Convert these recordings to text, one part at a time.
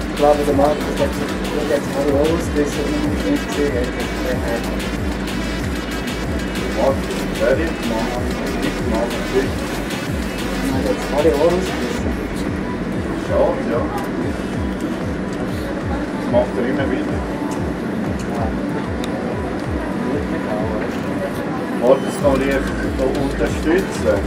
Ich glaube, der Markt hat jetzt alle Euros bis nicht gesehen. Wer ist Mann? Jetzt alle Euros Schade, ja. Das macht er immer wieder. Oder das kann ich unterstützen.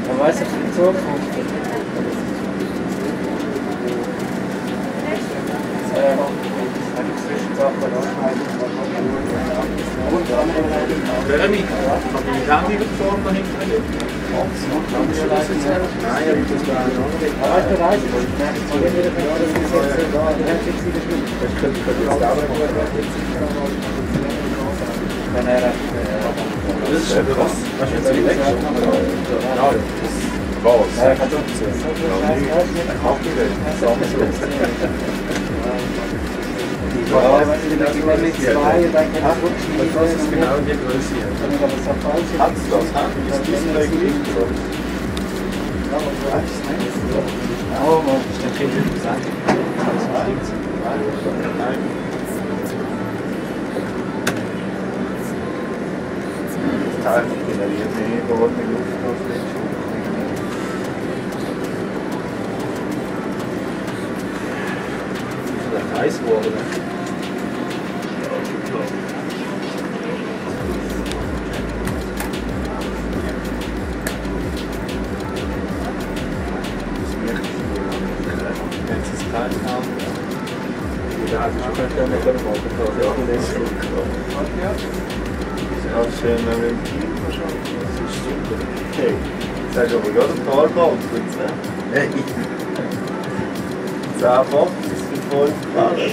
Man weiß ja für die Zukunft. Jeremy, hat die Handy gefahren da hinten? Absolut. Nein, ich habe das gar nicht angelegt. Aber ich bereise das. Ich merke es wieder, das ist jetzt da. Der hat fix wieder Stunde. Das könnte ich jetzt auch machen. Wenn er... Das ist schon krass. Hast du jetzt die weg? Ja, das was? Ja, ich kann schon sehen. Ein Kaffee, Ja, wenn ich mit zwei und dann kann ich rutschen. Das ist genau die Größe hier. Hat es das? Ist Display gelegt? Oh, man, das ist natürlich interessant. Das Teil generiert mehr geworden Luft als vielleicht heiß geworden. Schön, wenn wir im Team schon. Das ist super. Hey, jetzt hast du aber gerade ein paar Balkons, ne? Hey! 10 Balkons für 5 Ballen.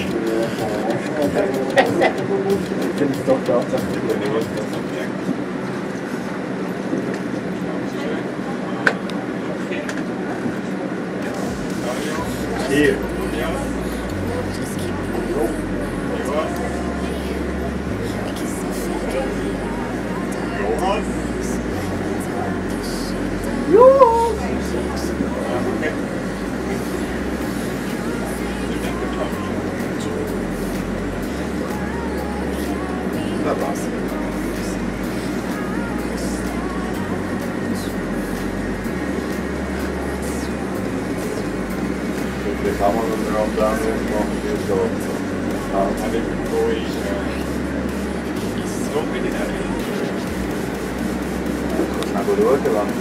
Ich finde es doch tatsächlich gut. Hier. Das kann man dann auch da machen, wie so. Aber schauen, wann es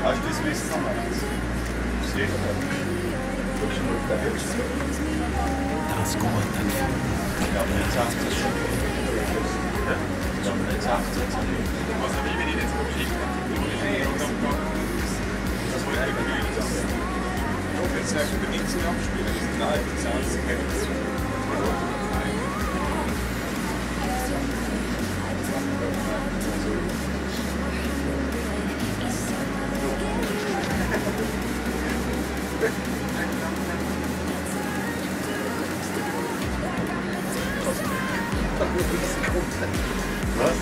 Hast du das Wissen noch mal? Das ist gut. Ja, aber jetzt sagt es schon. Ja, aber jetzt sagt es jetzt nicht. Also wie wenn ich jetzt geschickt habe. Das wollte ich nicht sagen. Jetzt sagst du nichts mehr abspielen. Nein, das ist alles Geld. Was?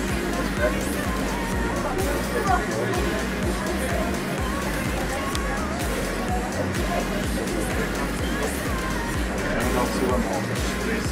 Ja, noch so am Stress.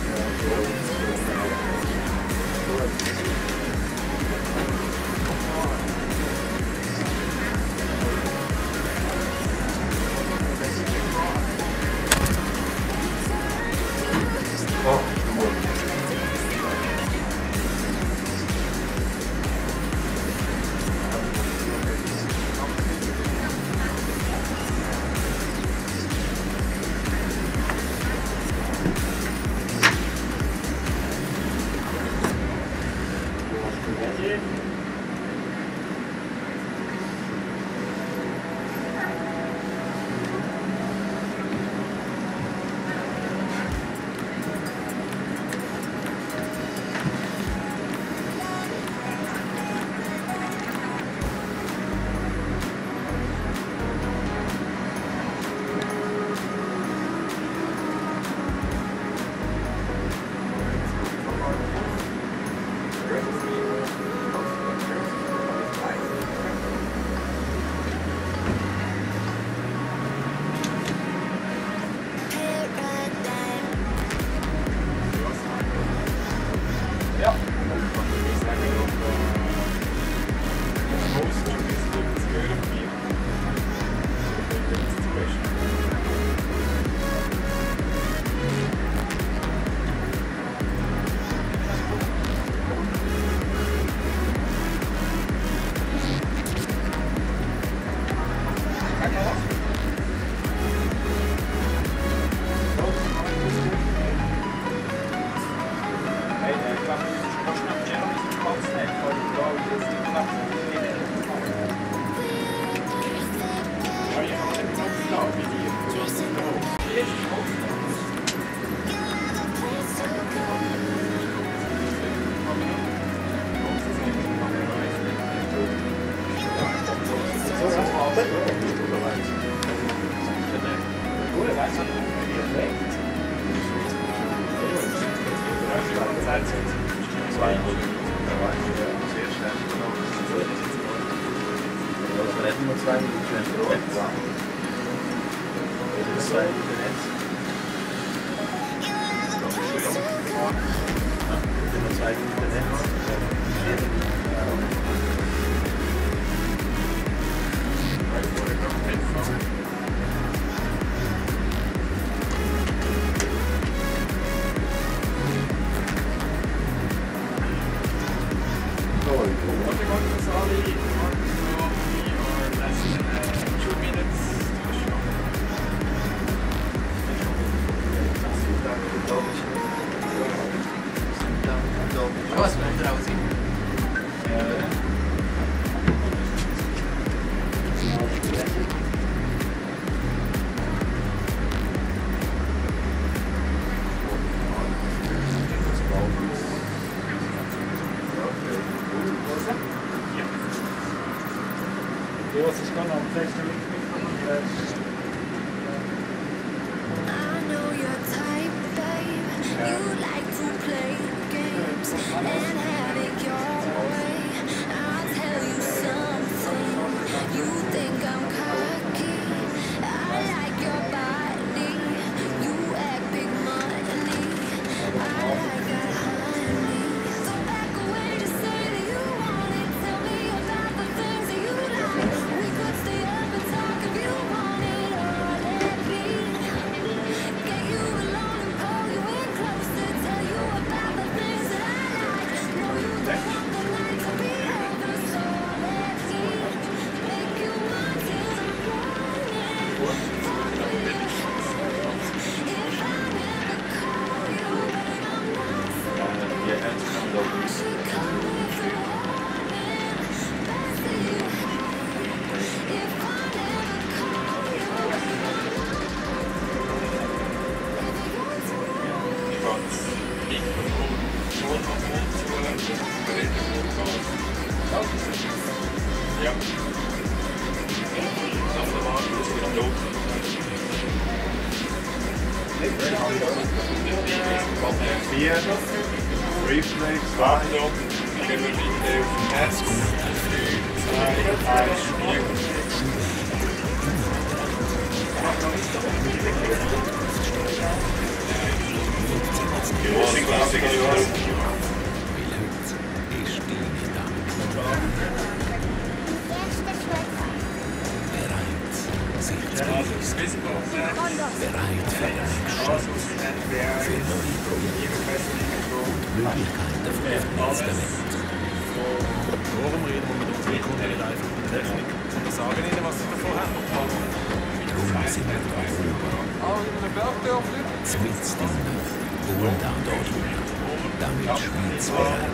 damit schmerzbereit,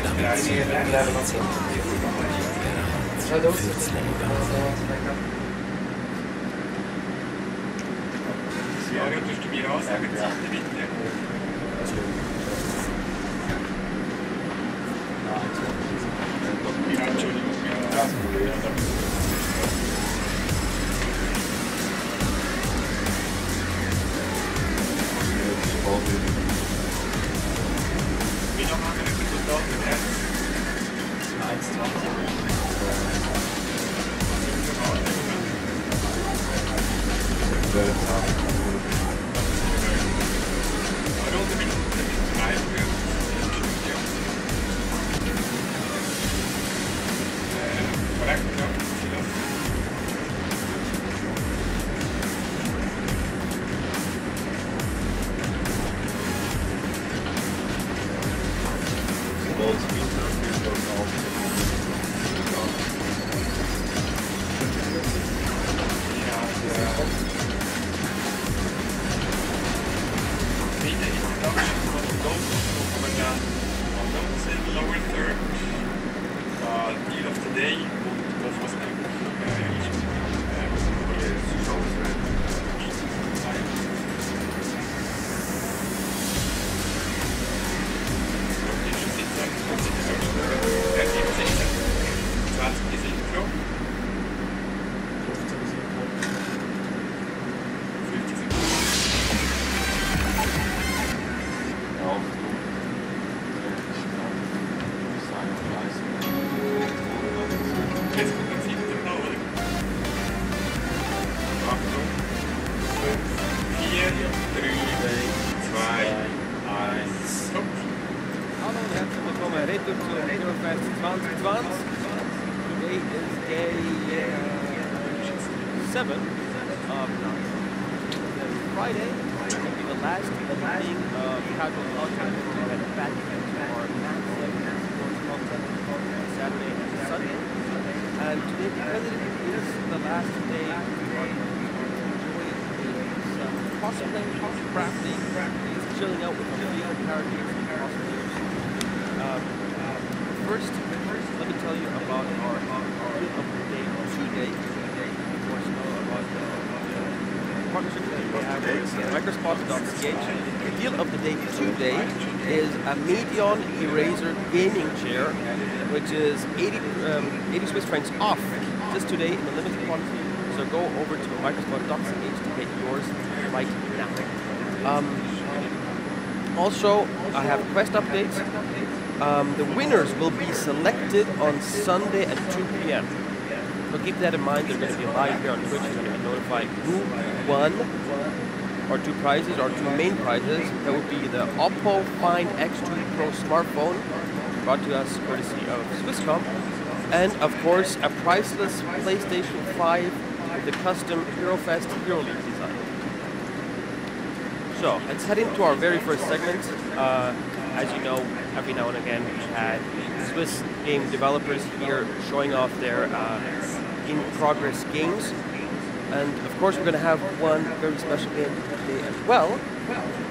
damit sie bereit sind, bereit fürs Leben. Mario, tust du mir auch sagen, Zeiten bitte? Ja, Entschuldigung. Ja, das Problem. Wie lange haben wir das Resultat begrenzt? 7 of Friday. It's going to be the last evening of casual content at Backstage or massive sports content Saturday and Sunday. And today, because it is the last day to enjoy some cosplay, crafting, chilling out with our favorite characters and cosplayers. First, let me tell you about our Deal of the Day today. Of course, you know about the partnership that we have with Microspot.ch. The Deal of the Day today is a Medion Eraser gaming chair, which is 80 Swiss francs off just today in a limited quantity. So go over to Microspot.ch to get yours right now. Also, I have quest updates. The winners will be selected on Sunday at 2 p.m. So keep that in mind. They're going to be live here on Twitch. They're going to be notifying who won our two prizes, our two main prizes. That would be the Oppo Find X2 Pro smartphone, brought to us courtesy of Swisscom, and of course a priceless PlayStation 5 with the custom Herofest Hero League design. So let's head into our very first segment. As you know, every now and again we had Swiss game developers here showing off their in-progress games. And of course we're going to have one very special game today as well.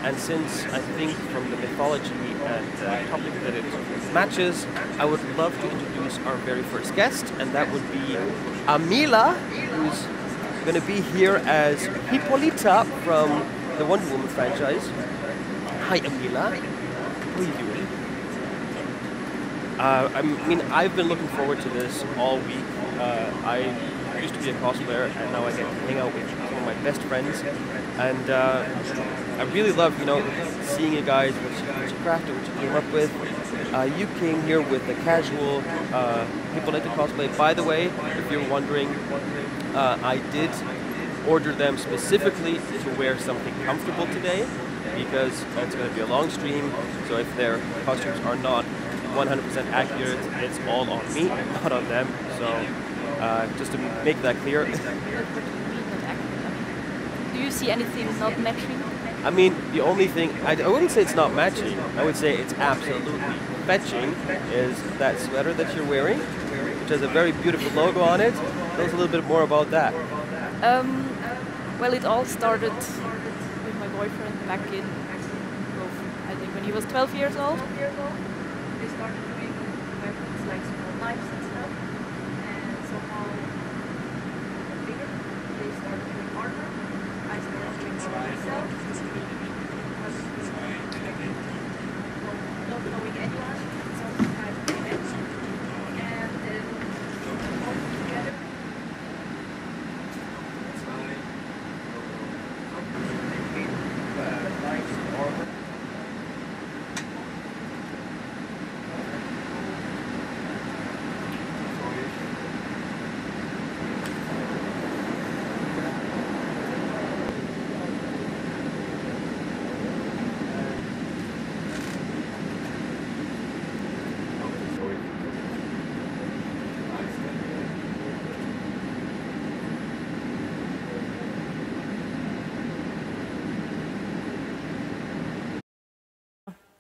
And since I think from the mythology and topic that it matches, I would love to introduce our very first guest, and that would be Amila, who's going to be here as Hippolyta from the Wonder Woman franchise. Hi Amila. How are you doing? I mean, I've been looking forward to this all week. I used to be a cosplayer, and now I get to hang out with some of my best friends. And I really love, you know, seeing you guys, what you crafted, what you came up with. You came here with the casual Hippolyta cosplay. By the way, if you're wondering, I did order them specifically to wear something comfortable today, because it's going to be a long stream, so if their costumes are not 100% accurate, it's all on me, not on them. So just to make that clear. Do you see anything not matching? I mean, the only thing, I wouldn't say it's not matching, I would say it's absolutely fetching, is that sweater that you're wearing, which has a very beautiful logo on it. Tell us a little bit more about that. Well, it all started with my boyfriend back in, I think when he was 12 years old. They started doing weapons like small knives and stuff, and somehow bigger. They started doing armor. I started doing more myself. Not knowing anyone, so I met, and then all together.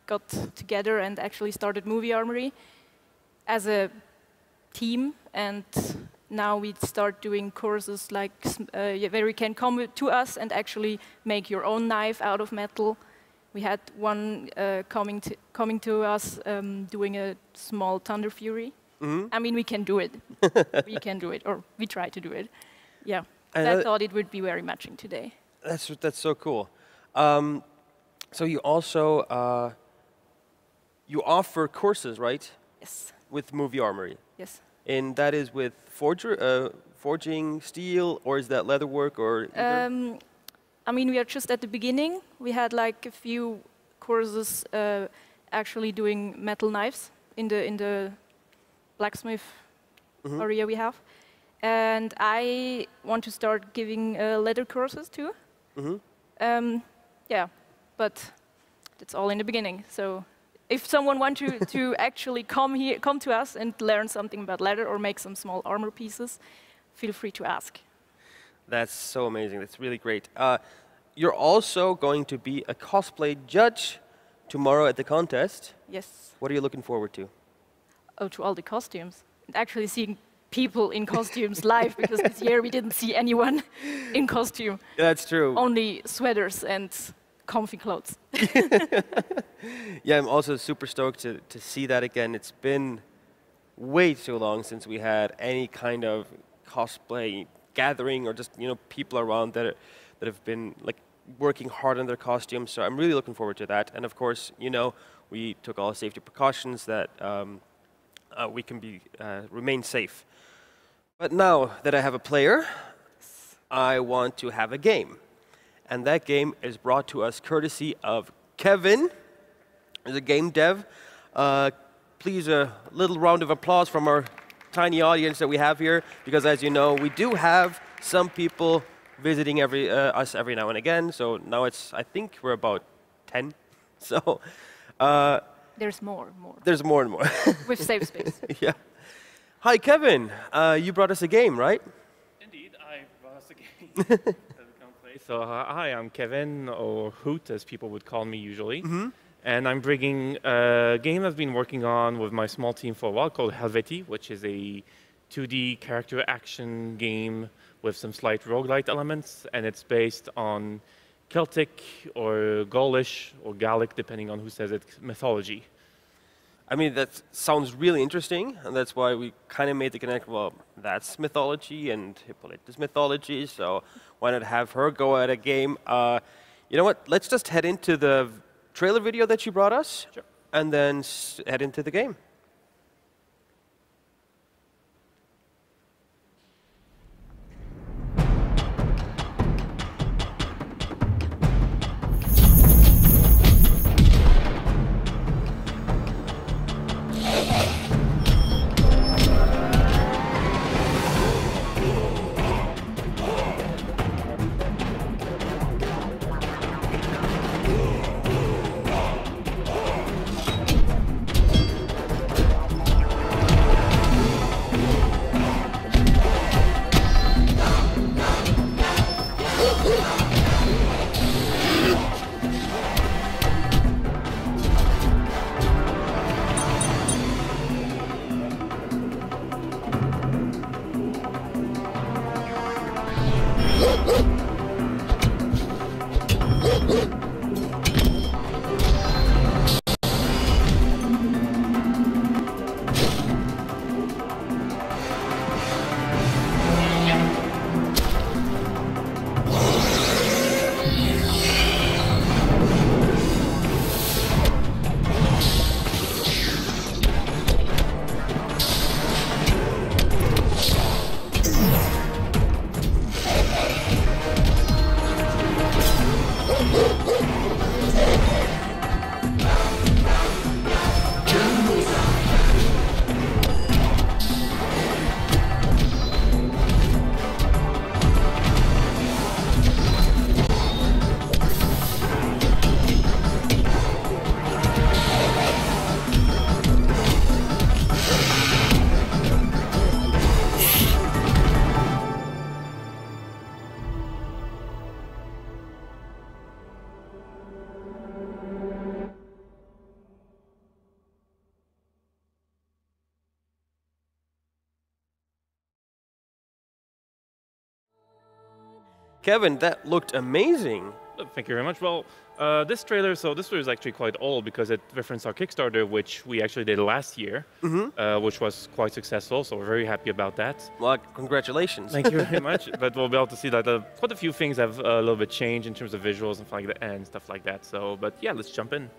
Got together and actually started Movie Armory as a team, and now we start doing courses like where you can come to us and actually make your own knife out of metal. We had one coming to us doing a small Thunder Fury. I mean, we can do it. We can do it, or we try to do it. Yeah, I thought it would be very matching today. That's so cool. So you also you offer courses, right? Yes. With Movie Armory. Yes. And that is with forging steel, or is that leatherwork, or either? I mean, we are just at the beginning. We had like a few courses actually doing metal knives in the blacksmith area we have, and I want to start giving leather courses too. Yeah, but that's all in the beginning. So if someone wants to actually come to us and learn something about leather or make some small armor pieces, feel free to ask. That's so amazing. That's really great. You're also going to be a cosplay judge tomorrow at the contest. Yes. What are you looking forward to? Oh, to all the costumes. And actually seeing people in costumes live, because this year we didn't see anyone in costume. That's true. Only sweaters and comfy clothes. Yeah, I'm also super stoked to see that again. It's been way too long since we had any kind of cosplay gathering, or just people around that have been like working hard on their costumes. So I'm really looking forward to that. And of course, we took all safety precautions that we can remain safe. But now that I have a player, I want to have a game. And that game is brought to us courtesy of Kevin, who's a game dev. Please, a little round of applause from our tiny audience that we have here, because as you know, we do have some people visiting us every now and again. So now I think we're about 10. So there's more. There's more and more. With safe space. Yeah. Hi, Kevin. You brought us a game, right? Indeed, I brought us a game. So hi, I'm Kevin, or Hoot, as people would call me usually. And I'm bringing a game I've been working on with my small team for a while called Helveti, which is a 2D character action game with some slight roguelite elements, and it's based on Celtic or Gaulish or Gallic, depending on who says it, mythology. I mean, that sounds really interesting, and that's why we kind of made the connection. Well, that's mythology, and Hippolyta's mythology, so why not have her go at a game? You know what? Let's just head into the trailer video that you brought us, Sure. And then head into the game. Kevin, that looked amazing. Thank you very much. Well, this trailer is actually quite old because it referenced our Kickstarter, which we actually did last year, which was quite successful. So we're very happy about that. Well, congratulations. Thank you very much. But we'll be able to see that quite a few things have a little bit changed in terms of visuals and stuff like that. So, but yeah, let's jump in.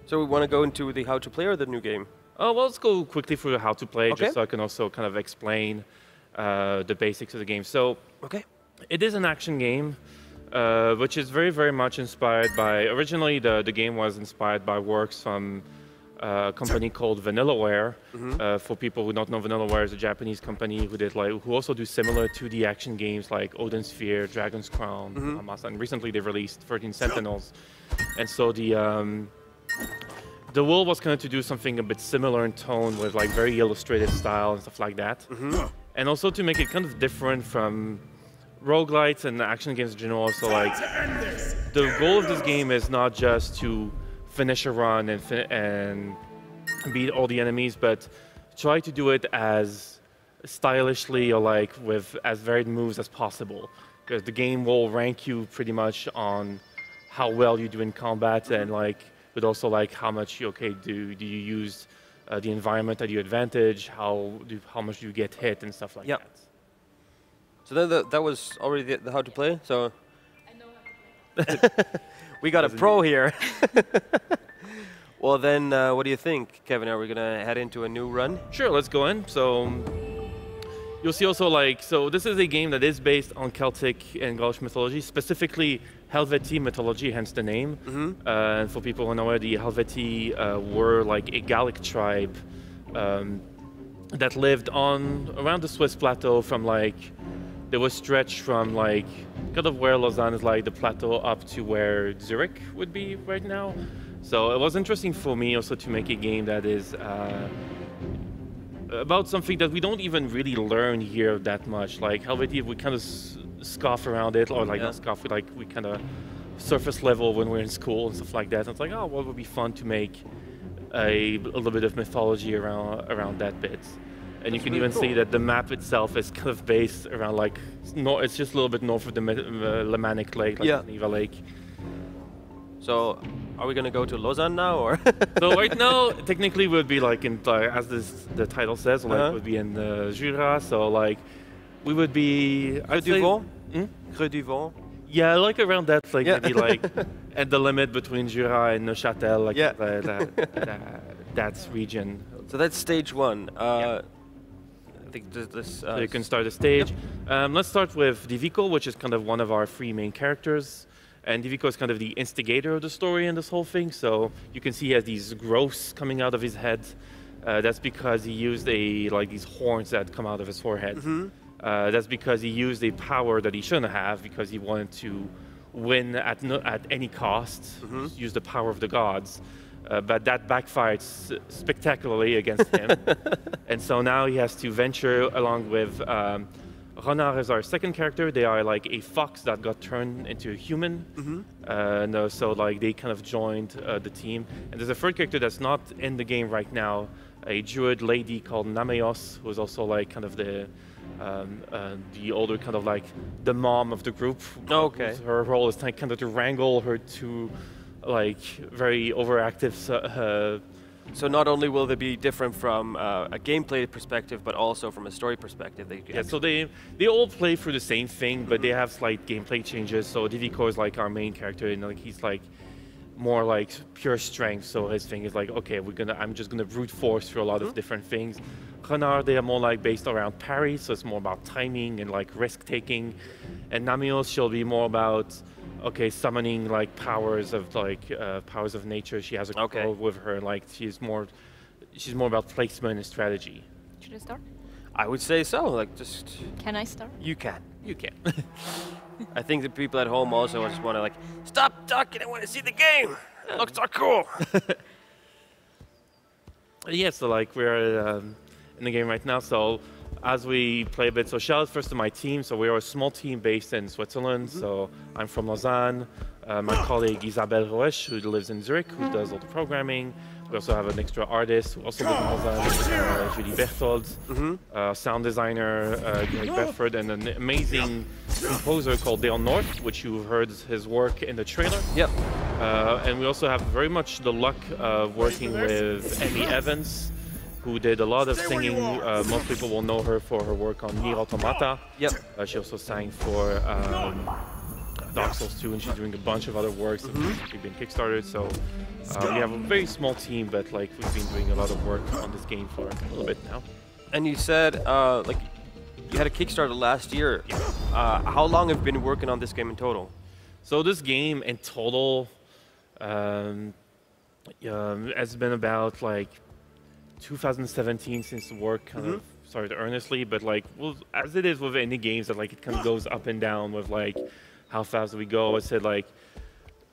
So we want to go into the how to play or the new game? Oh, well, let's go quickly through how to play, Okay. just so I can also kind of explain the basics of the game. So, it is an action game. Which is very, very much inspired by... Originally, the game was inspired by works from a company called Vanillaware. For people who don't know, Vanillaware is a Japanese company who also do similar 2D action games like Odin Sphere, Dragon's Crown, Hamasa, and recently they've released 13 Sentinels. And so the will was kind of to do something a bit similar in tone with like very illustrated style and stuff like that. And also to make it kind of different from roguelites and action games in general. So like the goal of this game is not just to finish a run and beat all the enemies, but try to do it as stylishly or like with as varied moves as possible, because the game will rank you pretty much on how well you do in combat and like, but also like how much do you use the environment at your advantage, how much do you get hit and stuff like that. So then that was already the how to play. So I know how to play. We got a pro here. Well then, what do you think, Kevin? Are we gonna head into a new run? Sure, let's go in. So you'll see also so this is a game that is based on Celtic and Gaulish mythology, specifically Helvetii mythology, hence the name. And for people who know where the Helvetii were like a Gallic tribe that lived around the Swiss plateau from like. They were stretched from like kind of where Lausanne is like the plateau up to where Zurich would be right now. So it was interesting for me also to make a game that is about something that we don't even really learn here that much. Like Helvetii, we kind of scoff around it, or like not scoff, we kind of surface level when we're in school and stuff like that. And it's like, oh, well, it would be fun to make a little bit of mythology around that bit. And you can even see that the map itself is kind of based around like, it's just a little bit north of the Lemanic Lake, like Neva Lake. So, are we gonna go to Lausanne now, or? So right now, technically, we would be like in, as the title says, like would be in Jura. So like, we would be. Creux du Vent. Creux du Vent. Yeah, like around that, like maybe like at the limit between Jura and Neuchâtel, like that's region. So that's stage one. I think so you can start the stage. Let's start with Divico, which is kind of one of our three main characters. And Divico is kind of the instigator of the story in this whole thing. So you can see he has these growths coming out of his head. That's because he used these horns that come out of his forehead. That's because he used a power that he shouldn't have, because he wanted to win at any cost, use the power of the gods. But that backfired spectacularly against him. And so now he has to venture along with Renard is our second character. They are like a fox that got turned into a human. So like they kind of joined the team. And there's a third character that's not in the game right now, a druid lady called Nameos, who is also like kind of the older, kind of like the mom of the group. Okay. Her role is kind of to wrangle her two like very overactive. So not only will they be different from a gameplay perspective, but also from a story perspective. So they all play through the same thing, but they have slight gameplay changes. So Divico is like our main character, and like he's like more like pure strength. So his thing is like, okay, I'm just gonna brute force through a lot of different things. Renard, they are more like based around parry, so it's more about timing and like risk taking. And Namios, she'll be more about summoning like powers of nature. She has a crow with her, and like she's more about placement and strategy. Should I start? I would say so. Like just. Can I start? You can. You can. I think the people at home also just want to like stop talking. I want to see the game. It looks so cool. So like we're in the game right now. So as we play a bit, so shout out first to my team. So we are a small team based in Switzerland. So I'm from Lausanne. my colleague Isabelle Roesch, who lives in Zurich, who does all the programming. We also have an extra artist who also lives in Lausanne, Julie Berthold, sound designer Greg Bedford, and an amazing composer called Dale North, which you heard his work in the trailer. Yep. And we also have very much the luck of working with Emmy Evans, who did a lot of singing. Most people will know her for her work on Nier Automata. Yep. She also sang for Dark Souls 2, and she's doing a bunch of other works that have been kickstarted. So we have a very small team, but like we've been doing a lot of work on this game for a little bit now. And you said like you had a Kickstarter last year. How long have you been working on this game in total? So this game in total has been about like 2017 since the work kind of started earnestly, but like as it is with any games, that like it kind of goes up and down with like how fast we go. I said like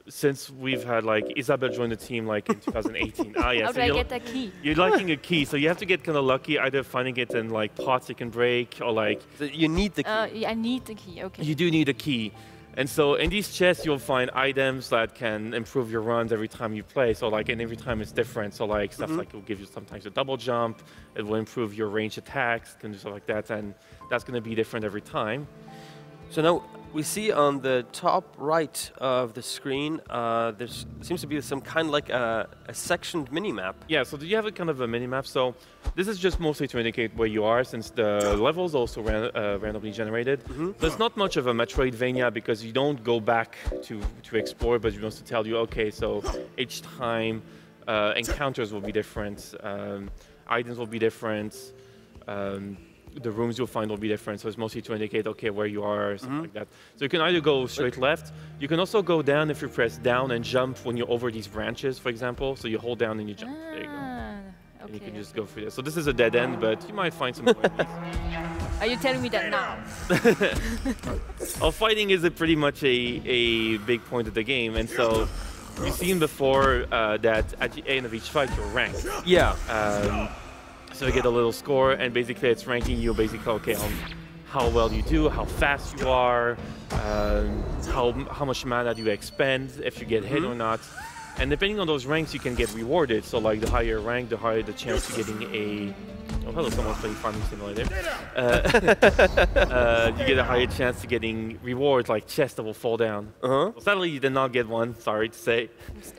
since we've had like Isabel join the team like in 2018. How do I get that key? You're liking a key, so you have to get kind of lucky, either finding it in like pots you can break or like. So you need the key. Yeah, I need the key. Okay. You do need a key. And so in these chests, you'll find items that can improve your runs every time you play. So like, and every time it's different. So like stuff like it will give you sometimes a double jump. It will improve your range attacks, can do stuff like that. And that's going to be different every time. So now we see on the top right of the screen, there seems to be some kind of like a sectioned mini-map. Yeah, so you have a kind of a mini-map. So this is just mostly to indicate where you are, since the level's also randomly generated. So it's not much of a Metroidvania because you don't go back to explore, but you want to tell you, okay, so each time encounters will be different, items will be different, the rooms you'll find will be different, so it's mostly to indicate, okay, where you are, or something like that. So you can either go straight left, you can also go down if you press down and jump when you're over these branches, for example. So you hold down and you jump. There you go. Okay, And you can just go through this. So this is a dead end, but you might find some more of these. Are you telling me that now? Well, fighting is pretty much a big point of the game, and so you've seen before that at the end of each fight you're ranked. Yeah. So you get a little score, and basically it's ranking you basically, okay, on how well you do, how fast you are, how much mana do you expend, if you get hit or not. And depending on those ranks, you can get rewarded. So like the higher rank, the higher the chance of getting a... Oh, hello, someone's playing Farming Simulator. You get a higher chance of getting rewards, like chests that will fall down. Well, sadly, you did not get one, sorry to say.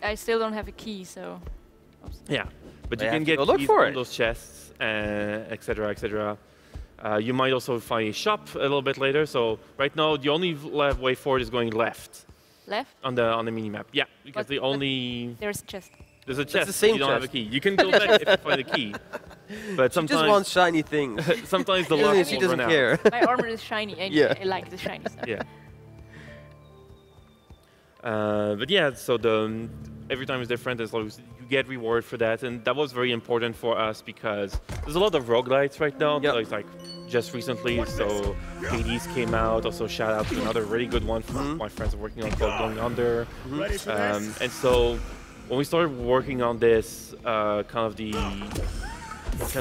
I still don't have a key, so... Oops. Yeah, but I you have can to get go look keys for from it. those chests, etc., etc. You might also find a shop a little bit later. So right now, the only way forward is going left. Left? On the mini-map. Yeah, because the only... There's a chest. There's a chest, the same you don't have a chest. key. You can go back if you find a key. But She sometimes... just wants shiny things. sometimes the luck She will doesn't run care. My armor is shiny, and Yeah. I like the shiny stuff. Yeah. But yeah, so every time is different as long as you get reward for that, and that was very important for us because there's a lot of roguelites right now. Yep. So it's like just recently, so Hades came out. Also, shout out to another really good one from my friends are working on called Going Under. And so when we started working on this, we kind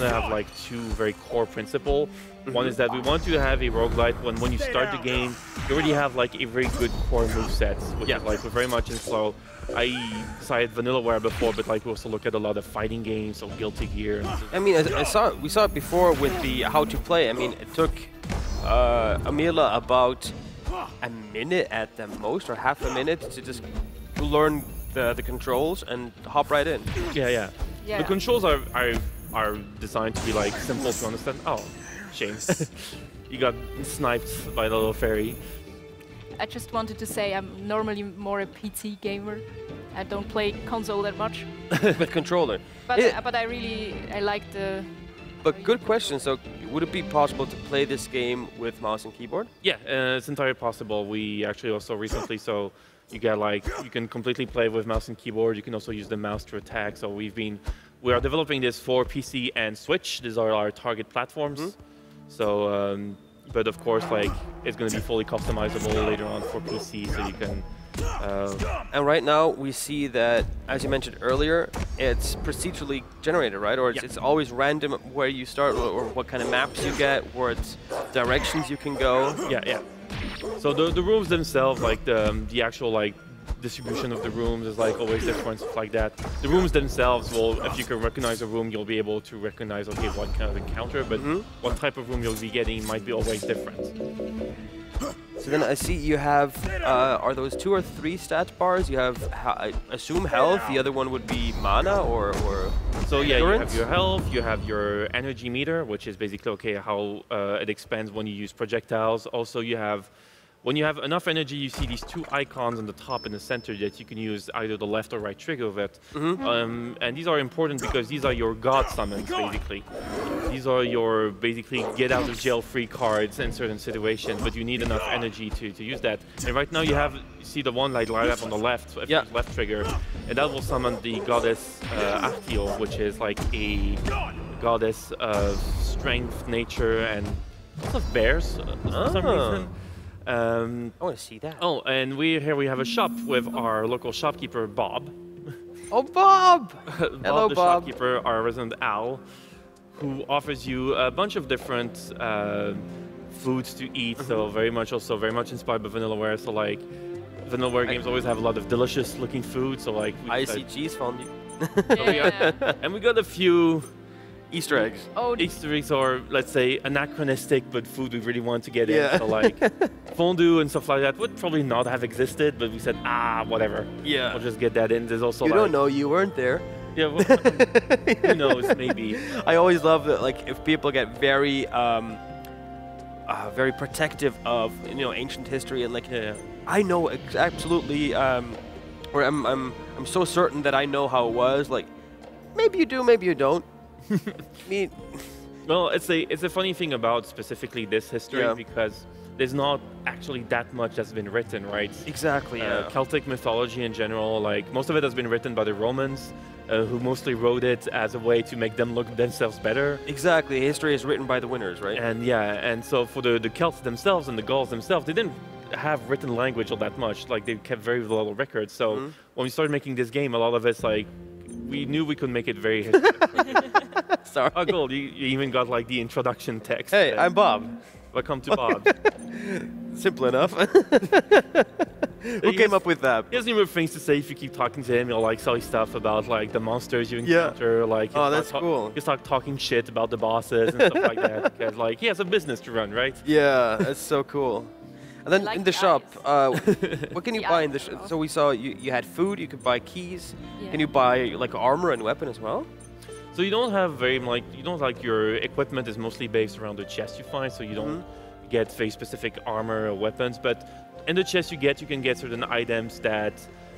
of have like two very core principles. One is that we want to have a roguelite when you start the game, you already have like a very good core moveset, which is like we're very much in. So I cited Vanillaware before, but like we also look at a lot of fighting games, so Guilty Gear. I mean, we saw it before with the how to play. I mean, it took Amila about a minute at the most, or half a minute, to just learn the controls and hop right in. Yeah. Yeah. The controls are designed to be like simple to understand. Oh, shame. You got sniped by the little fairy. I just wanted to say I'm normally more a PC gamer. I don't play console that much. With controller. But, Yeah. but I like the... But good question. So, would it be possible to play this game with mouse and keyboard? Yeah, it's entirely possible. We actually also recently, so you get like, you can completely play with mouse and keyboard. You can also use the mouse to attack. So we are developing this for PC and Switch. These are our target platforms. So, but of course, like, it's going to be fully customizable later on for PC, so you can... And right now, we see that, as you mentioned earlier, it's procedurally generated, right? Or it's always random where you start, or what kind of maps you get, what directions you can go. Yeah. So the rooms themselves, like the actual like distribution of the rooms is like always different, stuff like that. The rooms themselves will, if you can recognize a room, you'll be able to recognize, okay, what kind of encounter, but what type of room you'll be getting might be always different. So then I see you have, are those 2 or 3 stat bars? You have, I assume health, the other one would be mana or so yeah, endurance? you have your health, you have your energy meter, which is basically, okay, how it expands when you use projectiles. Also you have, when you have enough energy, you see these 2 icons on the top and the center that you can use either the left or right trigger of it. And these are important because these are your god summons, basically. These are your, basically, get out of jail free cards in certain situations, but you need enough energy to use that. And right now you see the one light light up on the left, if you use left trigger, and that will summon the goddess Artio, which is like a goddess of strength, nature, and also of bears for some reason. I want to see that. Oh, and here we have a shop with our local shopkeeper, Bob. Oh, Bob! Hello, The Bob. shopkeeper, our resident owl, who offers you a bunch of different foods to eat. So very much inspired by Vanillaware. So like, Vanillaware games always have a lot of delicious-looking food. So like, I see cheese fondue. and we got a few Easter eggs. Oh, Easter eggs are, let's say, anachronistic, but food we really want to get in. So like, fondue and stuff like that would probably not have existed, but we said, whatever. Yeah. We'll just get that in. There's also You don't know, you weren't there. Yeah, well, who knows, maybe. I always love that, like, if people get very, very protective of, ancient history and like, I know absolutely, or I'm so certain that I know how it was. Like, maybe you do, maybe you don't. Well, it's a funny thing about specifically this history because there's not actually that much that's been written, right? Exactly. Celtic mythology in general, like most of it has been written by the Romans, who mostly wrote it as a way to make them look themselves better. Exactly. History is written by the winners, right? And so for the Celts themselves and the Gauls themselves, they didn't have written language all that much. Like they kept very little records. So when we started making this game, a lot of it's like we knew we could make it very historical. Sorry. Oh, cool. You even got like the introduction text. Hey, I'm Bob. Welcome to Bob. Simple enough. Who came up with that? He has numerous things to say if you keep talking to him. He'll like silly stuff about like the monsters you encounter. Like that's cool. He'll start talking shit about the bosses and stuff like that because like he has a business to run, right? Yeah, that's so cool. And then in the shop, what can you buy in the shop? So we saw you had food. You could buy keys. Yeah. Can you buy like armor and weapon as well? So you don't have your equipment is mostly based around the chest you find. So you don't get very specific armor or weapons, but in the chest you can get certain items that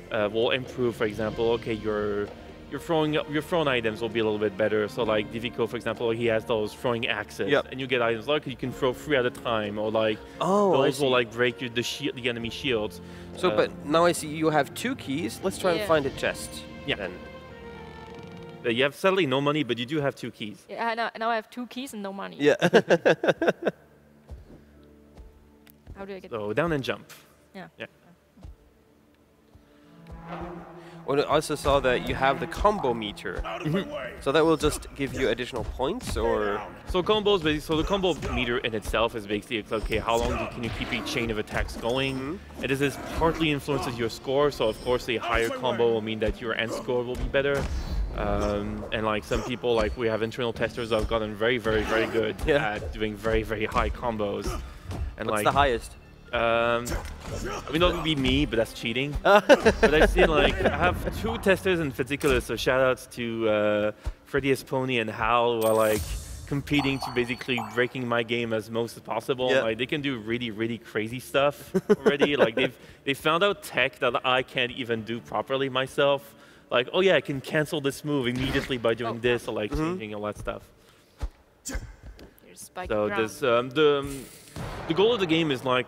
will improve. For example, okay, your throwing items will be a little bit better. So like Divico, for example, he has those throwing axes, and you get items like you can throw 3 at a time, or like those will like break the enemy shields. So, but now I see you have 2 keys. Let's try and find a chest. Yeah. Then. You have sadly no money, but you do have 2 keys. Yeah, now I have 2 keys and no money. Yeah. How do I get? So down and jump. Yeah. Well, I also saw that you have the combo meter. So that will just give you additional points, or? So combos, basically, the combo meter in itself is basically okay, how long can you keep a chain of attacks going? And this partly influences your score. So of course, a higher combo will mean that your end score will be better. And like some people, like we have internal testers that have gotten very, very, very good at doing very, very high combos. And what's like the highest? I mean, that would be me, but that's cheating. But I've seen like I have 2 testers in particular. So shout outs to Freddy Esponi and Hal, who are like competing to basically breaking my game as most as possible. Like they can do really, really crazy stuff already. Like they found out tech that I can't even do properly myself. Like, oh yeah, I can cancel this move immediately by doing this, or like changing all that stuff. So this the goal of the game is like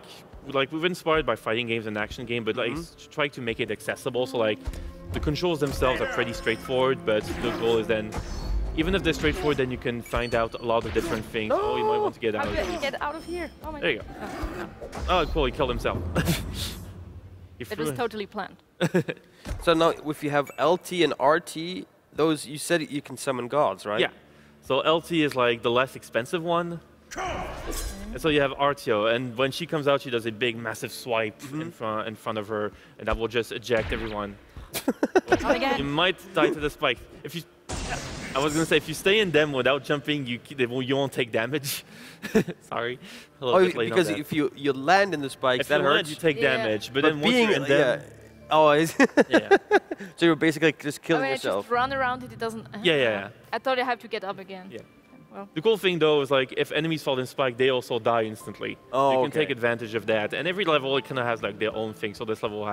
we've inspired by fighting games and action game, but like try to make it accessible. So like the controls themselves are pretty straightforward, but the goal is then, even if they're straightforward, then you can find out a lot of different things. Oh, you might want to get out. How do I get out of here? Oh my there you go. Oh, cool! He killed himself. It was totally planned. So now, if you have LT and RT, you said you can summon gods, right? Yeah. So LT is like the less expensive one. And so you have Artio, and when she comes out, she does a big, massive swipe in front of her, and that will just eject everyone. You might die to the spike. If you, I was gonna say, if you stay in them without jumping, you won't take damage. Sorry. Because if you land in the spikes, that hurts. You take damage, but then once you're in them, oh, is yeah. So you're basically just killing I yourself. just run around it. It doesn't. Yeah. I thought I have to get up again. Yeah. Well. The cool thing though is like if enemies fall in spike, they also die instantly. Oh, you can take advantage of that. And every level it kind of has like their own thing. So this level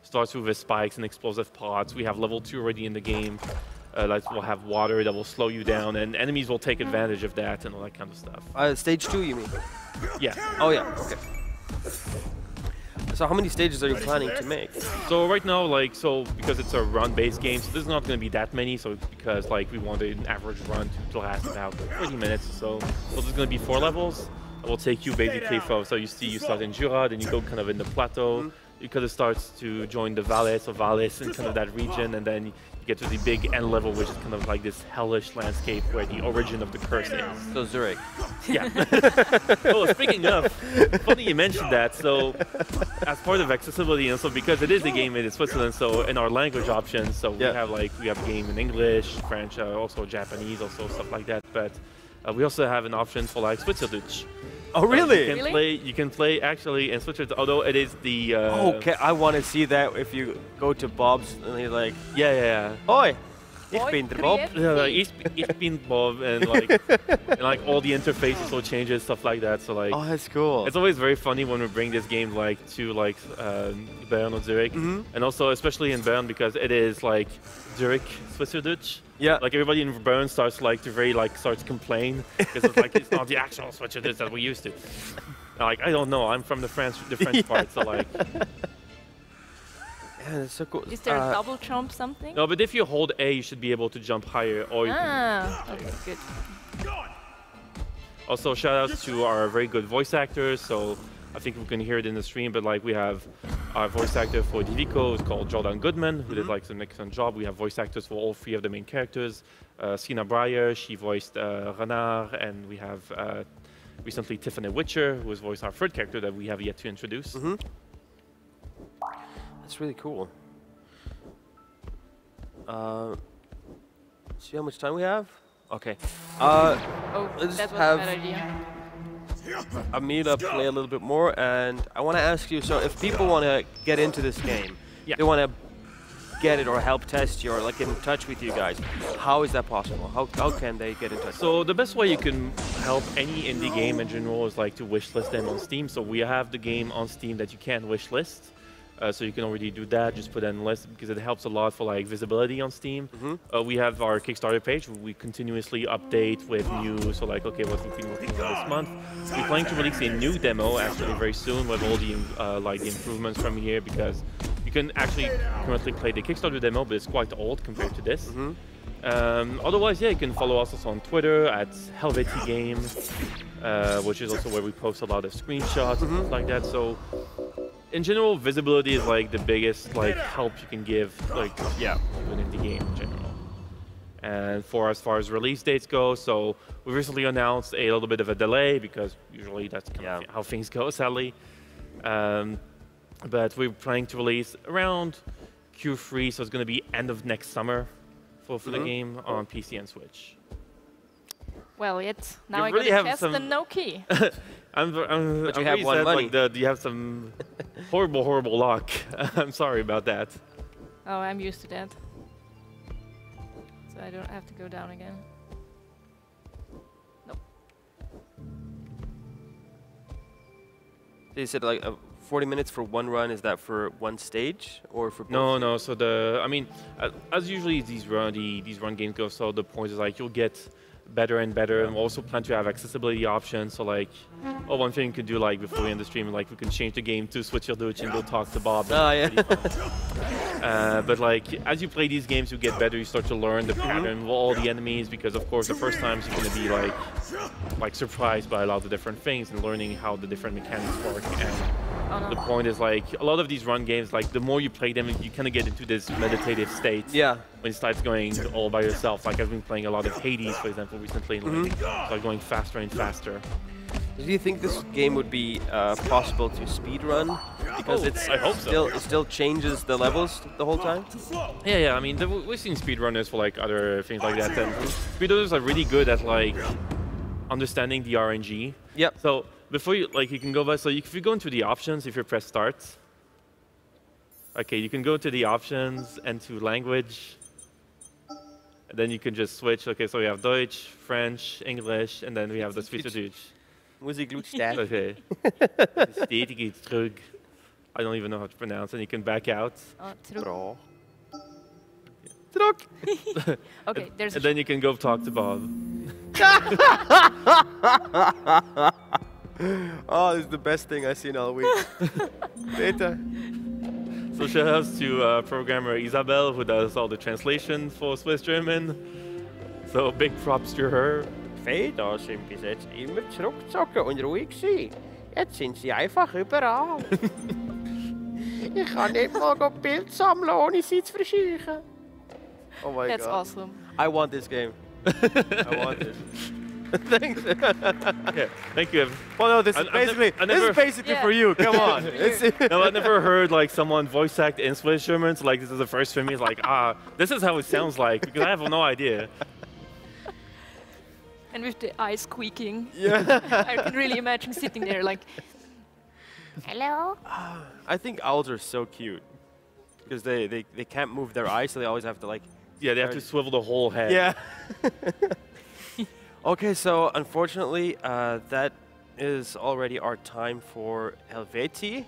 starts with spikes and explosive pods. We have level 2 already in the game. Like we'll have water that will slow you down, and enemies will take advantage of that and all that kind of stuff. Stage 2, you mean? Yeah. Oh yeah. Okay. So how many stages are you planning to make? So right now, because it's a run-based game, so there's not going to be that many. So because like we want an average run to last about 30 minutes. So there's going to be 4 levels. It will take you basically from, so you start in Jura, then you go kind of in the plateau. You kind of start to join the Valais or Valais in kind of that region, and then you get to the big end level, which is kind of like this hellish landscape where the origin of the curse is. So Zurich. Yeah. Oh, speaking of, funny you mentioned that. So as part of accessibility, and so because it is a game made in Switzerland, so in our language options, so we have a game in English, French, also Japanese, also stuff like that. But we also have an option for like Schweizerdeutsch. Oh really? You can play actually in Switzerland, although it is the. Okay, I want to see that if you go to Bob's and he's like, yeah. Oi, ich bin der Bob. Yeah, ich bin Bob, and like all the interfaces will change and stuff like that. So like. Oh, that's cool. It's always very funny when we bring this game to Bern or Zurich, and also especially in Bern because it is like Zurich Schweizerdeutsch. Yeah. Like everybody in Bern starts starts complain because it's like it's not the actual Schweizerdeutsch that we used to. Like I don't know, I'm from the French part, so like. Yeah, that's so cool. Is there a double jump something? No, but if you hold A, you should be able to jump higher. Or you okay, good. Also, shout out to our very good voice actors. So I think we can hear it in the stream, but like we have our voice actor for Divico is called Jordan Goodman, who did like some excellent job. We have voice actors for all 3 of the main characters. Sina Breyer, she voiced Renard, and we have recently Tiffany Witcher, who has voiced our 3rd character that we have yet to introduce. That's really cool. See how much time we have? Okay. Let's that was have a bad idea. Amila play a little bit more, and I want to ask you, so if people want to get into this game, they want to get it or help test you or like get in touch with you guys, how is that possible? How can they get in touch? So the best way you can help any indie game in general is like to wishlist them on Steam. So we have the game on Steam that you can wishlist. So you can already do that, just put it on the list because it helps a lot for like visibility on Steam. We have our Kickstarter page. We continuously update with news. So like, okay, what we've been working on this month. We're planning to release a new demo actually very soon with all the the improvements from here because you can actually currently play the Kickstarter demo, but it's quite old compared to this. Otherwise, yeah, you can follow us also on Twitter at Helveti Game, which is also where we post a lot of screenshots and stuff like that. So. In general, visibility is like the biggest help you can give to an indie game in general. And for as far as release dates go, so we recently announced a little bit of a delay because usually that's kind of how things go, sadly. But we're planning to release around Q3, so it's going to be end of next summer for the game on PC and Switch. Well, now I really got to test the no key. I'm but you have one money. You have some horrible luck. I'm sorry about that. Oh, I'm used to that. So I don't have to go down again. Nope. So you said like 40 minutes for one run. Is that for one stage or for both? No. So as usually these run games go, so the point is like you'll get better and better, and we also plan to have accessibility options. So like, one thing you could do like before we end the stream, like we can change the game to Schweizerdeutsch and go talk to Bob. Oh yeah. But like as you play these games, you get better. You start to learn the pattern of all the enemies because of course the first times you're gonna be like surprised by a lot of different things and learning how the different mechanics work. And the point is like a lot of these run games, like the more you play them, you kind of get into this meditative state. Yeah. When it starts going all by yourself, like I've been playing a lot of Hades, for example, recently, and like going faster and faster. Do you think this game would be possible to speedrun? Because I hope so. it still changes the levels the whole time? Yeah. I mean, we've seen speedrunners for like other things like that, and speedrunners are really good at like understanding the RNG. Yep. So before you can go back. So if you go into the options, if you press start, okay, you can go to the options and to language. And then you can just switch. Okay, so we have Deutsch, French, English, and then we have the Schweizerdeutsch. Musik laut stark. Okay. Stetig zurück. I don't even know how to pronounce, and you can back out. True. Zurück. Okay, there's And then you can go talk to Bob. Oh, this is the best thing I've seen all week. Peter. So shout outs to programmer Isabel, who does all the translation for Swiss German. So big props to her. Peter sind bis jetzt immer zurückgezogen und ruhig gewesen. Jetzt sind sie einfach überall. Ich kann nicht mal Bild sammeln, ohne sie zu verscheuchen. Oh my That's god. awesome. I want this game. I want it. Thanks. Yeah, thank you. Well, no, this is basically Yeah. for you. Come on. No, I never heard like someone voice act in Swiss German. So like this is the first for me. It's like this is how it sounds like because I have no idea. And with the eyes squeaking. Yeah. I can really imagine sitting there like, hello? I think owls are so cute because they can't move their eyes, so they always have to like. Yeah, they have to swivel the whole head. Yeah. Okay, so unfortunately, that is already our time for Helveti.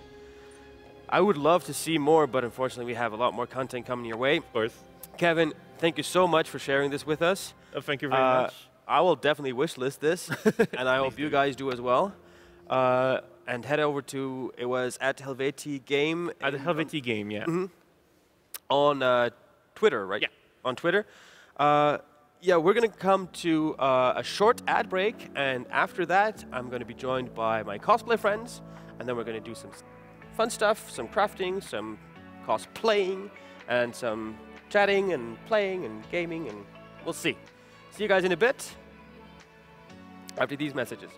I would love to see more, but unfortunately, we have a lot more content coming your way. Of course. Kevin, thank you so much for sharing this with us. Thank you very much. I will definitely wishlist this, and I hope you guys do as well. And head over to, it was at Helveti Game. At the Helveti Game, yeah. On Twitter, right? Yeah. On Twitter. Yeah, we're going to come to a short ad break, and after that, I'm going to be joined by my cosplay friends, and then we're going to do some fun stuff, some crafting, some cosplaying, and some chatting and playing and gaming, and we'll see. See you guys in a bit after these messages.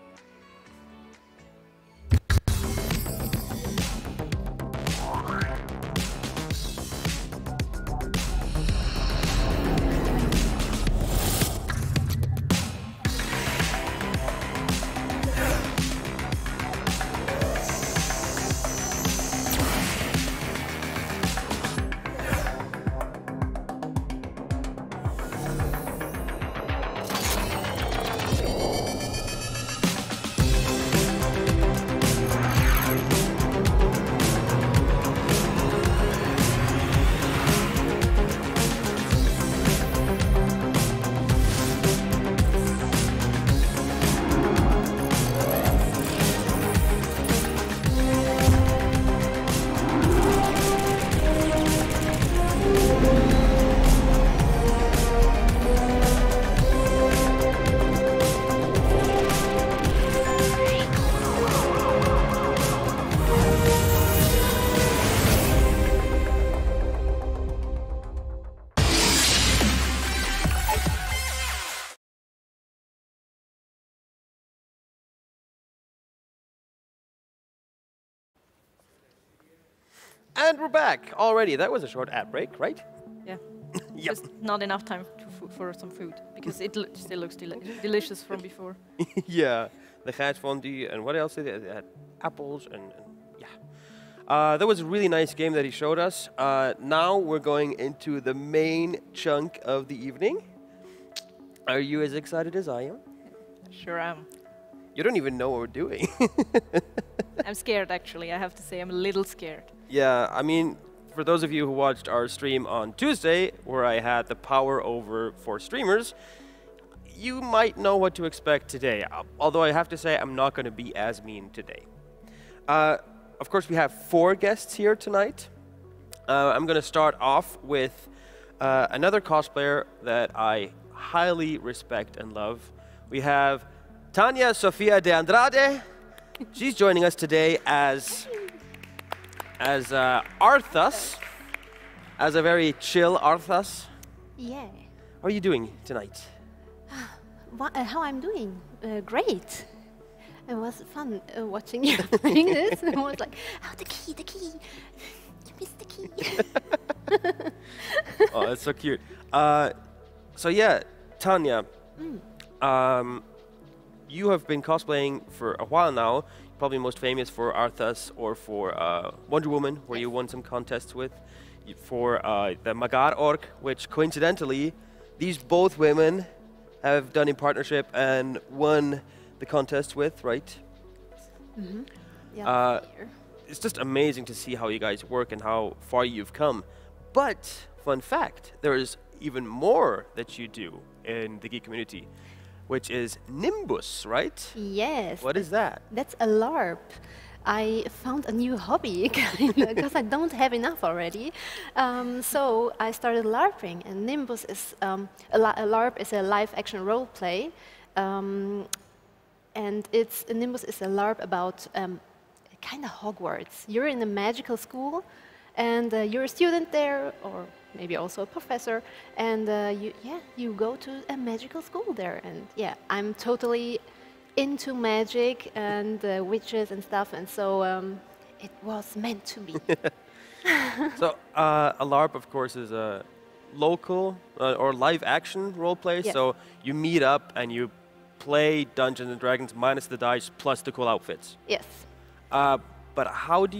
And we're back already. That was a short ad break, right? Yeah. Yep. Just not enough time for some food because it still looks delicious from before. Yeah, the gas fondue and what else did it? It had apples and yeah. That was a really nice game that he showed us. Now we're going into the main chunk of the evening. Are you as excited as I am? Sure am. You don't even know what we're doing. I'm scared actually, I have to say I'm a little scared. Yeah, I mean, for those of you who watched our stream on Tuesday, where I had the power over for streamers, you might know what to expect today. Although I have to say, I'm not going to be as mean today. Of course, we have 4 guests here tonight. I'm going to start off with another cosplayer that I highly respect and love. We have Tanya Sofia de Andrade. She's joining us today as Arthas, as a very chill Arthas. Yeah. How are you doing tonight? How I'm doing? Great. It was fun watching you playing this. And I was like, oh, the key, you missed the key. Oh, that's so cute. So yeah, Tanya, you have been cosplaying for a while now. Probably most famous for Arthas or for Wonder Woman, where you won some contests with. For the Magar Orc, which coincidentally, these both women have done in partnership and won the contest with, right? Mm-hmm. Yeah. It's just amazing to see how you guys work and how far you've come. But, fun fact, there is even more that you do in the geek community, which is Nimbus, right? Yes. What is that? That's a LARP. I found a new hobby, because I don't have enough already. So I started LARPing, and Nimbus is a LARP is a live-action role play, and Nimbus is a LARP about kind of Hogwarts. You're in a magical school, and you're a student there, or maybe also a professor, and you go to a magical school there, and yeah, I'm totally into magic and witches and stuff, and so it was meant to be. So a LARP, of course, is a local or live-action role play. Yes. So you meet up and you play Dungeons and Dragons minus the dice plus the cool outfits. Yes. But how do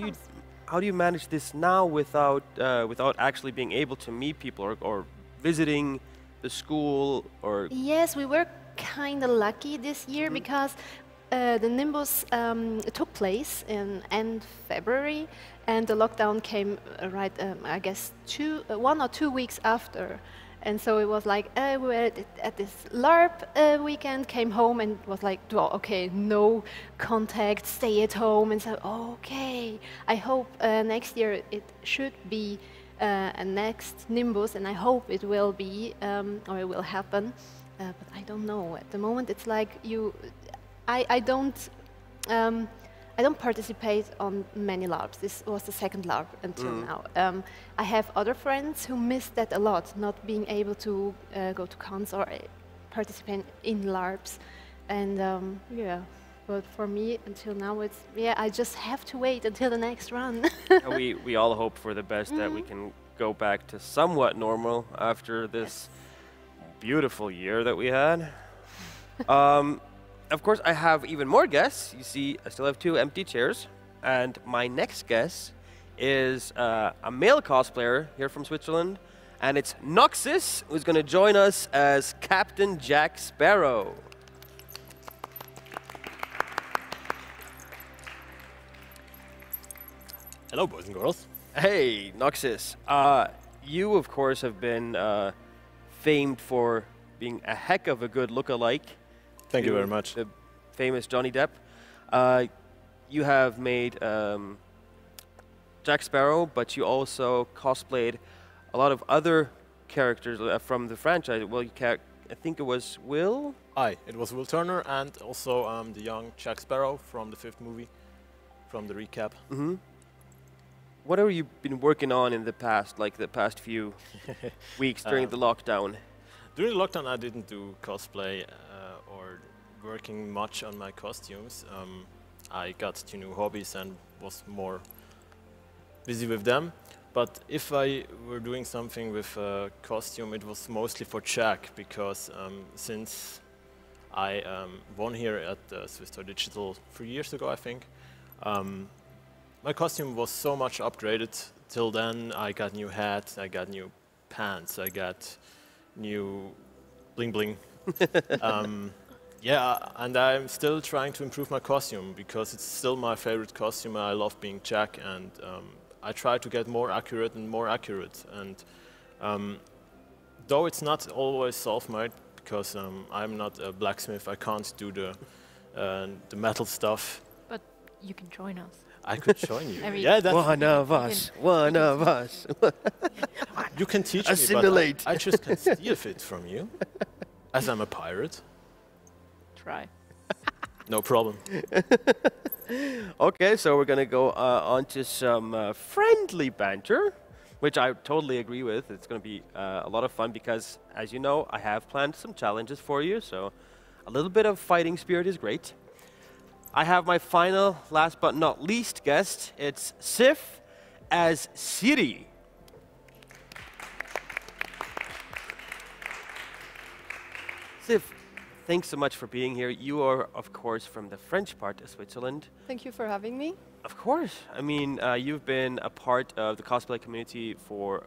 you manage this now without actually being able to meet people or visiting the school or? Yes, we were kind of lucky this year because the Nimbus took place in end February, and the lockdown came right, I guess, 1 or 2 weeks after. And so it was like, we were at this LARP weekend, came home and was like, well, okay, no contact, stay at home. And so, okay, I hope next year it should be a next Nimbus, and I hope it will be, or it will happen. But I don't know. At the moment, it's like I don't participate on many LARPs. This was the second LARP until now. I have other friends who miss that a lot, not being able to go to cons or participate in LARPs. And yeah, but for me, until now, it's, yeah, I just have to wait until the next run. we all hope for the best that we can go back to somewhat normal after this beautiful year that we had. Of course, I have even more guests. You see, I still have 2 empty chairs. And my next guest is a male cosplayer here from Switzerland. And it's Noxus, who's going to join us as Captain Jack Sparrow. Hello, boys and girls. Hey, Noxus. You, of course, have been famed for being a heck of a good look-alike. Thank you very much. The famous Johnny Depp. You have made Jack Sparrow, but you also cosplayed a lot of other characters from the franchise. Well, I think it was Will? Aye, it was Will Turner and also the young Jack Sparrow from the 5th movie, from the recap. Mm-hmm. What have you been working on in the past, like the past few weeks during the lockdown? During the lockdown, I didn't do cosplay or working much on my costumes. I got 2 new hobbies and was more busy with them. But if I were doing something with a costume, it was mostly for Jack, because since I won here at Swiss Toy Digital 3 years ago, I think, my costume was so much upgraded. Till then, I got new hats, I got new pants, I got new bling bling. Yeah, and I'm still trying to improve my costume because it's still my favorite costume. I love being Jack, and I try to get more accurate and more accurate. And though it's not always self-made, because I'm not a blacksmith, I can't do the metal stuff. But you can join us. I could join you. I mean, yeah, that's one of us. One of us. You can teach Assimilate. me, but I just can steal it from you, as I'm a pirate. Try. No problem. Okay, so we're going to go on to some friendly banter, which I totally agree with. It's going to be a lot of fun because, as you know, I have planned some challenges for you, so a little bit of fighting spirit is great. I have my final, last but not least guest. It's Sif as Siri. Sif, thanks so much for being here. You are, of course, from the French part of Switzerland. Thank you for having me. Of course. I mean, you've been a part of the cosplay community for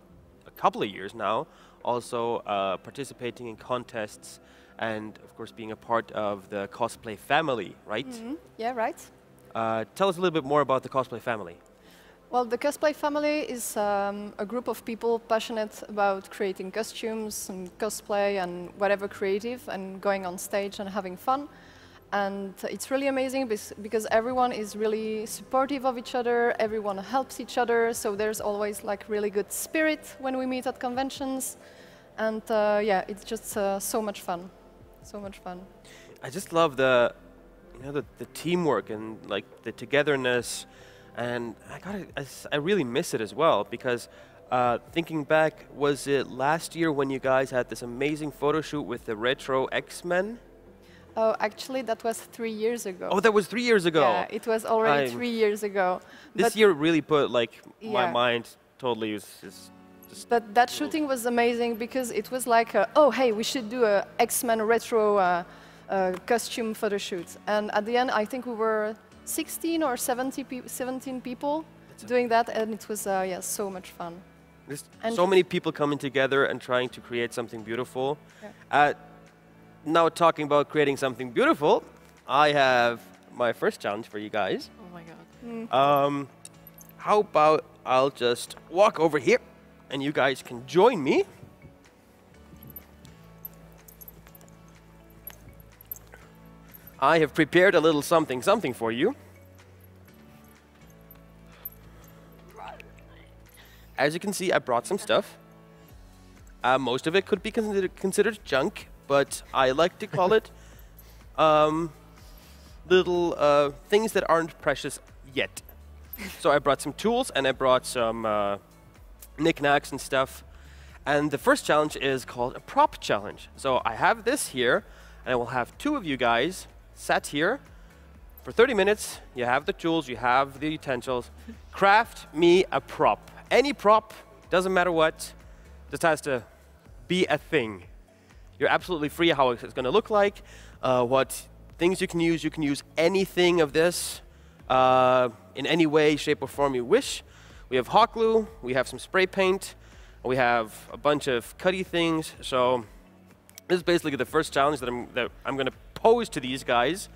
a couple of years now, also participating in contests and, of course, being a part of the cosplay family, right? Mm-hmm. Yeah, right. Tell us a little bit more about the cosplay family. Well, the cosplay family is a group of people passionate about creating costumes and cosplay and whatever creative and going on stage and having fun. And it's really amazing because everyone is really supportive of each other, everyone helps each other, so there's always like really good spirit when we meet at conventions. And yeah, it's just so much fun. So much fun. I just love the teamwork and like the togetherness. And I really miss it as well because thinking back, was it last year when you guys had this amazing photo shoot with the retro X-Men? Oh, actually, that was 3 years ago. Oh, that was 3 years ago. Yeah, it was already 3 years ago. This year really put like my Yeah. mind totally was just. But that shooting was amazing because it was like, oh, hey, we should do a X-Men retro costume photo shoot. And at the end, I think we were 16 or 17 people doing that, and it was yeah, so much fun. There's and so many people coming together and trying to create something beautiful. Yeah. Now talking about creating something beautiful, I have my first challenge for you guys. Oh my god. How about I'll just walk over here and you guys can join me. I have prepared a little something for you. As you can see, I brought some stuff. Most of it could be considered junk, but I like to call it little things that aren't precious yet. So I brought some tools and I brought some knickknacks and stuff. And the first challenge is called a prop challenge. So I have this here, and I will have 2 of you guys sat here for 30 minutes. You have the tools, you have the utensils. Craft me a prop. Any prop, doesn't matter what, just has to be a thing. You're absolutely free how it's going to look like, what things you can use. You can use anything of this in any way, shape, or form you wish. We have hot glue, we have some spray paint, we have a bunch of cutty things. So this is basically the first challenge that I'm going to pose to these guys.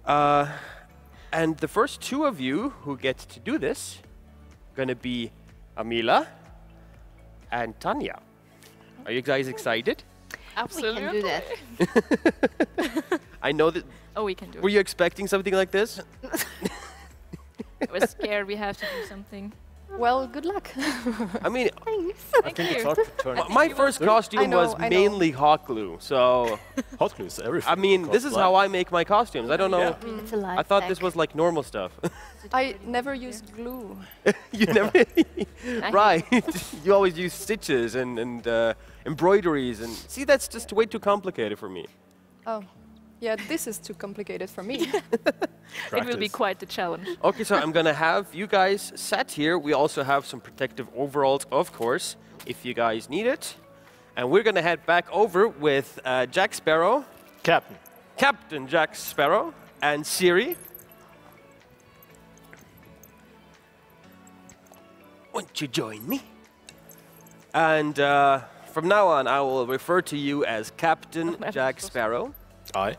And the first 2 of you who get to do this are going to be Amila and Tanya. Are you guys excited? Absolutely. We can do that. I know that. Oh, we can do it. Were you expecting something like this? I was scared we have to do something. Well, good luck. I mean, thanks. I think it's hard to turn. My first costume was mainly hot glue, so hot glue is everything. I mean, this is how I make my costumes. I don't know. Yeah. It's a life I thought hack. this was like normal stuff. I never used glue. You never, right? You always use stitches and embroideries, and see, that's just way too complicated for me. Oh, yeah, this is too complicated for me. It will be quite the challenge. Okay, so I'm gonna have you guys sat here. We also have some protective overalls, of course, if you guys need it. And we're gonna head back over with Jack Sparrow. Captain Jack Sparrow and Siri. Won't you join me? And from now on, I will refer to you as Captain Jack Sparrow. Aye.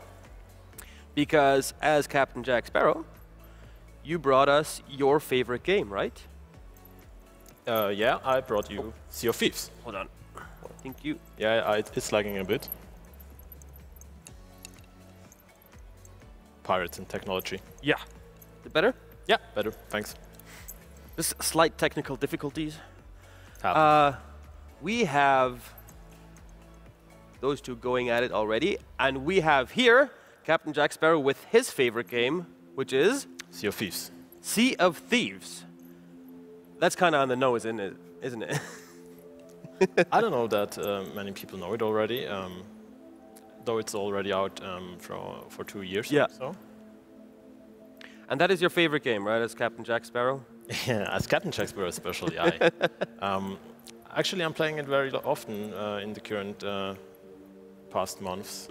Because as Captain Jack Sparrow, you brought us your favorite game, right? Yeah, I brought you Sea of Thieves. Hold on. Thank you. Yeah, it's lagging a bit. Pirates and technology. Yeah. Is it better? Yeah, better. Thanks. Just slight technical difficulties. Happens. We have those 2 going at it already, and we have here Captain Jack Sparrow with his favorite game, which is Sea of Thieves. Sea of Thieves. That's kind of on the nose, isn't it? I don't know that many people know it already, though it's already out for 2 years. Yeah. So. And that is your favorite game, right, as Captain Jack Sparrow? Yeah, as Captain Jack Sparrow especially. Actually, I'm playing it very often in the current past months.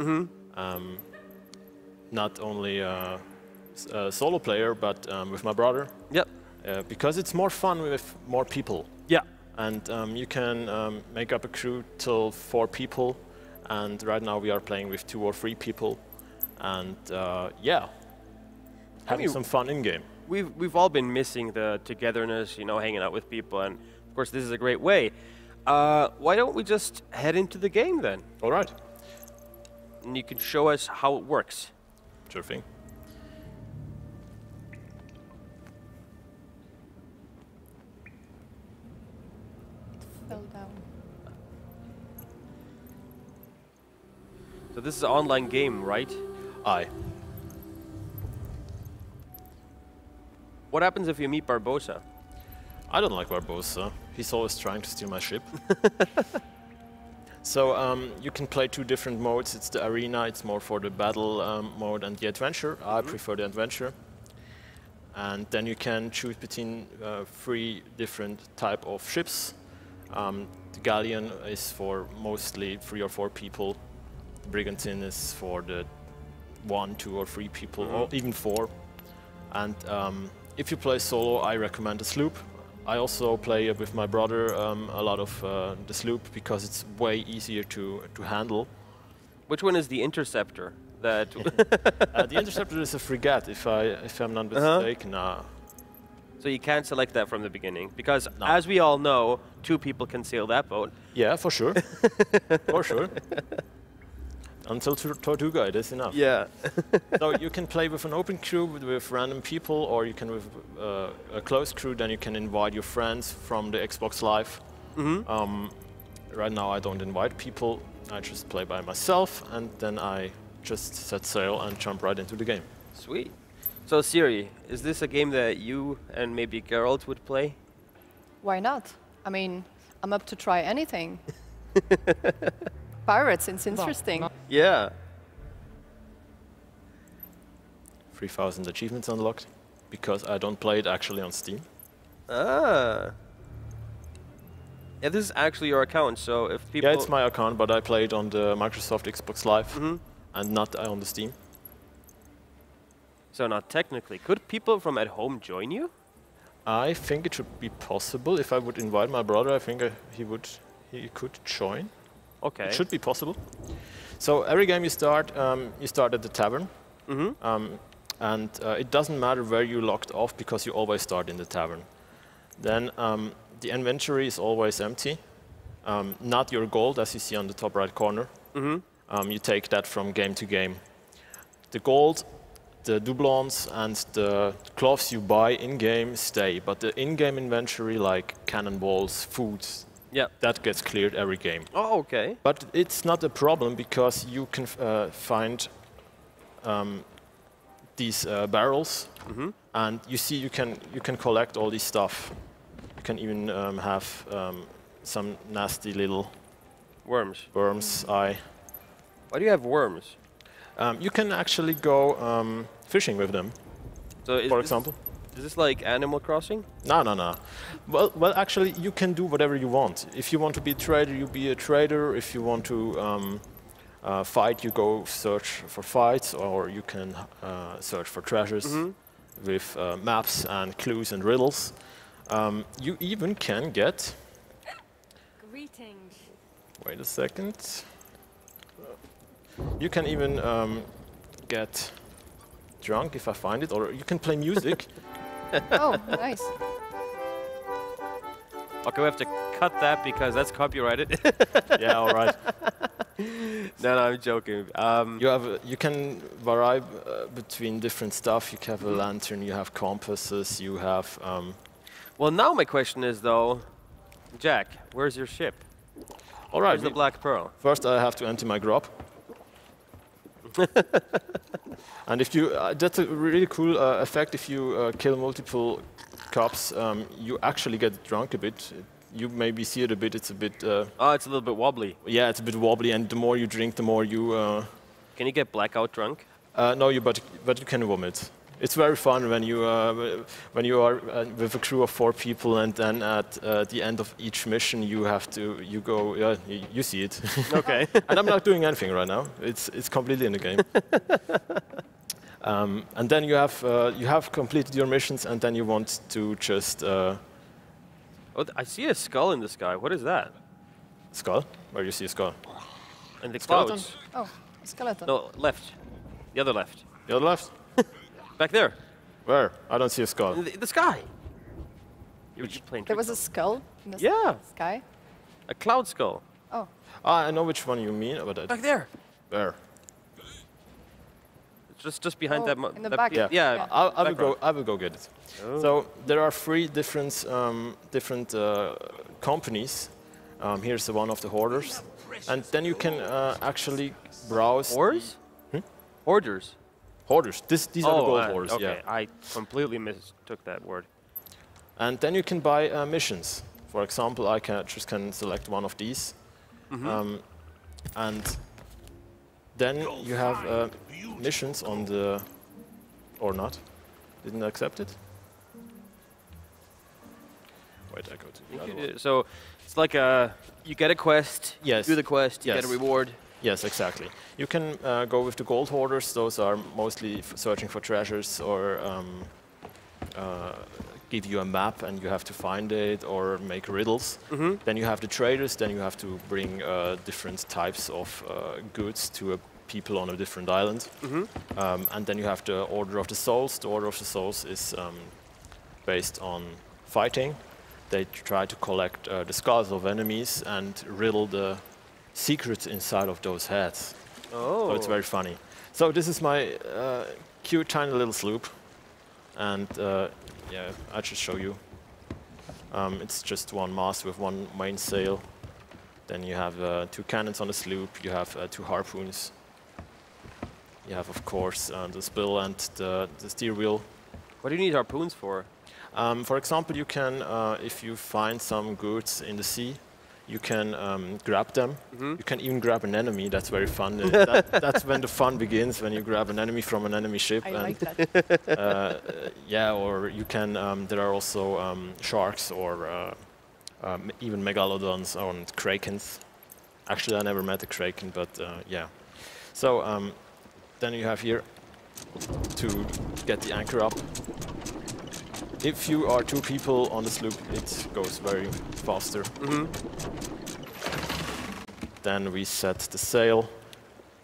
Not only a solo player, but with my brother. Yep. Because it's more fun with more people. Yeah. And you can make up a crew till 4 people. And right now we are playing with 2 or 3 people. And yeah, having some fun in-game. We've all been missing the togetherness, you know, hanging out with people. And of course, this is a great way. Why don't we just head into the game then? All right. And you can show us how it works. Sure thing. Fell down. So this is an online game, right? Aye. What happens if you meet Barbosa? I don't like Barbosa. He's always trying to steal my ship. So you can play 2 different modes. It's the arena, it's more for the battle mode, and the adventure. I prefer the adventure. And then you can choose between 3 different type of ships. The galleon is for mostly 3 or 4 people. The brigantine is for the 1, 2 or 3 people, or even 4. And if you play solo, I recommend the sloop. I also play with my brother a lot of the sloop because it's way easier to handle. Which one is the interceptor? That the interceptor is a frigate, if I'm not mistaken. So you can't select that from the beginning because, as we all know, 2 people can sail that boat. Yeah, for sure, for sure. Until Tortuga, it is enough. Yeah. So you can play with an open crew with random people, or you can with a closed crew. Then you can invite your friends from the Xbox Live. Right now I don't invite people. I just play by myself, and then I just set sail and jump right into the game. Sweet. So Siri, is this a game that you and maybe Geralt would play? Why not? I mean, I'm up to try anything. Pirates, it's interesting. Yeah. 3,000 achievements unlocked, because I don't play it actually on Steam. Ah. Yeah, this is actually your account, so if people... Yeah, it's my account, but I play it on the Microsoft Xbox Live, and not on the Steam. So not technically. Could people from at home join you? I think it should be possible. If I would invite my brother, I think he could join. Okay. It should be possible. So every game you start at the tavern. And it doesn't matter where you logged off because you always start in the tavern. Then the inventory is always empty. Not your gold, as you see on the top right corner. You take that from game to game. The gold, the doublons, and the cloths you buy in-game stay, but the in-game inventory, like cannonballs, foods, that gets cleared every game. Oh, okay. But it's not a problem because you can find these barrels, and you see you can collect all this stuff. You can even have some nasty little worms. Why do you have worms? You can actually go fishing with them. So for example. Is this like Animal Crossing? No. Well, actually, you can do whatever you want. If you want to be a trader, you be a trader. If you want to fight, you go search for fights, or you can search for treasures with maps and clues and riddles. You even can get... Greetings. Wait a second. You can even get drunk if I find it, or you can play music. Oh, nice. Okay, we have to cut that because that's copyrighted. Yeah, all right. No, I'm joking. You can vary between different stuff. You have a lantern, you have compasses, you have... Well, now my question is, though, Jack, where's your ship? All right. Where's the Black Pearl? First, I have to empty my grub. And if you, that's a really cool effect. If you kill multiple cops, you actually get drunk a bit. You maybe see it a bit. It's a bit. Oh, it's a little bit wobbly. Yeah, it's a bit wobbly, and the more you drink, the more you. Can you get blackout drunk? No, but you can vomit. It's very fun when you are with a crew of 4 people, and then at the end of each mission you go. Yeah, you see it. Okay. And I'm not doing anything right now. It's completely in the game. And then you have completed your missions, and then you want to just. Oh, I see a skull in the sky. What is that? Skull? Where do you see a skull? In the Skeleton? clouds. Oh, a skeleton. No, left. The other left. The other left? Back there. Where? I don't see a skull. In the sky. You were just playing. There was a skull in the sky? A cloud skull. Oh. I know which one you mean, but Back there. Where? It's just behind that. In the back. Yeah. I will go get it. Oh. So there are 3 different companies. Here's the one of the hoarders, and then you can actually browse. Hoarders? Hoarders. Hoarders. These are the gold hoarders. Okay, Yeah. I completely mistook that word. And then you can buy missions. For example, I can select one of these, and then you have missions on the or not. Didn't accept it. Wait, I go to the other one. So it's like you get a quest. Yes. Do the quest. You Yes. get a reward. Yes, exactly. You can go with the gold hoarders. Those are mostly searching for treasures or give you a map and you have to find it or make riddles. Then you have the traders. Then you have to bring different types of goods to people on a different island. And then you have the Order of the Souls. The Order of the Souls is based on fighting. They try to collect the skulls of enemies and riddle the secrets inside of those heads. Oh. So it's very funny. So this is my cute tiny little sloop. And yeah, I'll just show you. It's just one mast with one main sail. Then you have 2 cannons on the sloop. You have 2 harpoons. You have, of course, the spill and the steer wheel. What do you need harpoons for? For example, you can, if you find some goods in the sea, you can grab them. You can even grab an enemy. That's very fun. That's when the fun begins, when you grab an enemy from an enemy ship. I like that. Yeah, or you can. There are also sharks or even megalodons and krakens. Actually, I never met a kraken, but yeah. So then you have here to get the anchor up. If you are 2 people on the sloop, it goes very faster. Then we set the sail.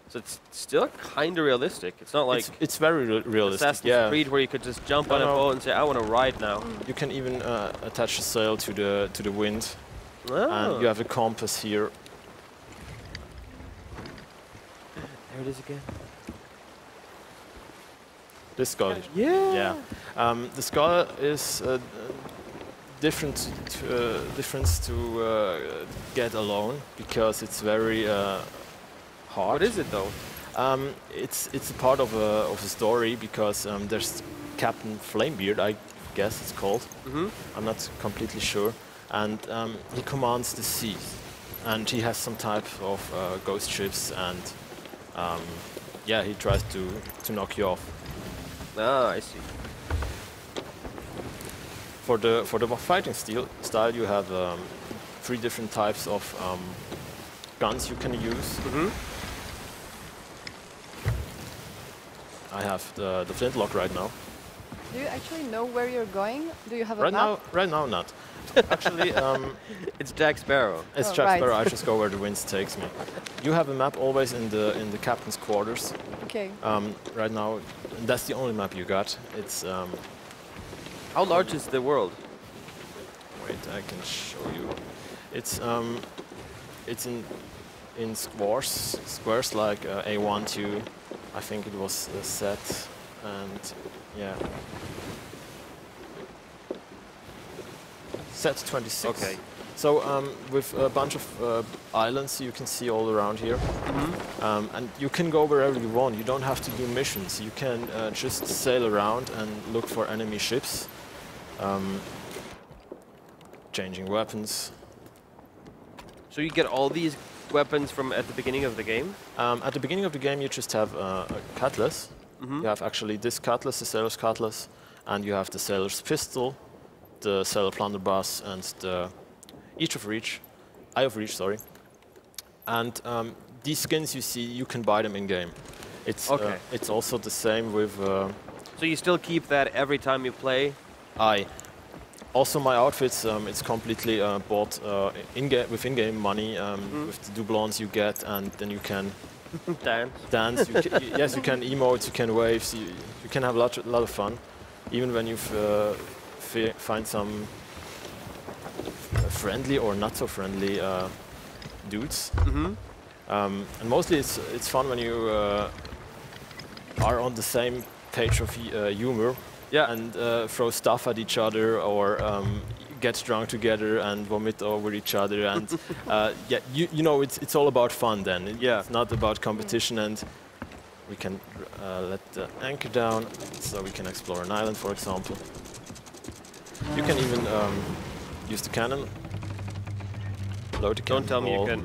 So it's still kind of realistic. It's not like it's very realistic. Assassin's Creed where you could just jump on a boat and say, "I want to ride now." You can even attach the sail to the wind, and you have a compass here. There it is again. This skull. Yeah. Yeah. The skull is different to get alone because it's very hard. What is it though? It's a part of a story because there's Captain Flamebeard, I guess it's called. I'm not completely sure, and he commands the sea, and he has some type of ghost ships, and yeah, he tries to knock you off. Ah, I see. For the fighting style, you have 3 different types of guns you can use. I have the flintlock right now. Do you actually know where you're going? Do you have a Right map? Right now, not. Actually, it's Jack Sparrow. It's Jack Sparrow. I just go where the wind takes me. You have a map always in the captain's quarters. Okay. Right now, that's the only map you got. It's. How large is the world? Wait, I can show you. It's in squares like A1, 2. I think it was set, and yeah. Set 26. Okay. So with a bunch of islands you can see all around here, and you can go wherever you want. You don't have to do missions. You can just sail around and look for enemy ships, changing weapons. So you get all these weapons from at the beginning of the game? At the beginning of the game you just have a cutlass, You have actually this cutlass, the sailor's cutlass, and you have the sailor's pistol, the sailor blunderbuss, and the eye of reach, sorry. And these skins you see, you can buy them in game. It's it's also the same with. So you still keep that every time you play? Also, my outfits, it's completely bought with in-game money with the doublons you get, and then you can dance. Yes, you can emote, you can waves, you can have a lot of fun, even when you find some friendly or not so friendly dudes. And mostly it's fun when you are on the same page of humor. Yeah, and throw stuff at each other, or get drunk together and vomit over each other, and yeah, you know, it's all about fun then. It's not about competition, and we can let the anchor down so we can explore an island, for example. You can even use the cannon. Load the cannon. Don't tell me you can.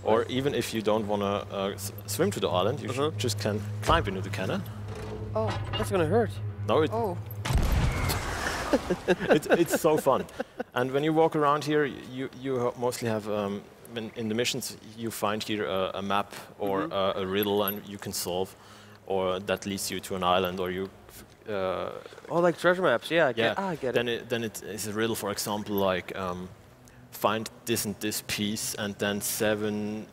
Or even if you don't want to swim to the island, you just can climb into the cannon. Oh, that's gonna hurt. No, it's so fun. And when you walk around here, you mostly have in the missions you find here a map or a riddle, and you can solve, or that leads you to an island, or you. Oh, like treasure maps, yeah. I get it. Then it is a riddle, for example, like. Find this and this piece, and then seven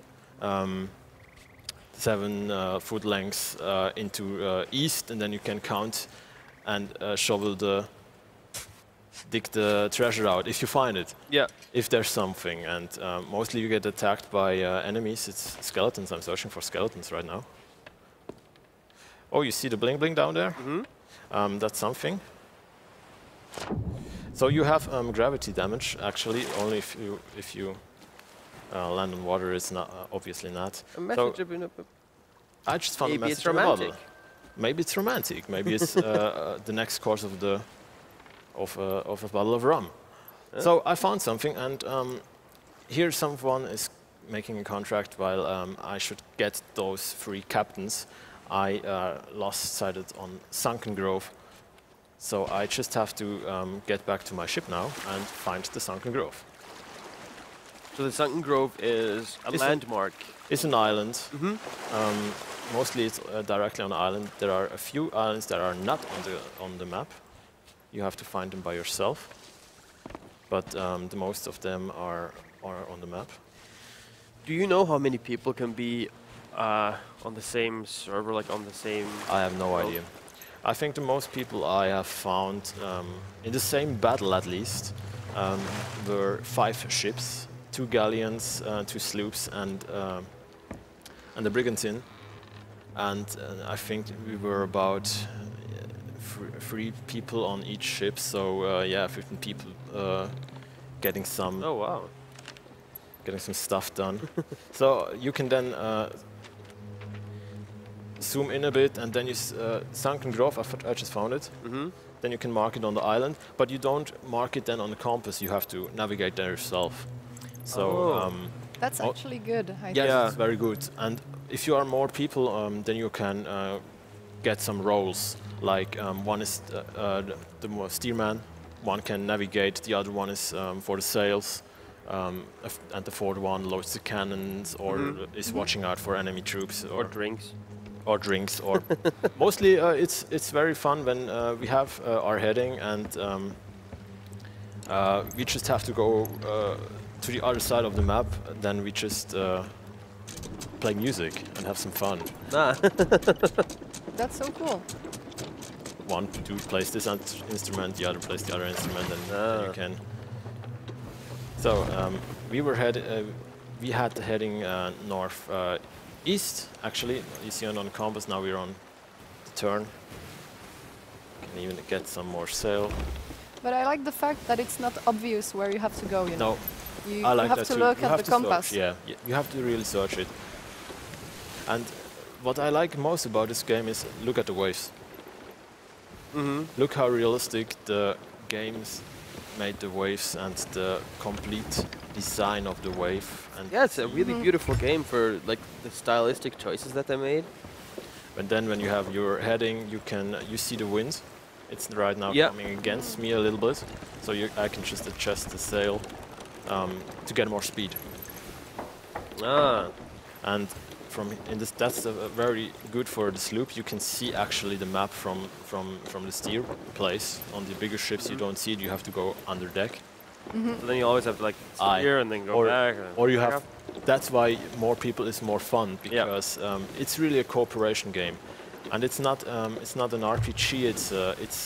foot lengths into east, and then you can count and dig the treasure out if you find it. Yeah. If there's something, and mostly you get attacked by enemies. It's skeletons. I'm searching for skeletons right now. Oh, you see the bling bling down there? That's something. So you have gravity damage, actually, only if you land on water. It's not obviously not. A message I just found a message it's romantic. Maybe it's romantic. Maybe it's the next course of a bottle of rum. So I found something, and here someone is making a contract while I should get those 3 captains. I lost sighted on Sunken Grove. So I just have to get back to my ship now and find the Sunken Grove. So the Sunken Grove is a landmark? It's an island. Mostly it's directly on the island. There are a few islands that are not on the map. You have to find them by yourself. But the most of them are on the map. Do you know how many people can be on the same server, like on the same... I have no idea. I think the most people I have found, in the same battle at least, were 5 ships, 2 galleons, 2 sloops, and a brigantine. And I think we were about 3 people on each ship, so yeah, 15 people getting some... Oh, wow. Getting some stuff done. So you can then zoom in a bit, and then you Sunken Grove, I just found it. Then you can mark it on the island, but you don't mark it then on the compass. You have to navigate there yourself. So that's actually good. I think. Yes, it's very good. And if you are more people, then you can get some roles. Like one is the steerman, one can navigate, the other one is for the sails. And the 4th one loads the cannons, or is watching out for enemy troops, or drinks. Or drinks, or mostly it's very fun when we have our heading, and we just have to go to the other side of the map. Then we just play music and have some fun. That's so cool. One dude plays this instrument, the other plays the other instrument, and then you can. So we had the heading north east. Actually, you see on the compass. Now we're on the turn. Can even get some more sail. But I like the fact that it's not obvious where you have to go. You know. No, you I like have that to too. look You at have the to compass. Search, yeah, you have to really search it. And what I like most about this game is look at the waves. Look how realistic the games made the waves and the complete design of the wave. And yeah, it's a really beautiful game for like the stylistic choices that they made. And then when you have your heading, you see the wind. It's right now coming against me a little bit, so I can just adjust the sail to get more speed. And that's very good for the sloop. You can see actually the map from the steer place. On the bigger ships, you don't see it. You have to go under deck. So then you always have to like steer and then go back. Or you have. That's why more people is more fun, because it's really a cooperation game, and it's not an RPG. It's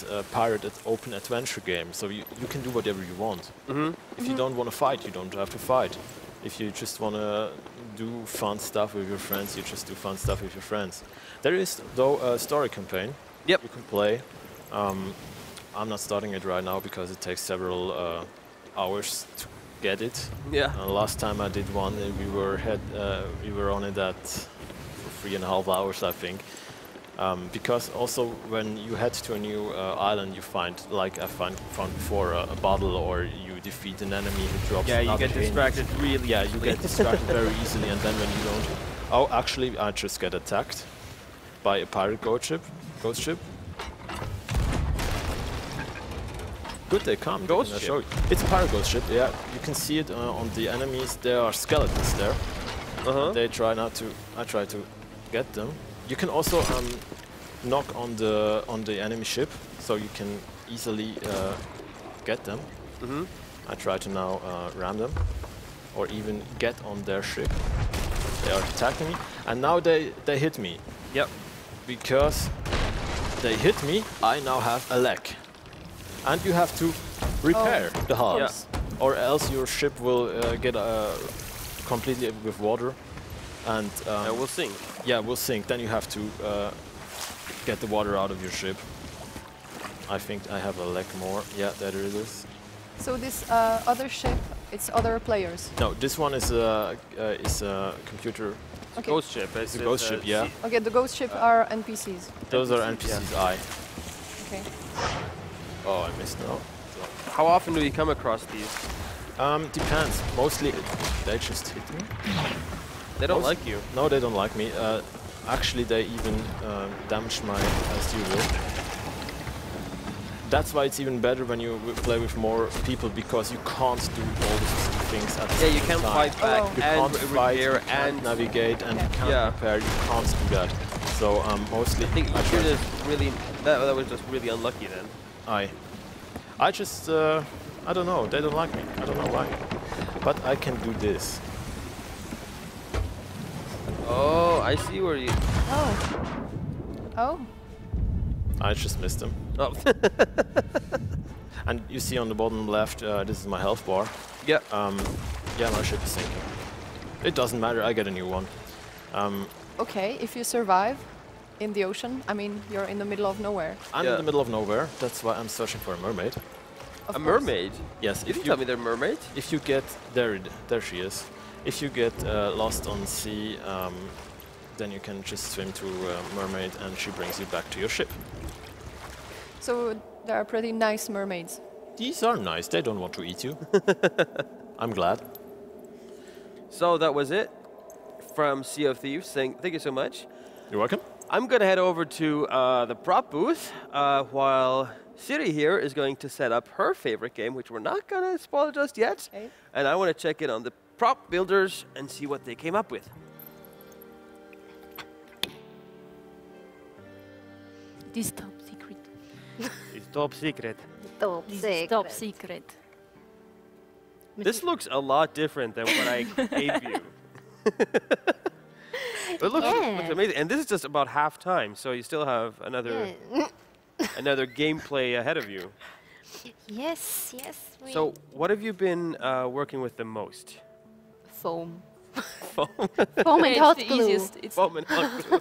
a pirate open adventure game. So you can do whatever you want. If you don't want to fight, you don't have to fight. If you just want to do fun stuff with your friends, you just do fun stuff with your friends. There is, though, a story campaign you can play. I'm not starting it right now because it takes several hours to get it. Last time I did one, we were on it for 3.5 hours, I think. Because also when you head to a new island, you find, like I found before, a bottle, or you defeat an enemy who drops. Yeah, you get distracted really. Yeah, you get distracted very easily, and then when you don't. Oh, actually, I just get attacked by a pirate ghost ship. Good, they come. Ghost ship. Show you. It's a pirate ghost ship. Yeah, you can see it on the enemies. There are skeletons there. They try not to. I try to get them. You can also knock on the enemy ship, so you can easily get them. I try to now ram them, or even get on their ship. They are attacking me, and now they hit me. Yep. Because they hit me, I now have a leg, and you have to repair the hulls, or else your ship will get completely with water. And will sink. Yeah, will sink. Then you have to get the water out of your ship. I think I have a leg more. Yeah, there it is. So this other ship, it's other players? No, this one is a computer. Okay. Ghost ship. It's a ghost ship, yeah. Okay, the ghost ship are NPCs. Those are NPCs, aye. Okay. Oh, I missed now. How often do you come across these? Depends. Mostly they just hit me. They don't like you. No, they don't like me. Actually, they even damaged my steer wheel. That's why it's even better when you play with more people, because you can't do all these things at the same time. Yeah, you can fight back You and can't fight, repair you can't and navigate, and you can't repair. You can't do that. So mostly. I think you're just really. That was just really unlucky then. I just I don't know. They don't like me. I don't know why. But I can do this. Oh, I see where you. Oh. I just missed them. Oh. And you see on the bottom left, this is my health bar. Yeah. Yeah, my ship is sinking. It doesn't matter. I get a new one. Okay, if you survive in the ocean, I mean, you're in the middle of nowhere. I'm in the middle of nowhere. That's why I'm searching for a mermaid. A mermaid? Yes. You didn't tell me they're mermaids. If you get there she is. If you get lost on sea, then you can just swim to a mermaid, and she brings you back to your ship. So they are pretty nice mermaids. These are nice. They don't want to eat you. I'm glad. So that was it from Sea of Thieves, saying thank you so much. You're welcome. I'm going to head over to the prop booth while Siri here is going to set up her favorite game, which we're not going to spoil just yet. Okay. And I want to check in on the prop builders and see what they came up with. This top secret. It's top secret. Top This secret. is top secret. This looks a lot different than what I gave you. It looks amazing. And this is just about half time, so you still have another another gameplay ahead of you. Yes. So what have you been working with the most? Foam. Foam. Foam and hot the glue. easiest. It's Foam and hot glue.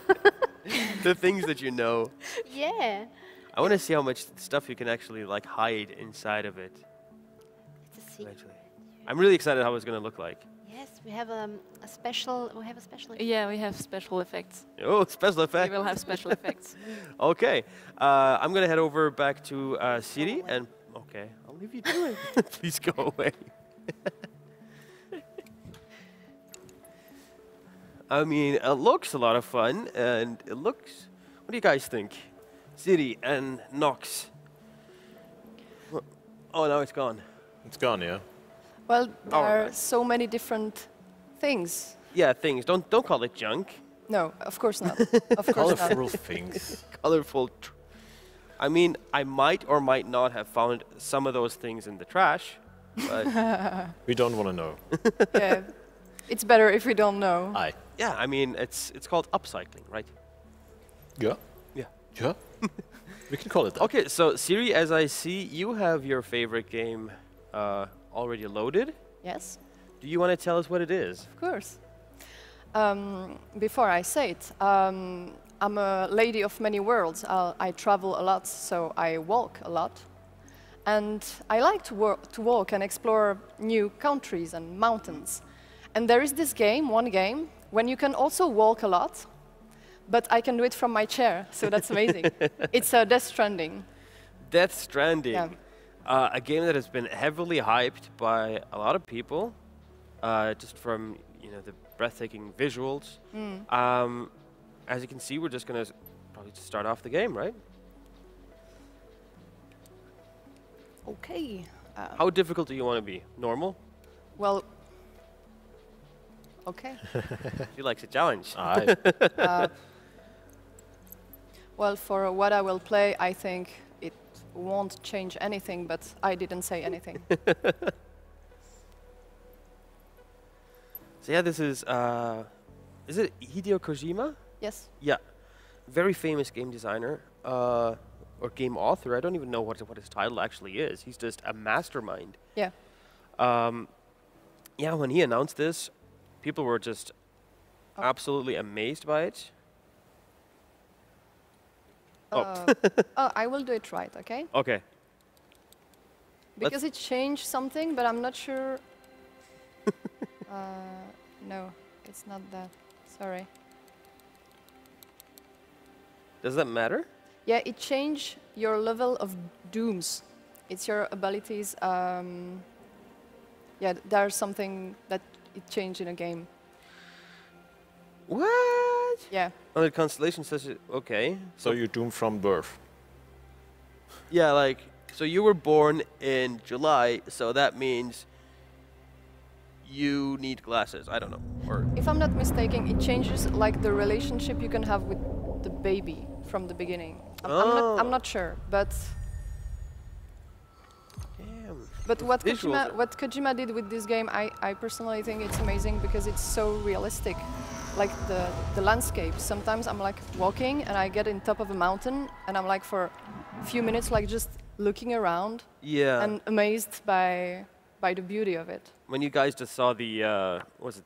The things that you know. Yeah. I want to see how much stuff you can actually like hide inside of it. It's a secret. Eventually. I'm really excited how it's going to look like. Yes, we have a special. We have a special. yeah, we have special effects. Oh, special effects. We will have special effects. Okay, I'm going to head over back to Siri and Okay, I'll leave you to it. Please go away. I mean, it looks a lot of fun, and it looks... What do you guys think? City and Nox. Oh, now it's gone. It's gone, yeah. Well, there are Alright. so many different things. Yeah, things. Don't call it junk. No, of course not. Of course not. Colorful things. Colorful. I mean, I might or might not have found some of those things in the trash, but We don't want to know. Yeah. It's better if we don't know. Aye. yeah, I mean, it's called upcycling, right? Yeah. Yeah. Yeah. We can call it that. Okay, so Siri, as I see, you have your favorite game already loaded. Yes, Do you want to tell us what it is? of course. Before I say it, I'm a lady of many worlds. I travel a lot, so I walk a lot. And I like to walk and explore new countries and mountains. And there is this game, one game, when you can also walk a lot, but I can do it from my chair, so that's amazing. It's Death Stranding. Death Stranding. Yeah. A game that has been heavily hyped by a lot of people, just from the breathtaking visuals. As you can see, we're just gonna probably just start off the game, right? Okay. How difficult do you want to be? Normal? Well, okay. She likes a challenge. Aye. Well, for what I will play, I think it won't change anything, but I didn't say anything. So yeah, this is it Hideo Kojima? Yes. Yeah, very famous game designer or game author. I don't even know what his title actually is. He's just a mastermind. Yeah. Yeah, when he announced this, people were just absolutely amazed by it. I will do it right, okay? Okay. Because it changed something, but I'm not sure. No, it's not that. Sorry. Does that matter? Yeah, it changed your level of dooms. It's your abilities. Yeah, there's something that it changed in a game. What? Yeah. Oh, the constellation says it. Okay. So you're doomed from birth. Yeah, like, so you were born in July, so that means you need glasses. I don't know. Or If I'm not mistaken, it changes like the relationship you can have with the baby from the beginning. I'm not sure, but damn. but what Visuals Kojima did with this game, I personally think it's amazing because it's so realistic. Like the landscape. Sometimes I'm like walking and I get in top of a mountain and I'm like for a few minutes like just looking around Yeah. and amazed by the beauty of it. When you guys just saw the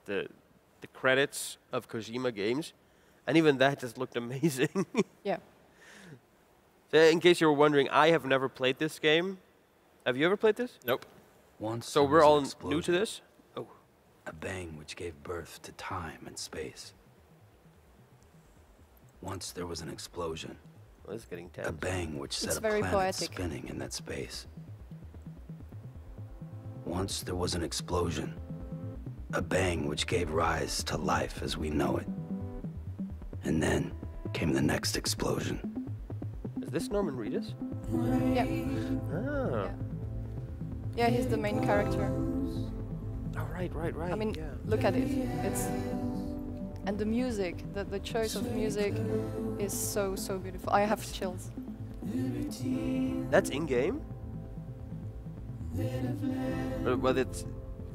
the credits of Kojima games, and even that just looked amazing. Yeah. So in case you were wondering, I have never played this game. Have you ever played this? Nope. Once So there we're was an all new to explosion, this? Oh. a bang which gave birth to time and space. Once there was an explosion, Well, this is getting a tense. bang which set It's a very planet poetic. spinning in that space. Once there was an explosion, a bang which gave rise to life as we know it. And then came the next explosion. Is this Norman Reedus? Yeah. Ah. Yeah, he's the main character. Oh, right. I mean, yeah. look at it. It's and the music, the choice of music is so beautiful. I have chills. That's in game. But it's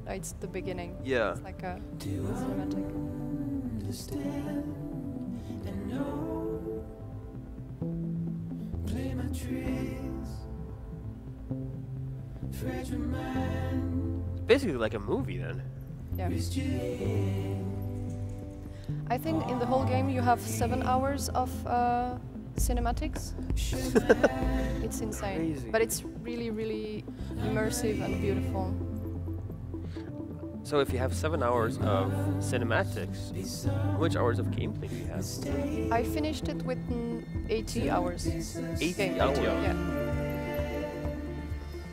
It's the beginning. Yeah. It's like a cinematic. It's basically like a movie then. Yeah. I think in the whole game you have 7 hours of cinematics. It's insane. Crazy. But it's really immersive and beautiful. So if you have 7 hours of cinematics, how much hours of gameplay do you have? I finished it with 80 hours. 80 gameplay. hours? Yeah.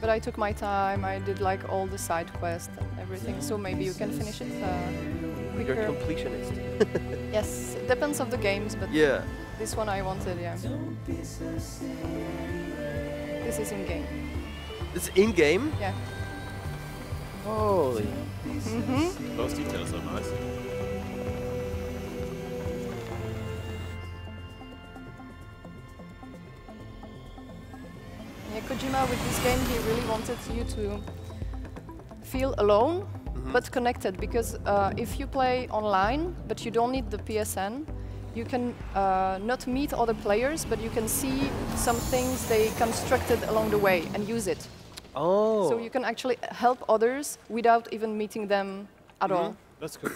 But I took my time. I did like all the side quests and everything. So maybe you can finish it You're a quicker. completionist. Yes, it depends of the games, but Yeah. this one I wanted, yeah. This is in game. It's in game. Yeah. Holy. Those details are nice. Yeah, Kojima with this game, he really wanted you to feel alone, but connected. Because if you play online, but you don't need the PSN, you can not meet other players, but you can see some things they constructed along the way and use it. Oh. So you can actually help others without even meeting them at all. That's good.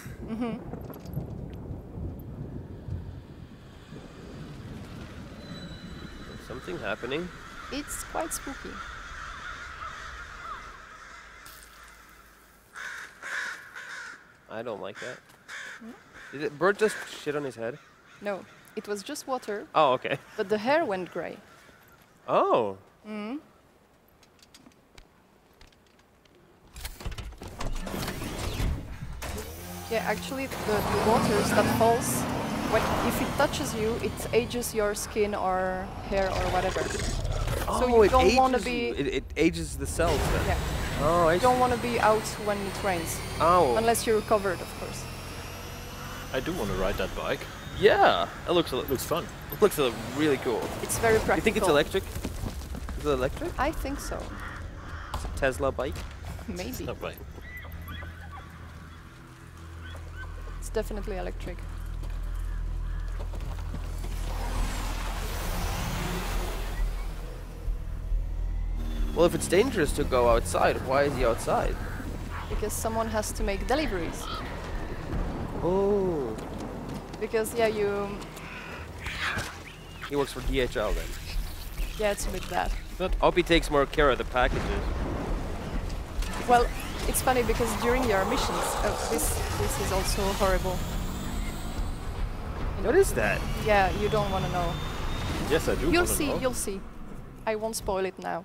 Something happening. It's quite spooky. I don't like that. Did the bird just shit on his head? No, it was just water, Oh, okay. but the hair went gray. Oh. Yeah, actually, the waters that falls, if it touches you, it ages your skin or hair or whatever. Oh, so you it don't want to ages be. you. It ages the cells then. Yeah. Oh, I You don't want to be out when it rains, Oh. unless you're covered, of course. I do want to ride that bike. Yeah. It looks fun. looks really cool. It's very practical. You think it's electric? Is it electric? I think so. It's a Tesla bike? Maybe. Not bike. It's definitely electric. Well, if it's dangerous to go outside, why is he outside? Because someone has to make deliveries. Oh. Because, yeah, He works for DHL then. yeah, it's a bit bad. I hope he takes more care of the packages. Well, it's funny because during your missions, this is also horrible. What is that? Yeah, you don't want to know. Yes, I do. You'll wanna see, know. you'll see. I won't spoil it now.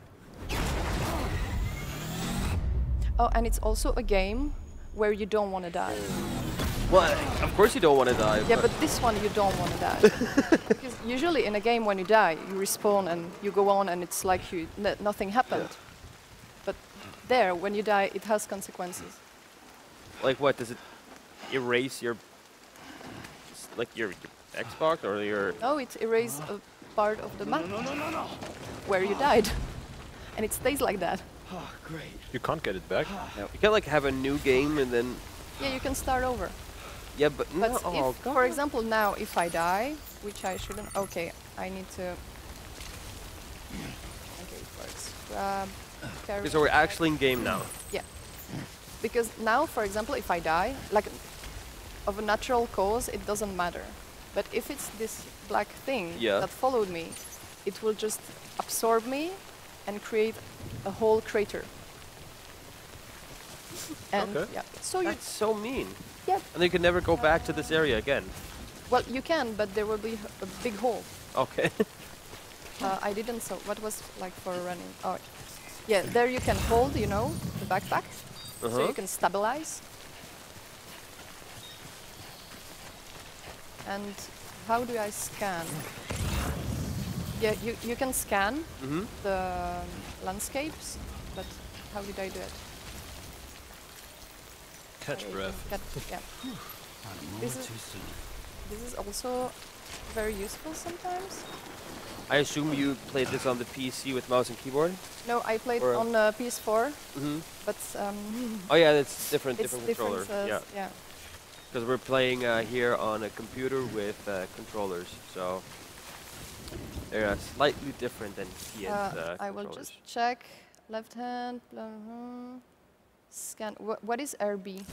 Oh, and it's also a game where you don't want to die. Well, of course you don't want to die. Yeah, but this one you don't want to die. Because usually in a game when you die, you respawn and you go on and it's like nothing happened. But there, when you die, it has consequences. Like what? Does it erase your Xbox or your? No, it erases a part of the map where you died. And it stays like that. Oh, great. You can't get it back. You can't like have a new game and then. Yeah, you can start over. Yeah, but But no. Oh, if, for example, now if I die, which I shouldn't. Okay, I need to. Okay, it works. Okay, so we're actually in game now. Yeah. Because now, for example, if I die, like of a natural cause, it doesn't matter. But if it's this black thing that followed me, it will just absorb me and create a whole crater. And Okay. yeah, so That's so mean. Yeah. And you can never go back to this area again. Well, you can, but there will be a big hole. Okay. I didn't. So what was like for running? Oh, yeah. There you can hold, you know, the backpack, so you can stabilize. And how do I scan? Yeah, you can scan the landscapes, but how did I do it? Catch breath. Yeah. This is also very useful sometimes. I assume you played this on the PC with mouse and keyboard? No, I played Or on PS4, but oh yeah, that's different. it's Different controller. differences, yeah. Because we're playing here on a computer with controllers, so they're slightly different than PS I will controllers. just check. Left hand. Scan. What is RB?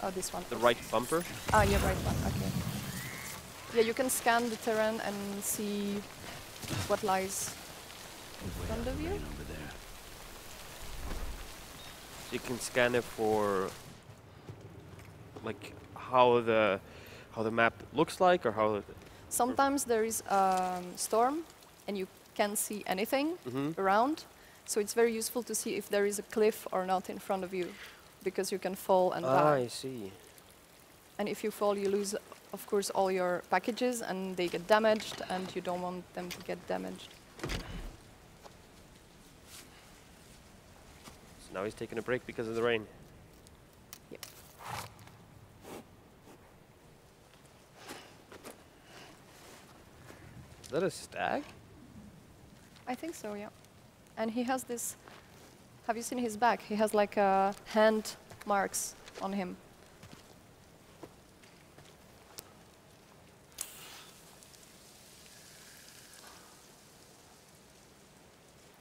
Oh, this one. The right bumper? Ah, yeah, right one. Okay. Yeah, you can scan the terrain and see what lies in front of you. So you can scan it for like how the map looks like, or how. Sometimes there is a storm and you can't see anything around, So it's very useful to see if there is a cliff or not in front of you, because you can fall and die. I see. And if you fall, you lose, of course, all your packages, and they get damaged, and you don't want them to get damaged. So now he's taking a break because of the rain. Yep. Is that a stag? I think so, yeah. And he has this, have you seen his back? He has like hand marks on him.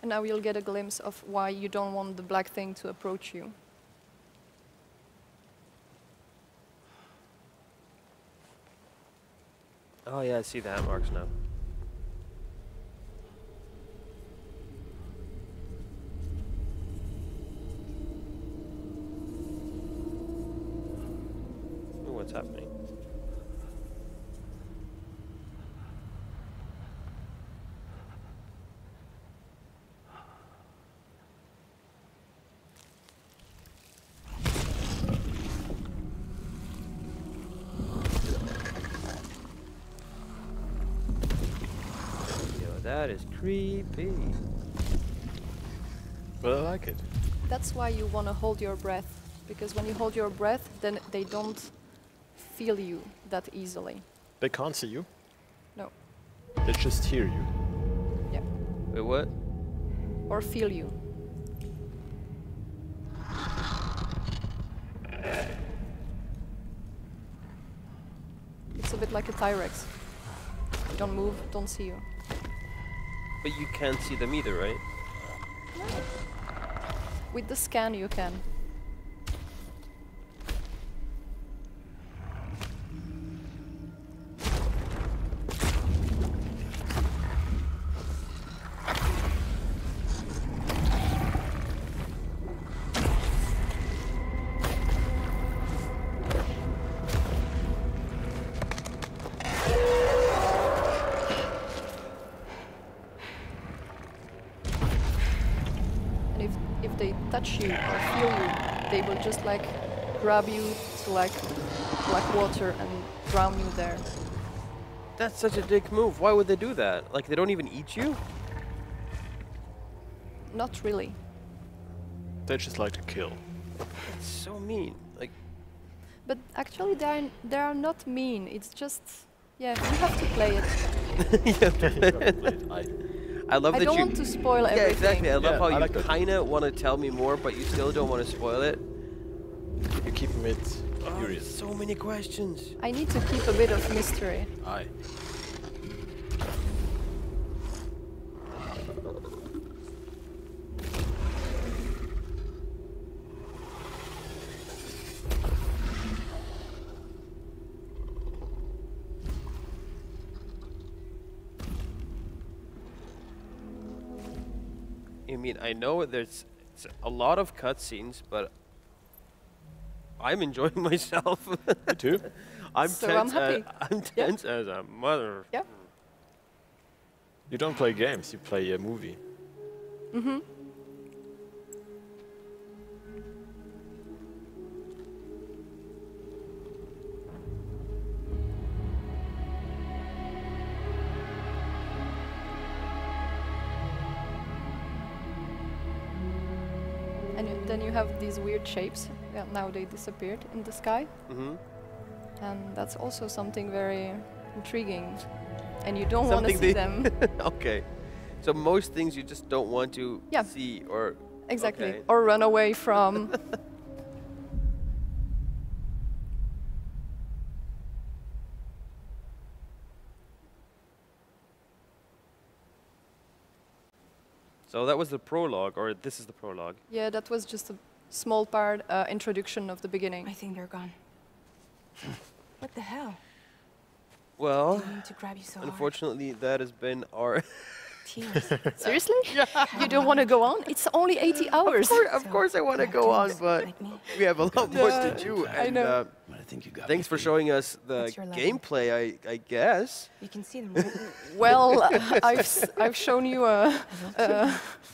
And now you'll get a glimpse of why you don't want the black thing to approach you. Oh yeah, I see the hand marks now. Ooh, what's happening? That is creepy. But I like it. That's why you want to hold your breath, because when you hold your breath, then they don't feel you that easily. They can't see you? No. They just hear you. Yeah. Wait, what? Or feel you. It's a bit like a T-Rex. You don't move, don't see you. But you can't see them either, right? With the scan you can. If they touch you or feel you, they will just like grab you to like black water and drown you there. That's such a dick move. Why would they do that? Like, they don't even eat you? Not really. They just like to kill. That's so mean. Like, but actually they are not mean. It's just, yeah, you have to play it. I love that you... I don't want to spoil everything. Yeah, exactly. I love how you like kind of want to tell me more, but you still don't want to spoil it. You keep me curious. So many questions. I need to keep a bit of mystery. Aye. I mean, I know there's a lot of cutscenes, but I'm enjoying myself. Me too. I'm So tense. I'm happy. I'm tense as a mother. Yeah. You don't play games, you play a movie. Mm-hmm. And then you have these weird shapes. Yeah, now they disappeared in the sky. Mm-hmm. And that's also something very intriguing. And you don't want to see them. Okay. So most things you just don't want to see or... Exactly. Okay. Or run away from. So that was the prologue, or this is the prologue. Yeah, that was just a small part, introduction of the beginning. I think they're gone. What the hell? Well, I need to grab you so unfortunately, that has been our... Tears. Seriously? You don't want to go on? It's only 80 hours. Of course I want to go on, but we have a lot more to do. I know. think you got Thanks for showing us the What's your level? gameplay, I guess. You can see them. Well, I've shown you a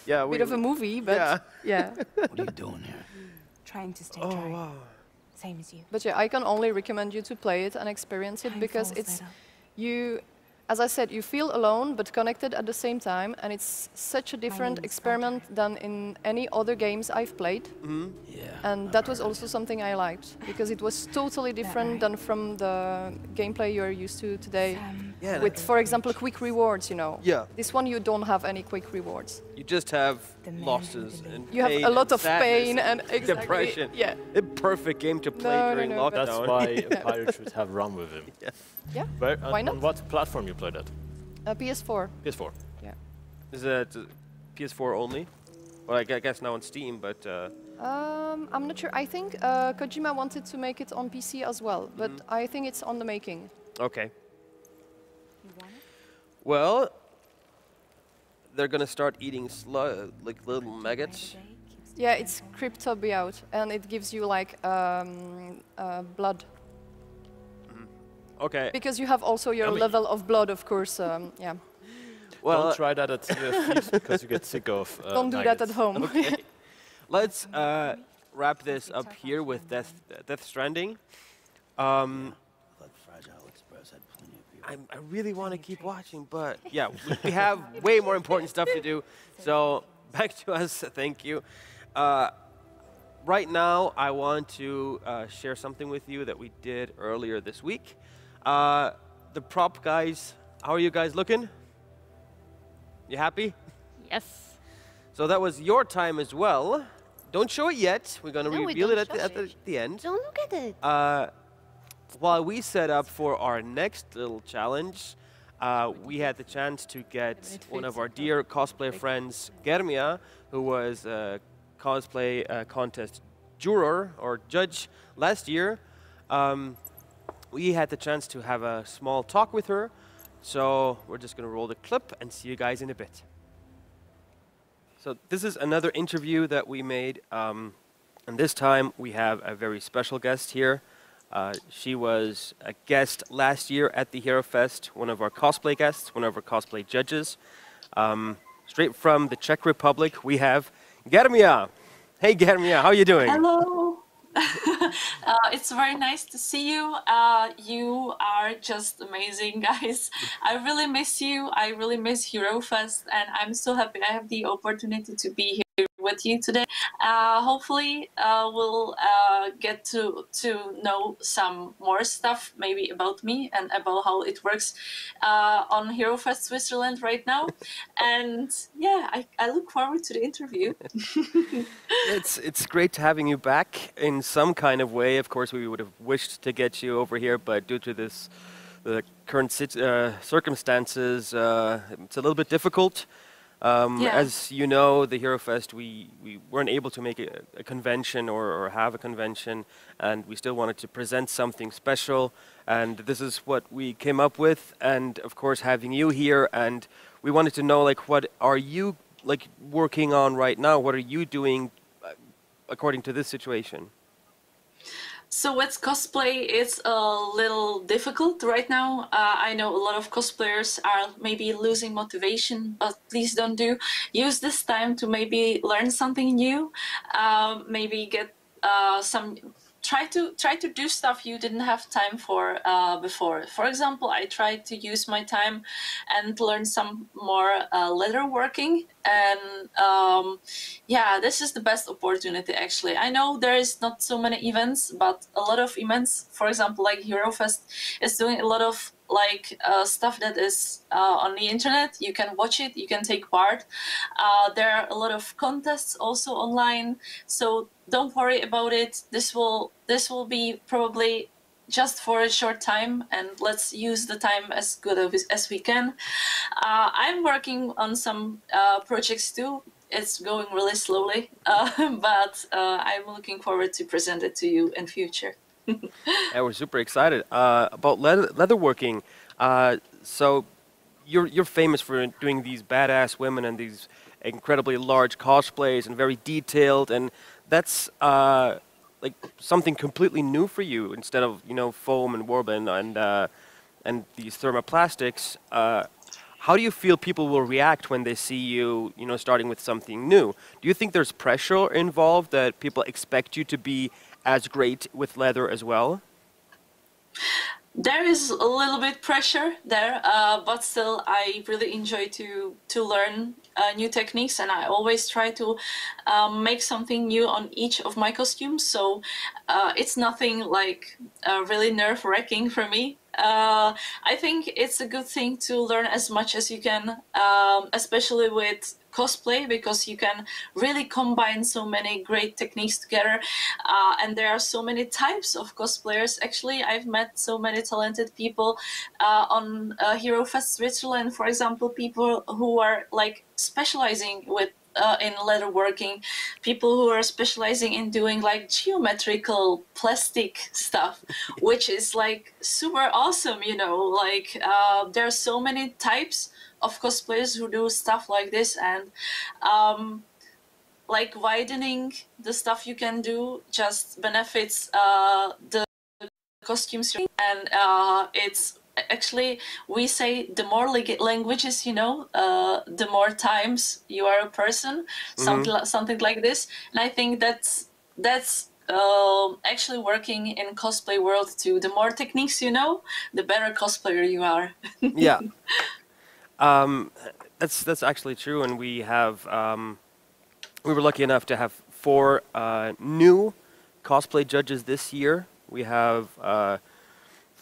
Yeah, bit of a movie, but yeah. What are you doing here? Trying to stay Oh, dry. wow. Same as you. But yeah, I can only recommend you to play it and experience it Time because falls it's later. you. As I said, you feel alone but connected at the same time, and it's such a different name is experiment than in any other games I've played. Yeah. And that was also something I liked because it was totally different right? than from the gameplay you're used to today. Yeah, With, for example, quick rewards, you know. Yeah. This one you don't have any quick rewards. You just have The man losses who and You have pain a lot and of pain sadness and exactly, depression. yeah. A perfect game to play No, no, during no, but- lockdown. That's why a pirate should have run with him. Yeah, Where, why on not? what platform you played at? PS4. PS4. Yeah. Is it PS4 only? Well, I guess now on Steam, but I'm not sure. I think Kojima wanted to make it on PC as well, but I think it's on the making. okay. Well, they're gonna start eating like little maggots. Yeah, it's Cryptobia out, and it gives you like blood. Okay. Because you have also your I mean- level of blood, of course. Yeah. Well, Don't try that at Thieves because you get sick of Don't do that at maggots. home. okay. Let's wrap this up here with Death Stranding. I thought Fragile Express had plenty of people. I really want to keep watching, but yeah, we have way more important stuff to do. So back to us. Thank you. Right now, I want to share something with you that we did earlier this week. The prop guys, how are you guys looking? You happy? Yes. So that was your time as well. Don't show it yet. We're going to No, we reveal it don't at show the end. Don't look at it. While we set up for our next little challenge, we had the chance to get one of our dear cosplay friends, Germia, who was a cosplay contest juror or judge last year. We had the chance to have a small talk with her, so we're just going to roll the clip and see you guys in a bit. So this is another interview that we made, and this time we have a very special guest here. She was a guest last year at the Herofest, one of our cosplay guests, one of our cosplay judges. Straight from the Czech Republic, we have Germia. Hey Germia, how are you doing? Hello. It's very nice to see you. You are just amazing, guys. I really miss you. I really miss Herofest, and I'm so happy I have the opportunity to be here with you today. Hopefully, we'll get to know some more stuff, maybe about me and about how it works on Herofest Switzerland right now. And yeah, I look forward to the interview. It's great having you back in some kind of way. Of course, we would have wished to get you over here, but due to the current circumstances, it's a little bit difficult. As you know, the Herofest, we weren't able to make a convention or have a convention, and we still wanted to present something special, and this is what we came up with, and of course having you here, and we wanted to know, like, what are you working on right now? What are you doing according to this situation? So with cosplay, it's a little difficult right now. I know a lot of cosplayers are maybe losing motivation, but please don't use this time to maybe learn something new, maybe get try to do stuff you didn't have time for before. For example, I tried to use my time and learn some more leatherworking, and yeah, this is the best opportunity actually. I know there is not so many events, but a lot of events, for example, like Herofest is doing a lot of stuff that is on the internet. You can watch it, you can take part. There are a lot of contests also online, so don't worry about it. This will be probably just for a short time, and let's use the time as good as we can. I'm working on some projects too. It's going really slowly, but I'm looking forward to present it to you in future. Yeah, we're super excited about leatherworking. So you're famous for doing these badass women and these incredibly large cosplays and very detailed, and that's like something completely new for you instead of foam and warbin and these thermoplastics. How do you feel people will react when they see you, starting with something new? Do you think there's pressure involved that people expect you to be as great with leather as well? There is a little bit pressure there, but still I really enjoy to learn new techniques, and I always try to make something new on each of my costumes. So it's nothing like really nerve-wracking for me. I think it's a good thing to learn as much as you can, especially with cosplay, because you can really combine so many great techniques together, and there are so many types of cosplayers. Actually, I've met so many talented people on Herofest Switzerland, for example, people who are like specializing with in leatherworking, people who are specializing in doing like geometrical plastic stuff, which is like super awesome, like there are so many types of cosplayers who do stuff like this, and like widening the stuff you can do just benefits the costumes, and it's actually, we say the more languages you know, the more times you are a person, something like this. And I think that's actually working in cosplay world too. The more techniques you know, the better cosplayer you are. Yeah. That's actually true, and we have we were lucky enough to have 4 new cosplay judges this year. We have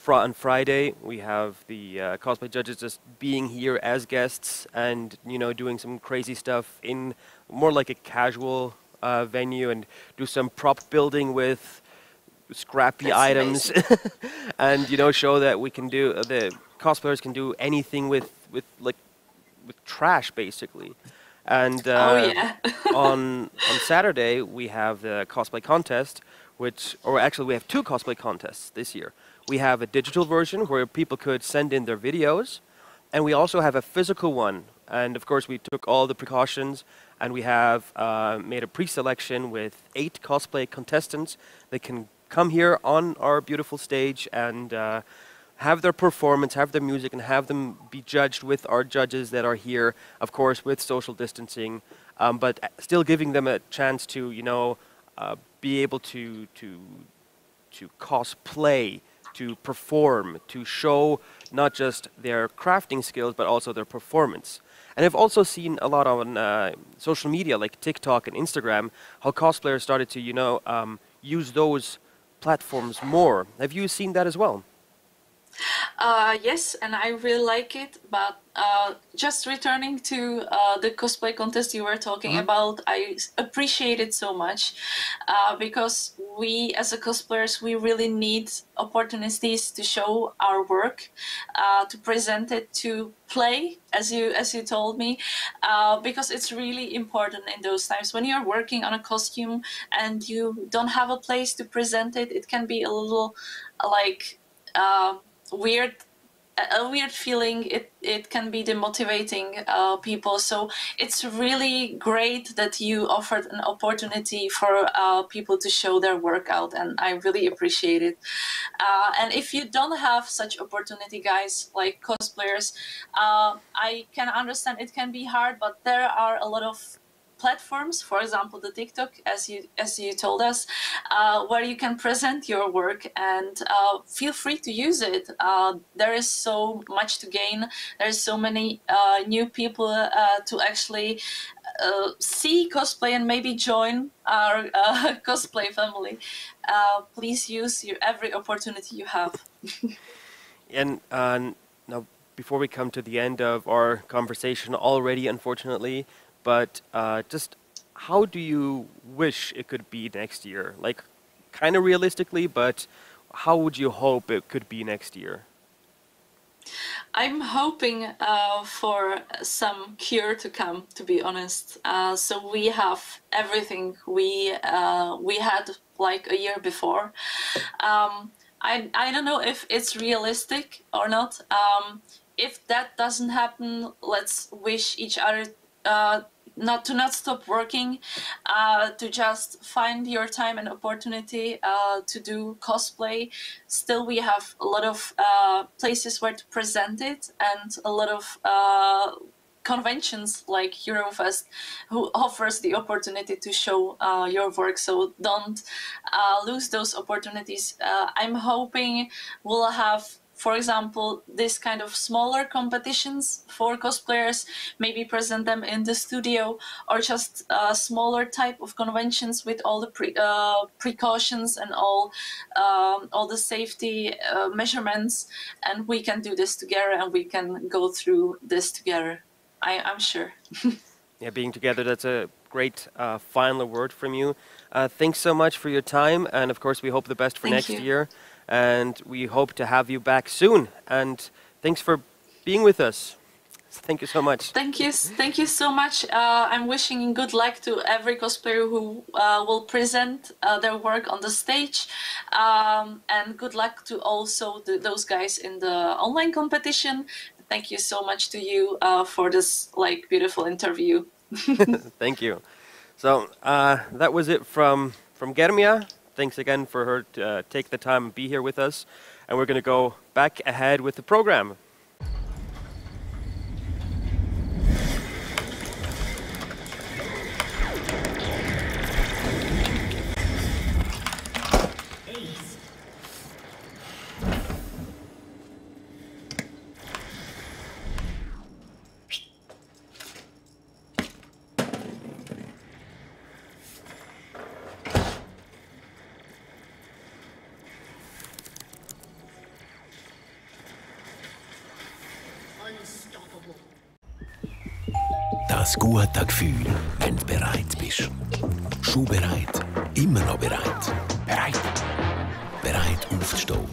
on Friday we have the cosplay judges just being here as guests and doing some crazy stuff in more like a casual venue, and do some prop building with scrappy items and show that we can do the cosplayers can do anything with trash basically. And oh yeah. on Saturday we have the cosplay contest, or actually we have 2 cosplay contests this year. We have a digital version where people could send in their videos, and we also have a physical one. And of course we took all the precautions, and we have made a pre-selection with 8 cosplay contestants that can come here on our beautiful stage and have their performance, have their music, and have them be judged with our judges that are here, of course, with social distancing, but still giving them a chance to, be able to cosplay, to perform, to show not just their crafting skills, but also their performance. And I've also seen a lot on social media, like TikTok and Instagram, how cosplayers started to, use those platforms more. Have you seen that as well? Yes, and I really like it, but just returning to the cosplay contest you were talking about, I appreciate it so much because we as a cosplayers, we really need opportunities to show our work, to present it, to play, as you told me, because it's really important in those times when you're working on a costume and you don't have a place to present it. It can be a little like a weird feeling. It can be demotivating people. So it's really great that you offered an opportunity for people to show their work out, and I really appreciate it. And if you don't have such opportunity, guys, like cosplayers, I can understand it can be hard, but there are a lot of platforms, for example the TikTok, as you told us, where you can present your work, and feel free to use it. There is so much to gain. There's so many new people to actually see cosplay and maybe join our cosplay family. Please use every opportunity you have. And now, before we come to the end of our conversation already, unfortunately, but just how do you wish it could be next year? Like, kind of realistically, but how would you hope it could be next year? I'm hoping for some cure to come, to be honest. So we have everything we had like a year before. I don't know if it's realistic or not. If that doesn't happen, let's wish each other not stop working, to just find your time and opportunity to do cosplay. Still, we have a lot of places where to present it, and a lot of conventions like Herofest who offers the opportunity to show your work. So don't lose those opportunities. I'm hoping we'll have, for example, this kind of smaller competitions for cosplayers, maybe present them in the studio, or just smaller type of conventions with all the precautions and all the safety measurements, and we can do this together and we can go through this together. I'm sure. Yeah, being together, that's a great final word from you. Thanks so much for your time, and of course we hope the best for next year, and we hope to have you back soon. And thanks for being with us. Thank you so much. Thank you so much. I'm wishing good luck to every cosplayer who will present their work on the stage, and good luck to also those guys in the online competition. Thank you so much to you for this beautiful interview. Thank you. So that was it from Germia. Thanks again for her to take the time and be here with us. And we're going to go back ahead with the program. Das gute Gefühl, wenn du bereit bist. Schon bereit, immer noch bereit. Bereit. Bereit aufzustehen.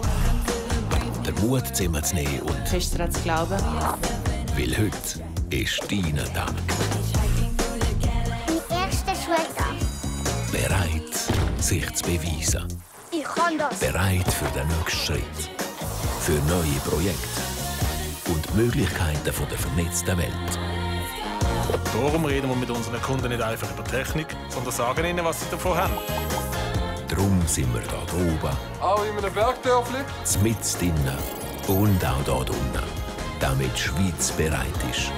Den Mut zusammenzunehmen und fest daran zu glauben. Weil heute ist dein Tag. Mein erster Schultag. Bereit, sich zu beweisen. Ich kann das. Bereit für den nächsten Schritt. Für neue Projekte. Und die Möglichkeiten der vernetzten Welt. Darum reden wir mit unseren Kunden nicht einfach über Technik, sondern sagen ihnen, was sie davon haben. Darum sind wir da oben. Auch in einem Bergdörfli. Mitten drinnen und auch da unten. Damit die Schweiz bereit ist.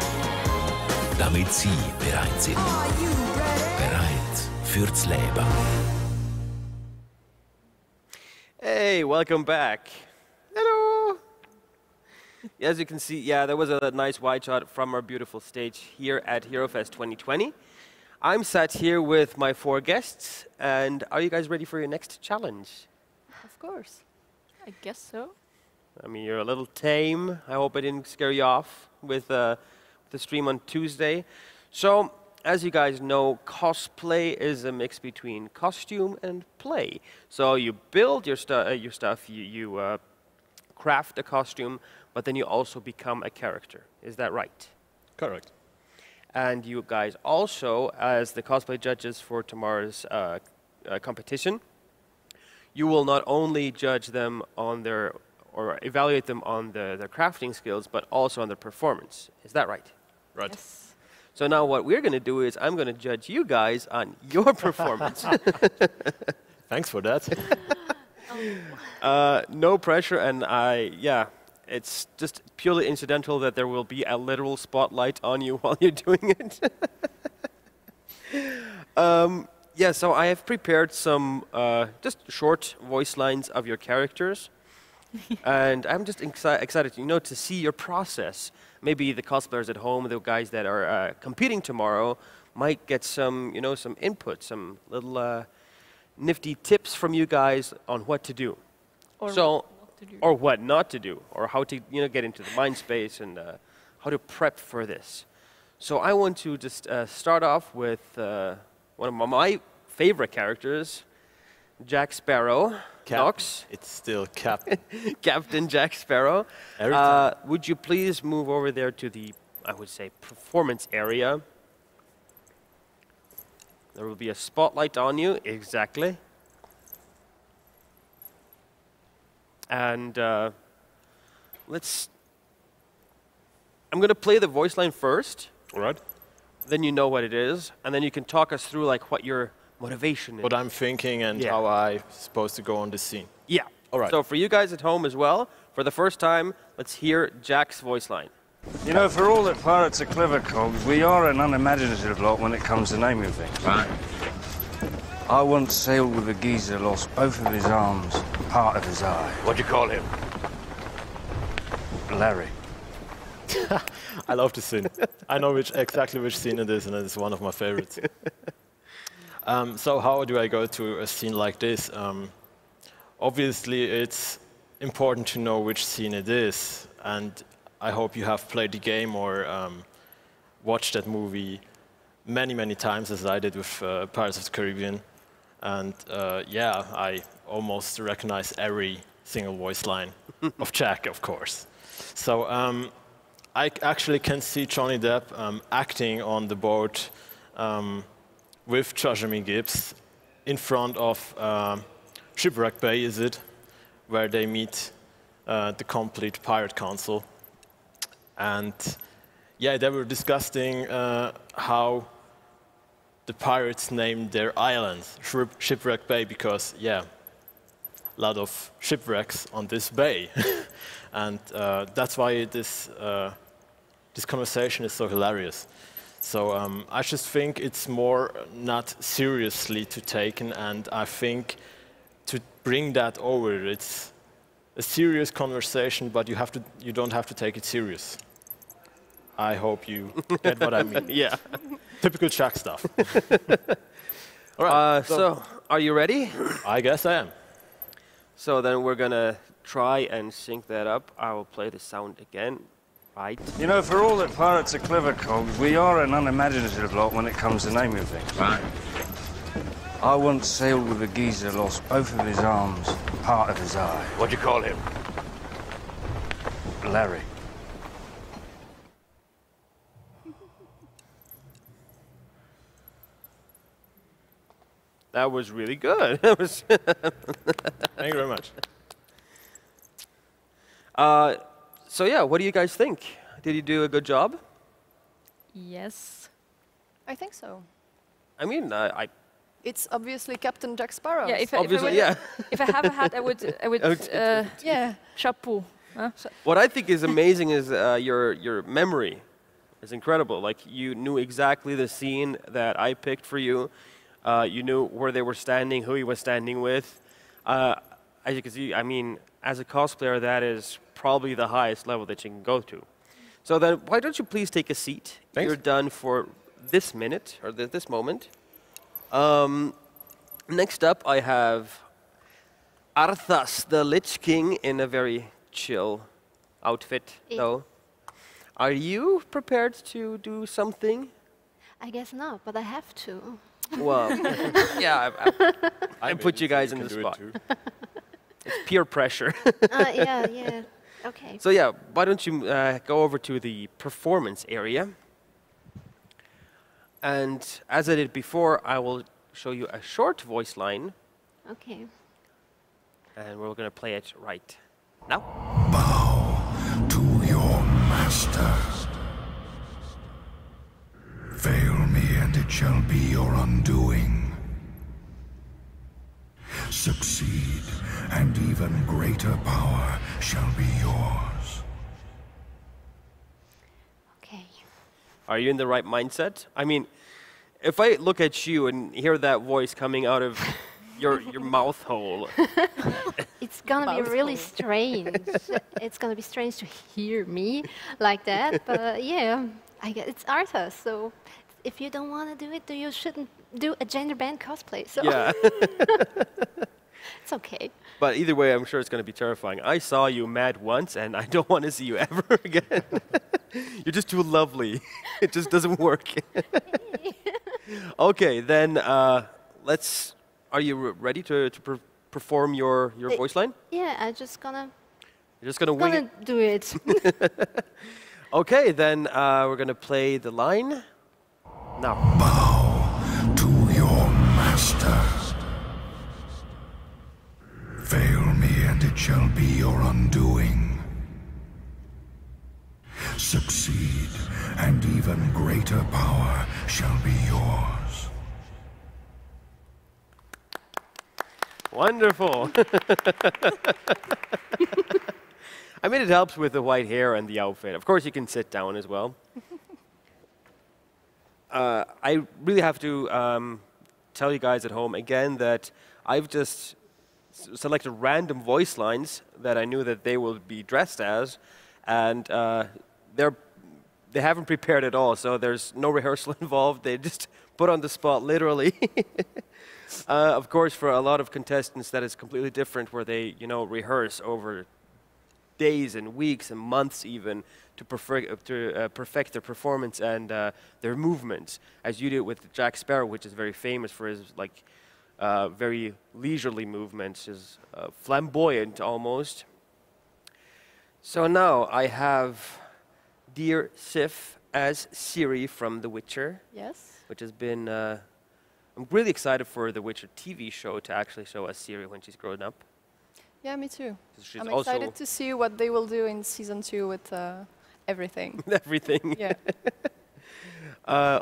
Damit Sie bereit sind. Bereit fürs Leben. Hey, welcome back. Hello. As you can see, yeah, that was a nice wide shot from our beautiful stage here at Herofest 2020. I'm sat here with my 4 guests, and are you guys ready for your next challenge? Of course. I guess so. I mean, you're a little tame. I hope I didn't scare you off with the stream on Tuesday. So, as you guys know, cosplay is a mix between costume and play. So you build your stuff, you craft a costume, but then you also become a character. Is that right? Correct. And you guys also, as the cosplay judges for tomorrow's competition, you will not only judge them on their, or evaluate them on their crafting skills, but also on their performance. Is that right? Right. Yes. So now what we're going to do is I'm going to judge you guys on your performance. Thanks for that. No pressure, and it's just purely incidental that there will be a literal spotlight on you while you're doing it. So I have prepared some just short voice lines of your characters. And I'm just excited, to see your process. Maybe the cosplayers at home, the guys that are competing tomorrow, might get some, some input, some little nifty tips from you guys on what to do. Or what not to do, or how to, get into the mind space and how to prep for this. So I want to just start off with one of my favorite characters, Jack Sparrow. Nox. It's still Captain. Captain Jack Sparrow. Would you please move over there to the, I would say, performance area? There will be a spotlight on you, exactly. And I'm going to play the voice line first. All right. then you know what it is, and then you can talk us through like what your motivation is. What I'm thinking and how I'm supposed to go on the scene. Yeah. All right. So for you guys at home as well, for the first time, let's hear Jack's voice line. You know, for all that pirates are clever cogs, we are an unimaginative lot when it comes to naming things. Right. I once sailed with a geezer, lost both of his arms, part of his eye. What'd you call him? Larry. I love the scene. I know exactly which scene it is, and it's one of my favorites. So how do I go to a scene like this? Obviously, it's important to know which scene it is, and I hope you have played the game or watched that movie many, many times, as I did with Pirates of the Caribbean. And yeah, I almost recognize every single voice line of Jack, of course. So I actually can see Johnny Depp acting on the boat with Jeremy Gibbs in front of Shipwreck Bay, is it? Where they meet the complete pirate council. And yeah, they were discussing how the pirates named their islands Shipwreck Bay because, yeah, a lot of shipwrecks on this bay. And that's why this conversation is so hilarious. So I just think it's more not seriously to take, and I think to bring that over, it's a serious conversation, but you don't have to take it serious. I hope you get what I mean. Yeah. Typical Jack stuff. All right. So, are you ready? I guess I am. So then we're gonna try and sync that up. I will play the sound again. Right. You know, for all that pirates are clever cogs, we are an unimaginative lot when it comes to naming things. Right. I once sailed with a geezer, lost both of his arms, part of his eye. What'd you call him? Larry. That was really good. That was Thank you very much. So yeah, what do you guys think? Did you do a good job? Yes. I think so. I mean, It's obviously Captain Jack Sparrow. Yeah, if I have a hat, I would yeah. chapeau. Huh? What I think is amazing is your memory is incredible. Like, you knew exactly the scene that I picked for you. You knew where they were standing, who he was standing with. As you can see, I mean, as a cosplayer, that is probably the highest level that you can go to. So then, why don't you please take a seat? Thanks. You're done for this minute, or this moment. Next up, I have Arthas, the Lich King, in a very chill outfit, though. Are you prepared to do something? I guess not, but I have to. Well, yeah, I put you guys in the spot. It's peer pressure. Yeah, okay. So yeah, why don't you go over to the performance area. And as I did before, I will show you a short voice line. Okay. And we're going to play it right now. Bow to your master. Fail me and it shall be your undoing. Succeed and even greater power shall be yours. Okay. Are you in the right mindset? I mean, if I look at you and hear that voice coming out of your mouth hole. It's gonna be really strange. It's gonna be strange to hear me like that, but yeah, I guess it's Arthas, so if you don't want to do it, then you shouldn't do a gender band cosplay. So yeah. It's okay. But either way, I'm sure it's going to be terrifying. I saw you mad once, and I don't want to see you ever again. You're just too lovely. It just doesn't work. Okay, then let's. Are you ready to perform your voice line? Yeah, I'm just gonna. You're just gonna wing it. Do it. Okay, then we're gonna play the line now. Bow to your master. Fail me and it shall be your undoing. Succeed and even greater power shall be yours. Wonderful. I mean, it helps with the white hair and the outfit. Of course, you can sit down as well. I really have to tell you guys at home again that I've just selected random voice lines that I knew that they will be dressed as, and they haven't prepared at all, so there's no rehearsal involved. They just put on the spot, literally. Of course, for a lot of contestants, that is completely different, where they, rehearse over days and weeks and months even to perfect their performance and their movements, as you did with Jack Sparrow, which is very famous for his very leisurely movements, his flamboyant almost. So now I have dear Sif as Ciri from The Witcher. Yes. Which has been, I'm really excited for The Witcher TV show to actually show us Ciri when she's grown up. Yeah, me too. She's I'm also excited to see what they will do in season 2 with everything. Everything. Yeah.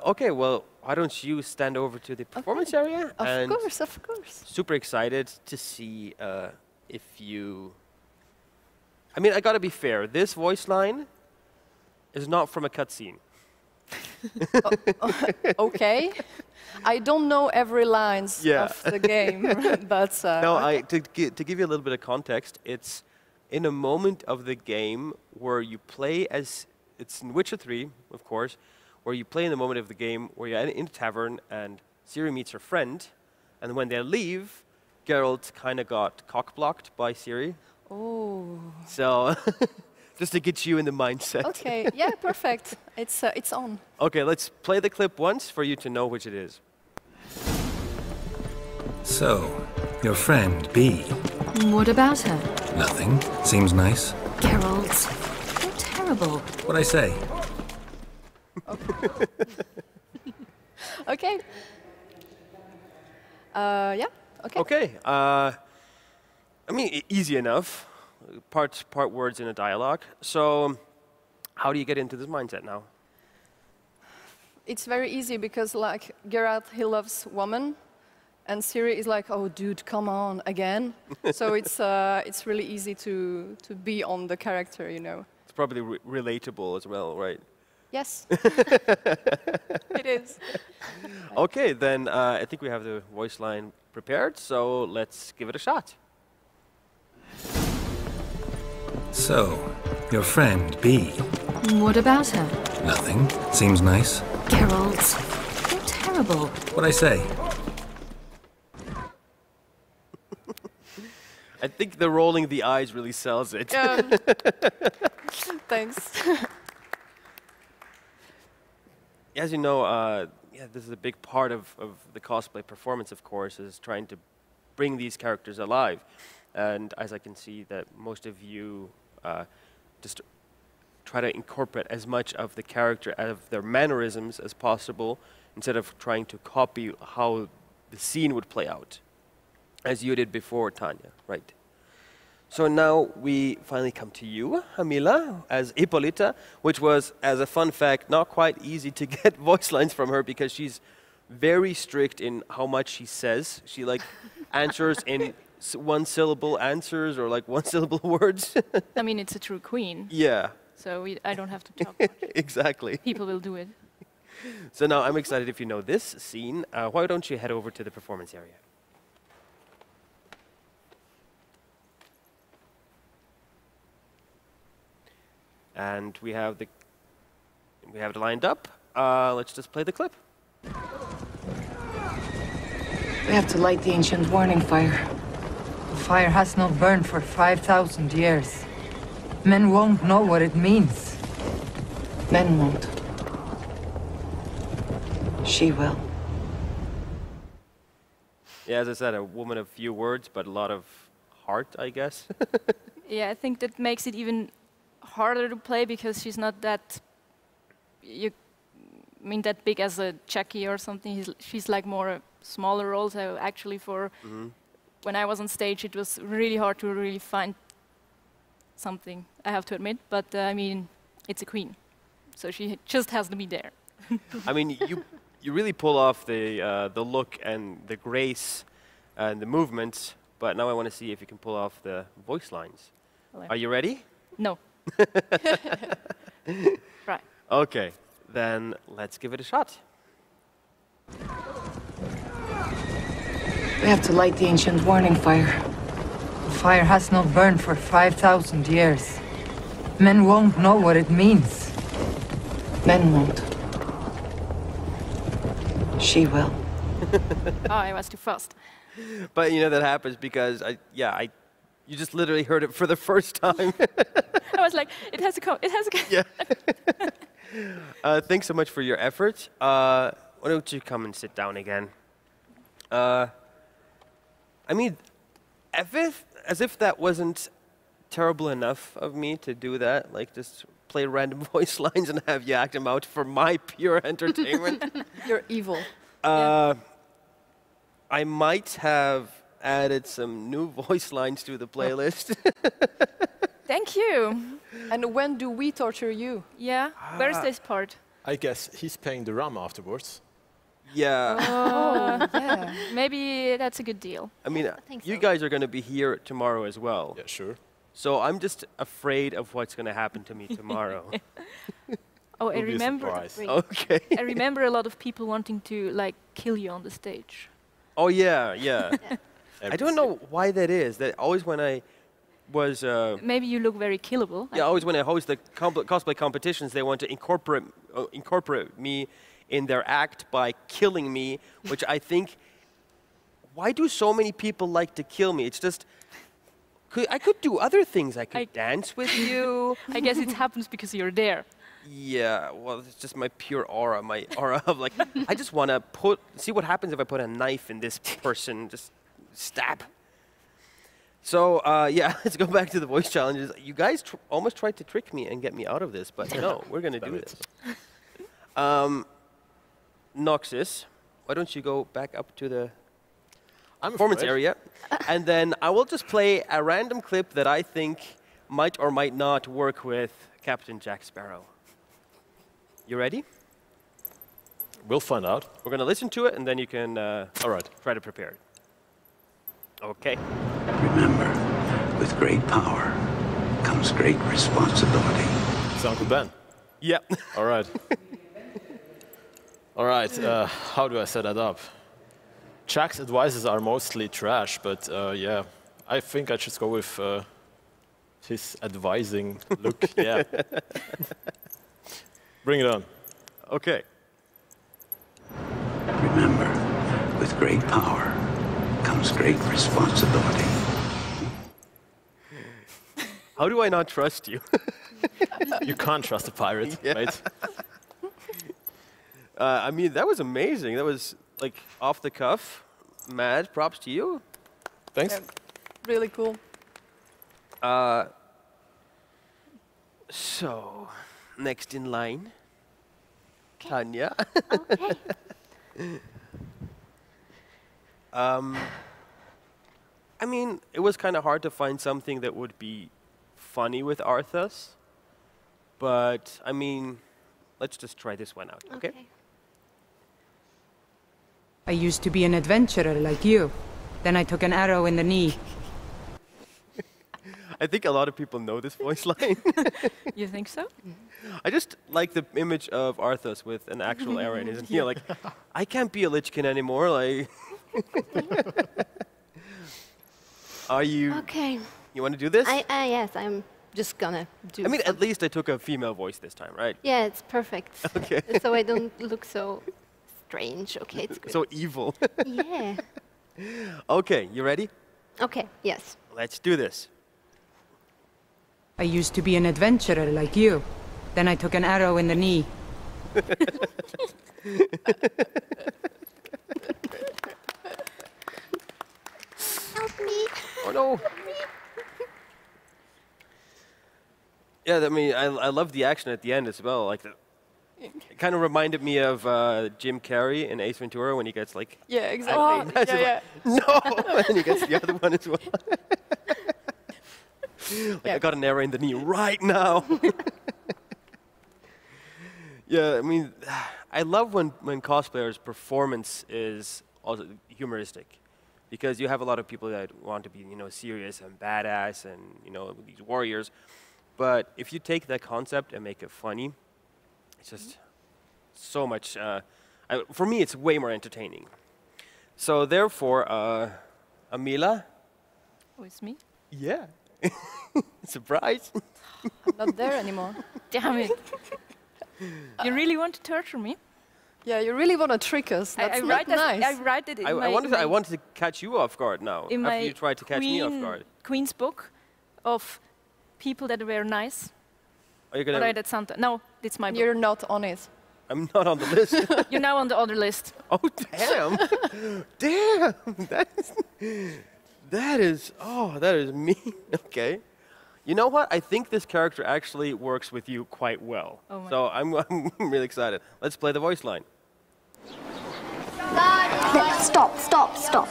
Okay, well, why don't you stand over to the performance area? Of course, of course. Super excited to see if you... I mean, I gotta be fair. This voice line is not from a cutscene. Okay. I don't know every lines of the game, but... No, to give you a little bit of context, it's in a moment of the game where you play as... It's in Witcher 3, of course, where you play in the moment of the game where you're in a tavern and Ciri meets her friend, and when they leave, Geralt kind of got cock-blocked by Ciri. Oh. So, just to get you in the mindset. Okay, yeah, perfect. It's on. Okay, let's play the clip once for you to know which it is. So, your friend, B. What about her? Nothing. Seems nice. Geralt, you're terrible. What'd I say? Okay. Yeah, okay. Okay. I mean, easy enough. Part words in a dialogue. So, how do you get into this mindset now? It's very easy because, like, Geralt, he loves women, and Ciri is like, oh, dude, come on, again. So it's really easy to be on the character, It's probably relatable as well, right? Yes. It is. Okay, then I think we have the voice line prepared, so let's give it a shot. So, your friend, B. What about her? Nothing. Seems nice. Geralt, you're terrible. What'd I say? I think the rolling the eyes really sells it. Thanks. As you know, this is a big part of the cosplay performance, of course, is trying to bring these characters alive. And as I can see that most of you just try to incorporate as much of the character, of their mannerisms as possible, instead of trying to copy how the scene would play out, as you did before, Tanya, right? So now we finally come to you, Hamila, as Hippolyta, which was, as a fun fact, not quite easy to get voice lines from her because she's very strict in how much she says. She answers in one-syllable answers or one-syllable words. I mean, it's a true queen. Yeah. So I don't have to talk much. Exactly. People will do it. So now I'm excited if you know this scene. Why don't you head over to the performance area? And we have it lined up. Let's just play the clip. We have to light the ancient warning fire. The fire has not burned for 5,000 years. Men won't know what it means. Men won't. She will. Yeah, as I said, a woman of few words, but a lot of heart, I guess. Yeah, I think that makes it even harder to play because she's not that that big as a Jackie or something. She's like more a smaller role. So actually, when I was on stage, it was really hard to really find something. I have to admit, but I mean, it's a queen, so she just has to be there. I mean, you really pull off the look and the grace and the movements, but now I want to see if you can pull off the voice lines. Hello. Are you ready? No. Right. Okay, then let's give it a shot. We have to light the ancient warning fire. The fire has not burned for 5,000 years. Men won't know what it means. Men won't. She will. Oh, I was too fast. But you know that happens because you just literally heard it for the first time. I was like, it has to come. It has to come. Yeah. Thanks so much for your effort. Why don't you come and sit down again? I mean, as if that wasn't terrible enough of me to do that, like just play random voice lines and have you act them out for my pure entertainment. You're evil. I might have added some new voice lines to the playlist. Thank you. And when do we torture you? Yeah. Where's this part? I guess he's paying the rum afterwards. Yeah. Oh, yeah. Maybe that's a good deal. I mean, you guys are going to be here tomorrow as well. Yeah, sure. So I'm just afraid of what's going to happen to me tomorrow. Oh, I remember. Okay. I remember a lot of people wanting to like kill you on the stage. Oh yeah. I don't know why that is. That always when I was maybe you look very killable. Yeah, always when I host the cosplay competitions, they want to incorporate me in their act by killing me, which I think, why do so many people like to kill me? It's just, I could do other things. I could dance with you. I guess it happens because you're there. Yeah, well, it's just my pure aura, my aura of like, I just want to see what happens if I put a knife in this person, just stab. So, yeah, let's go back to the voice challenges. You guys almost tried to trick me and get me out of this, but no, we're going to do this. Noxus, why don't you go back up to the performance area, and then I will just play a random clip that I think might or might not work with Captain Jack Sparrow. You ready? We'll find out. We're going to listen to it, and then you can all right, try to prepare it. Okay. Remember, with great power comes great responsibility. It's Uncle Ben. Yep. All right. All right, how do I set that up? Jack's advices are mostly trash, but yeah, I think I should go with his advising look. Yeah. Bring it on. Okay. Remember, with great power comes great responsibility. How do I not trust you? You can't trust a pirate, right? I mean, that was amazing. That was like off the cuff. Mad props to you. Thanks. Yeah, really cool. So, next in line, Tanya. I mean, it was kind of hard to find something that would be funny with Arthas, but I mean, let's just try this one out, okay? I used to be an adventurer like you. Then I took an arrow in the knee. I think a lot of people know this voice line. You think so? I just like the image of Arthas with an actual arrow in his knee. Like, I can't be a Lichkin anymore. Like, are you? Okay. You want to do this? Yes, I'm just gonna do. I mean, at least I took a female voice this time, right? Yeah, it's perfect. Okay. So I don't look so strange. Okay, it's good. So evil. Yeah. Okay, you ready? Okay. Yes. Let's do this. I used to be an adventurer like you. Then I took an arrow in the knee. Help me. Oh no. Yeah, I mean, I love the action at the end as well. Like, it kind of reminded me of Jim Carrey in Ace Ventura when he gets like. Yeah, exactly. Oh, yeah. No, and he gets the other one as well. Like, I got an arrow in the knee right now. Yeah, I mean, I love when cosplayers' performance is also humoristic, because you have a lot of people that want to be, serious and badass and, these warriors. But if you take that concept and make it funny, it's just so much. For me, it's way more entertaining. So therefore, Amila. Oh, it's me? Yeah. Surprise. I'm not there anymore. Damn it. You really want to torture me? Yeah, you really want to trick us. That's not nice. I write it in I wanted to catch you off guard now. In after my you tried to catch me off guard. Queen's book of people that were nice. Are you gonna? Right at Santa. No, it's my book. You're not on it. I'm not on the list. You're now on the other list. Oh damn! Damn! That is mean. Okay. You know what? I think this character actually works with you quite well. Oh my. So I'm really excited. Let's play the voice line. Stop, stop, stop.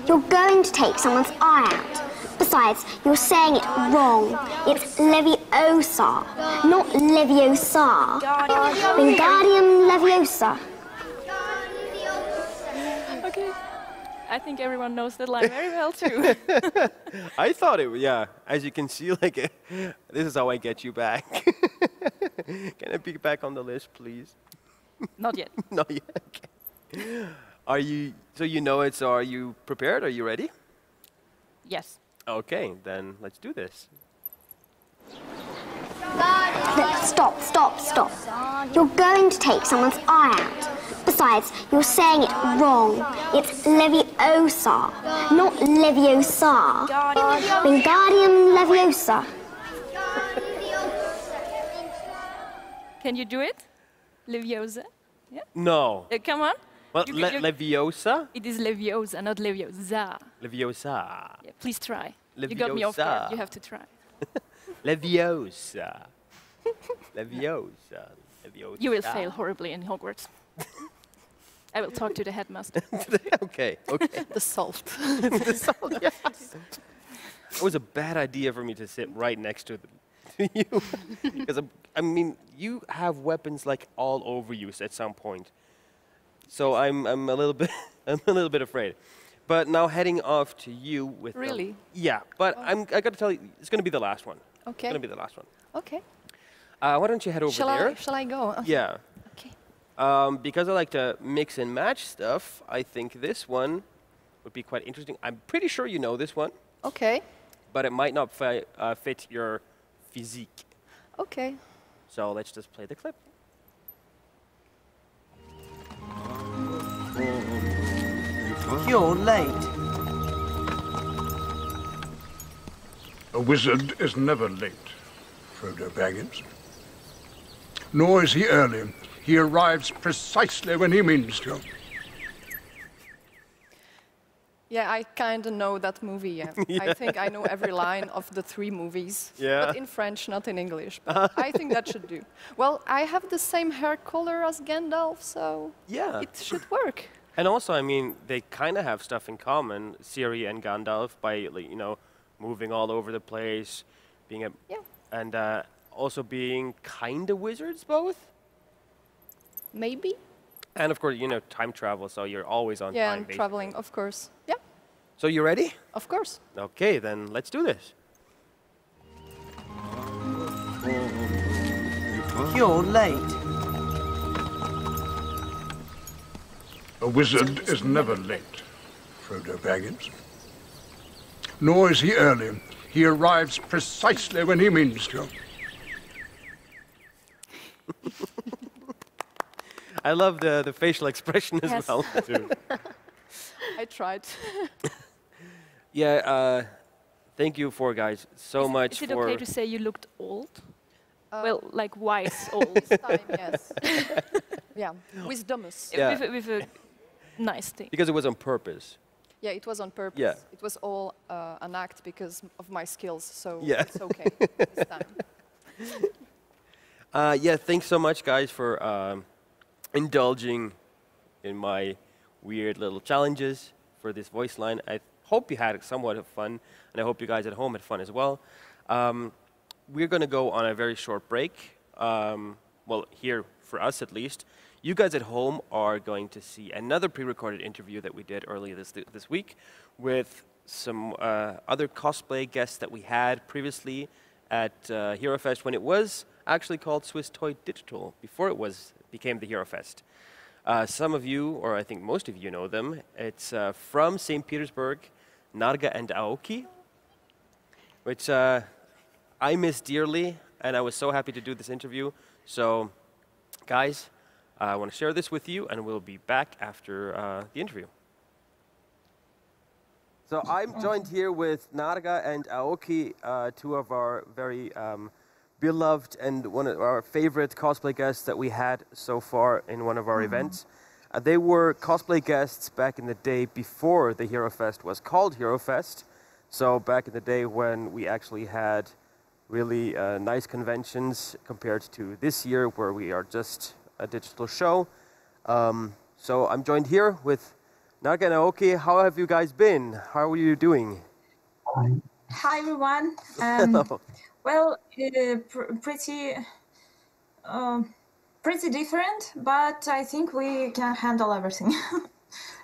You're going to take someone's eye out. Besides, you're saying it wrong. It's Leviosa, not Leviosa. Wingardium Leviosa. Okay. I think everyone knows that line very well too. I thought it was, yeah. As you can see, like, this is how I get you back. Can I be back on the list, please? Not yet. Not yet. Okay. Are you, so you know it, so are you prepared? Are you ready? Yes. Okay, then let's do this. Stop, stop, stop. You're going to take someone's eye out. Besides, you're saying it wrong. It's Leviosa, not Leviosa. Wingardium Leviosa. Can you do it? Leviosa? Yeah? No. Come on. Well, Leviosa? It is Leviosa, not Leviosa. Leviosa. Yeah, please try. Leviosa. You got me off guard. You have to try. Leviosa. Leviosa. Leviosa. You will fail horribly in Hogwarts. I will talk to the headmaster. Okay, okay. The salt. The salt, yes. It was a bad idea for me to sit right next to you. Because, I mean, you have weapons like all over you at some point. So I'm a little bit afraid. But now heading off to you with Really? Yeah, but I got to tell you, it's going to be the last one. Okay. It's going to be the last one. Okay. Why don't you head over there? Shall I go? Okay. Yeah. Okay. Because I like to mix and match stuff, I think this one would be quite interesting. I'm pretty sure you know this one. Okay. But it might not fit your physique. Okay. So let's just play the clip. You're late. A wizard is never late, Frodo Baggins. Nor is he early. He arrives precisely when he means to. Yeah, I kind of know that movie, yeah. Yeah. I think I know every line of the 3 movies. Yeah. But in French, not in English. But I think that should do. Well, I have the same hair color as Gandalf, so Yeah. it should work. And also, I mean, they kind of have stuff in common, Ciri and Gandalf, by, like, moving all over the place, being and also being kind of wizards both. Maybe? And of course, time travel, so you're always on Yeah, time. and basically. traveling, of course. Yeah, So you ready? of course. Okay, then let's do this. You're late. A wizard is never late, Frodo Baggins. Nor is he early. He arrives precisely when he means to. I love the facial expression as Yes. well. I tried. Yeah, thank you guys so much Is it for... okay to say you looked old? Well, like wise old. Time, yes. Yeah, wisdomous. Yeah. With a nice thing. Because it was on purpose. Yeah, it was on purpose. Yeah. It was all an act because of my skills, so Yeah. it's okay this time. Yeah, thanks so much, guys, for indulging in my weird little challenges for this voice line. I hope you had somewhat of fun, and I hope you guys at home had fun as well. We're going to go on a very short break. Well, here for us at least. You guys at home are going to see another pre-recorded interview that we did earlier this week with some other cosplay guests that we had previously at Herofest, when it was actually called Swiss Toy Digital, before it became the Herofest. Some of you, or I think most of you, know them. It's from St. Petersburg, Narga and Aoki, which I miss dearly, and I was so happy to do this interview. So, guys, I want to share this with you, and we'll be back after the interview. So I'm joined here with Narga and Aoki, two of our very beloved and one of our favorite cosplay guests that we had so far in one of our events. They were cosplay guests back in the day before the Herofest was called Herofest. So back in the day when we actually had really nice conventions compared to this year where we are just a digital show. So I'm joined here with Narga and Aoki. How have you guys been? How are you doing? Hi everyone. Well, pretty different, but I think we can handle everything.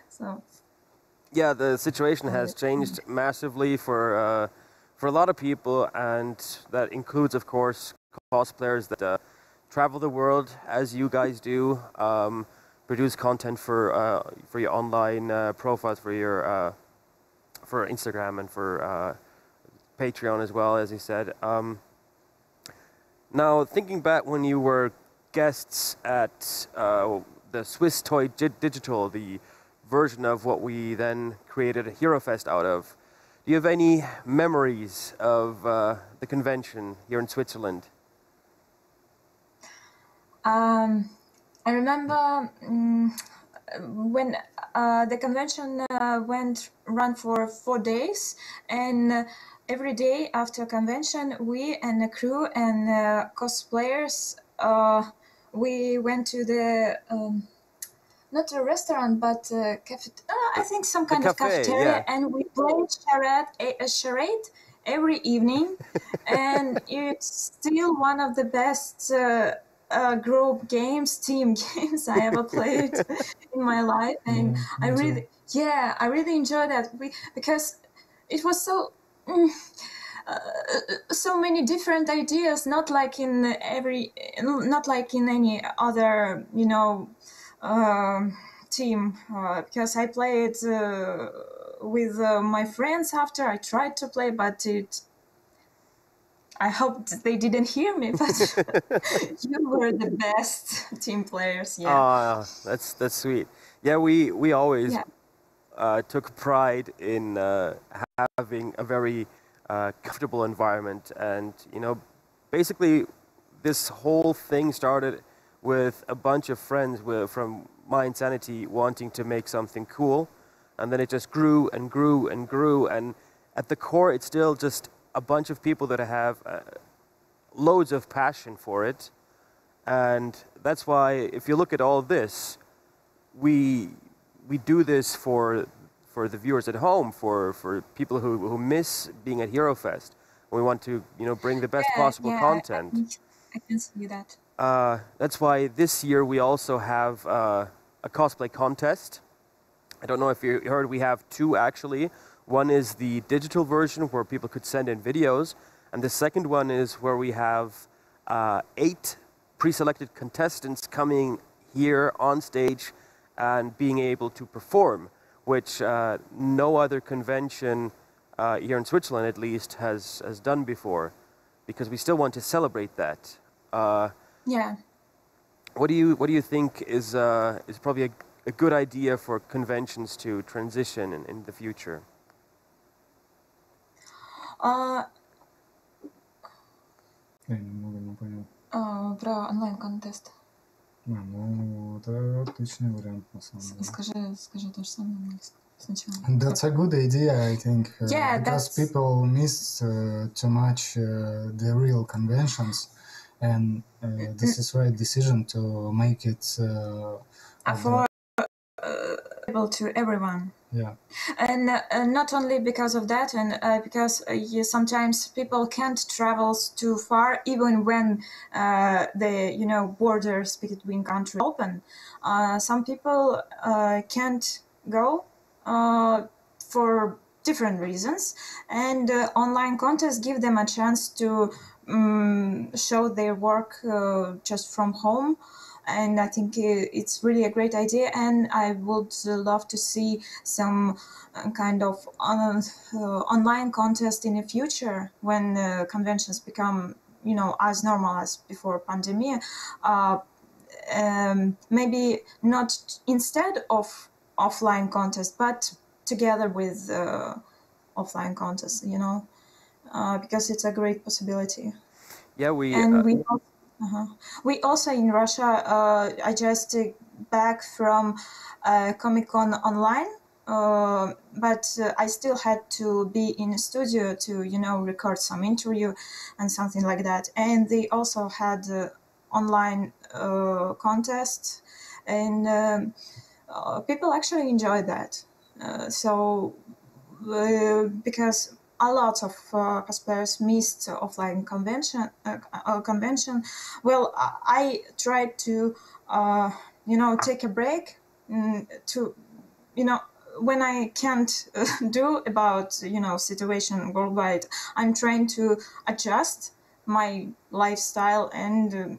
So. Yeah, the situation has changed massively for a lot of people, and that includes, of course, cosplayers that travel the world as you guys do, produce content for your online profiles, for Instagram and for Patreon as well, as you said. Now, thinking back when you were guests at the Swiss Toy Digital, the version of what we then created a Herofest out of, do you have any memories of the convention here in Switzerland? I remember when the convention ran for 4 days, and every day after convention, we and the crew and cosplayers, we went to the not a restaurant, but I think some kind of cafeteria, yeah. and we played charade every evening, and it's still one of the best group games, team games I ever played in my life, and I really enjoyed that because it was so. So many different ideas, not like in any other, team. Because I played with my friends after I tried to play, but I hope they didn't hear me. But you were the best team players. Yeah. That's sweet. Yeah, we always took pride in having a very comfortable environment, and basically this whole thing started with a bunch of friends from My Insanity wanting to make something cool, and then it just grew and grew and grew, and at the core it's still just a bunch of people that have loads of passion for it. And that's why, if you look at all this, we do this for the viewers at home, for people who miss being at Herofest. We want to bring the best possible content. I can see that. That's why this year we also have a cosplay contest. I don't know if you heard, we have two actually. One is the digital version where people could send in videos, and the second one is where we have 8 pre-selected contestants coming here on stage and being able to perform, which no other convention here in Switzerland at least has done before, because we still want to celebrate that. Yeah. What do you think is probably a good idea for conventions to transition in the future? Про онлайн-контест. Это отличный вариант, на самом деле. Скажи то же самое сначала. That's a good idea, I think, Yeah, because people miss too much the real conventions, and this is right decision to make it. For available to everyone. Yeah. And not only because of that, and because sometimes people can't travel too far, even when the borders between countries open. Some people can't go for different reasons, and online contests give them a chance to show their work just from home. And I think it's really a great idea, and I would love to see some kind of online contest in the future when conventions become, as normal as before pandemic. Maybe not instead of offline contest, but together with offline contests, because it's a great possibility. Yeah, we also in Russia. I just back from Comic-Con online, but I still had to be in a studio to record some interview and something like that. And they also had online contest, and people actually enjoy that. Because a lot of cosplayers missed offline convention. Well, I tried to, take a break to, when I can't do about, situation worldwide, I'm trying to adjust my lifestyle and,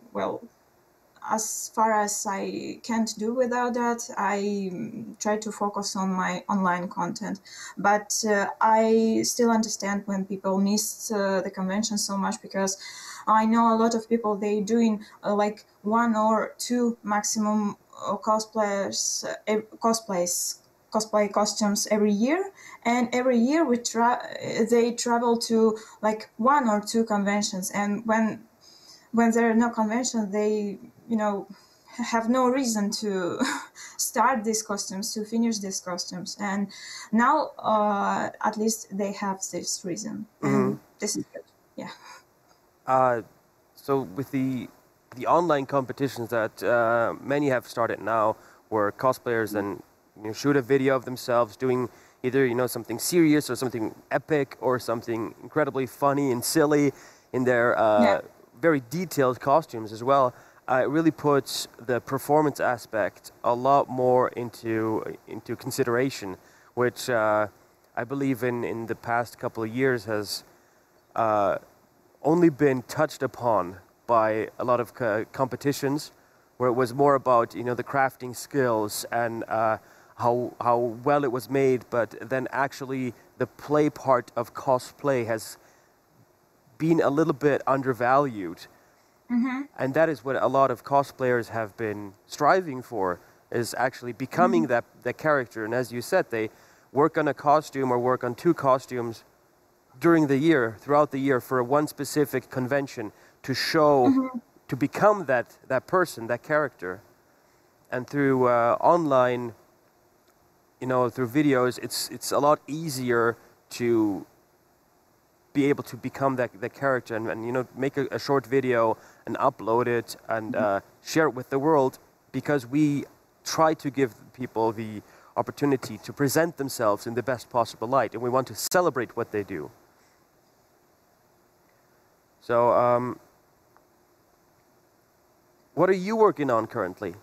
as far as I can't do without that, I try to focus on my online content. But I still understand when people miss the convention so much, because I know a lot of people, they doing like 1 or 2 maximum cosplay costumes every year, and every year they travel to like 1 or 2 conventions, and when there are no conventions, they have no reason to start these costumes, to finish these costumes. And now at least they have this reason. And this is good. Yeah. So with the online competitions that many have started now, where cosplayers then shoot a video of themselves doing either something serious or something epic or something incredibly funny and silly in their very detailed costumes as well. It really puts the performance aspect a lot more into consideration, which I believe in the past couple of years has only been touched upon by a lot of competitions, where it was more about the crafting skills and how well it was made, but then actually the play part of cosplay has been a little bit undervalued. And that is what a lot of cosplayers have been striving for, is actually becoming that character. And as you said, they work on a costume or work on 2 costumes during the year, throughout the year, for one specific convention to show, to become that person, that character. And through online, through videos, it's a lot easier to be able to become that character and make a short video and upload it and share it with the world, because we try to give people the opportunity to present themselves in the best possible light, and we want to celebrate what they do. So what are you working on currently?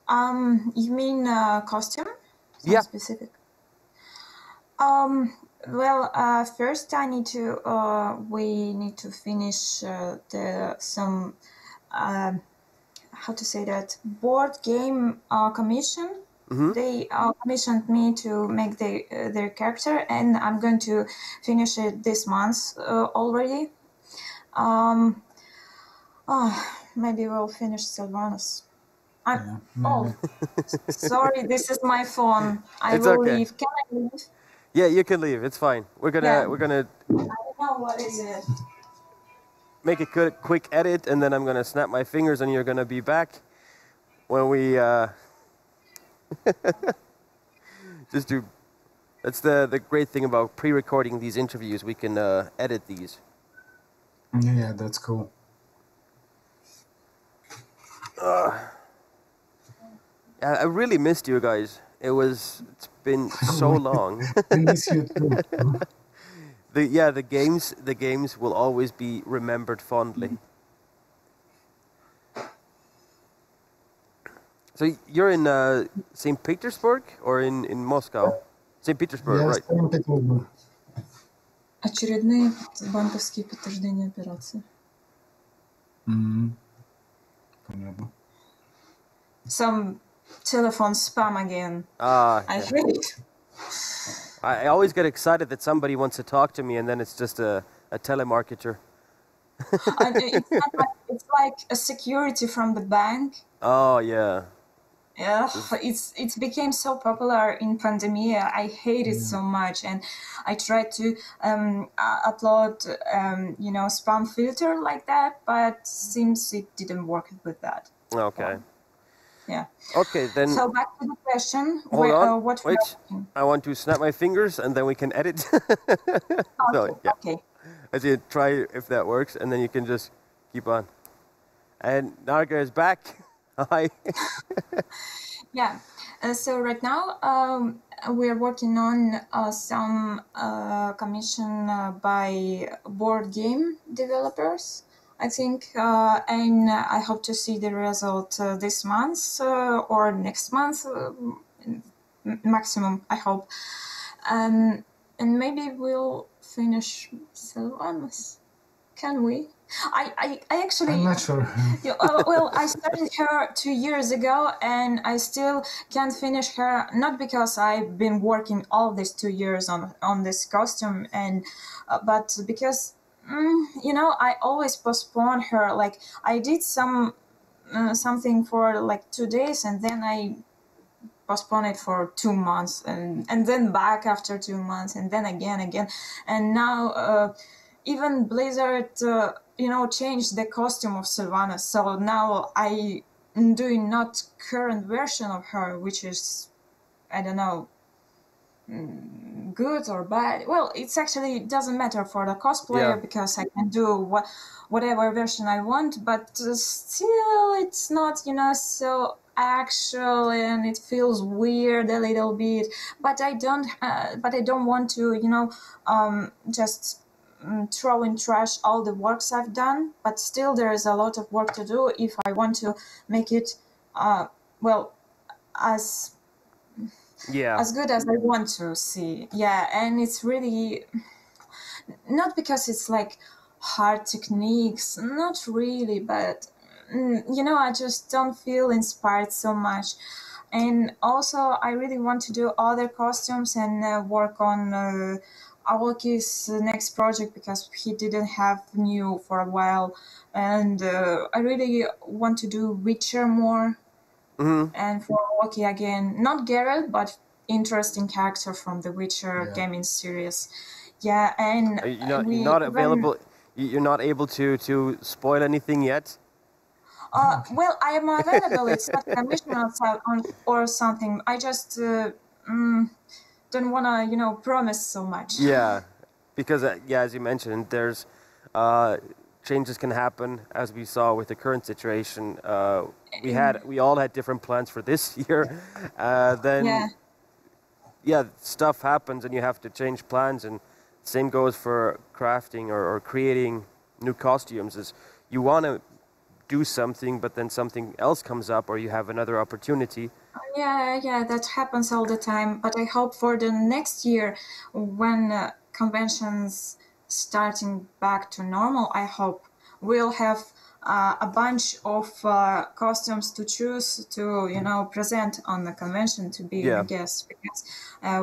You mean costume? Yeah. Specific. Well, first I need to. We need to finish some. How to say that? Board game commission. They commissioned me to make their character, and I'm going to finish it this month already. Maybe we'll finish Sylvanas. Sorry, this is my phone. I It's will okay. leave. Can I leave? Yeah, you can leave. It's fine. We're gonna I don't know what is it. make a quick edit, and then I'm gonna snap my fingers, and you're gonna be back when we just do. That's the great thing about pre-recording these interviews. We can edit these. Yeah, that's cool. I really missed you guys. It's been so long. I miss you too. The games will always be remembered fondly. So you're in St. Petersburg or in Moscow? St. Petersburg, Я right? в Санкт-Петербурге. Очередные банковские подтверждения операции. Понятно. Some telephone spam again. I hate it. I always get excited that somebody wants to talk to me, and then it's just a telemarketer. And it's like a security from the bank. Oh yeah. Yeah, it became so popular in pandemic. I hate it so much, and I tried to upload, spam filter like that, but seems it didn't work with that. Okay. Yeah. Okay, then. So back to the question. Hold on. What Wait. I want to snap my fingers, and then we can edit. So, yeah. Okay. As you try if that works, and then you can just keep on. And Narga is back. Hi. Yeah. So right now we are working on some commission by board game developers, I think, and I hope to see the result this month or next month, maximum, I hope. And maybe we'll finish Sylvanas. Can we? I actually... I'm not sure. Well, I started her 2 years ago, and I still can't finish her, not because I've been working all these 2 years on this costume, and but because, I always postpone her. Like, I did something for like 2 days, and then I postpone it for 2 months, and then back after 2 months, and then again. And now even Blizzard... changed the costume of Sylvanas. So now I'm doing not current version of her, which is, I don't know, good or bad. Well, it's actually doesn't matter for the cosplayer because I can do whatever version I want, but still it's not, so actual, and it feels weird a little bit. But I don't want to, just throw in trash all the works I've done, but still there is a lot of work to do if I want to make it as good as I want to see. Yeah, and it's really not because it's like hard techniques, not really, but I just don't feel inspired so much. And also I really want to do other costumes and work on Aoki's next project, because he didn't have new for a while, and I really want to do Witcher more, and for Aoki again, not Geralt, but interesting character from the Witcher gaming series. Yeah, and you're not able to spoil anything yet? Well, I am available. It's not commission or something. I just don't want to, promise so much. Yeah, because as you mentioned, there's changes can happen, as we saw with the current situation. We all had different plans for this year. Stuff happens, and you have to change plans. And same goes for crafting or creating new costumes. Is you want to do something, but then something else comes up, or you have another opportunity. Yeah, that happens all the time. But I hope for the next year, when conventions starting back to normal, I hope we'll have a bunch of costumes to choose to, present on the convention to be a guest, because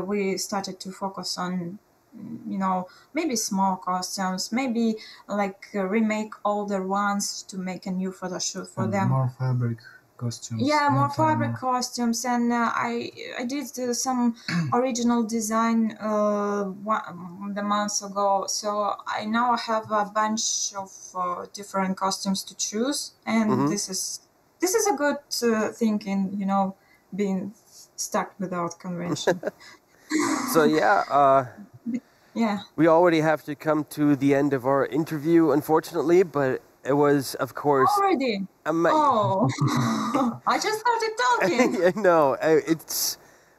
we started to focus on, maybe small costumes, maybe like remake older ones to make a new photo shoot for them. More fabric costumes. Yeah, more fabric costumes, and I did some original design the months ago, so I now have a bunch of different costumes to choose, and this is a good thing in being stuck without convention. So we already have to come to the end of our interview, unfortunately, but it was, of course... Already? Oh, I just started talking. I know.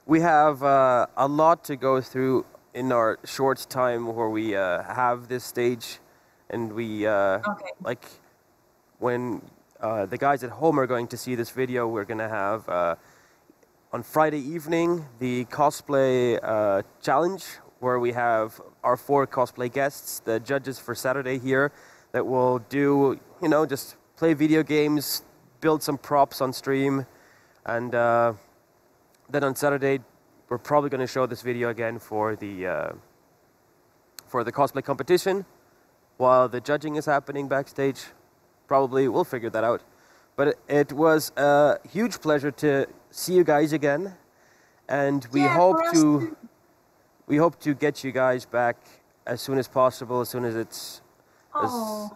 We have a lot to go through in our short time where we have this stage, and we like when the guys at home are going to see this video, we're going to have on Friday evening the cosplay challenge, where we have our 4 cosplay guests, the judges for Saturday here, that will do, you know, just play video games, build some props on stream, and then on Saturday we're probably going to show this video again for the cosplay competition, while the judging is happening backstage. Probably we'll figure that out. But it was a huge pleasure to see you guys again, and we hope to get you guys back as soon as possible, as soon as it's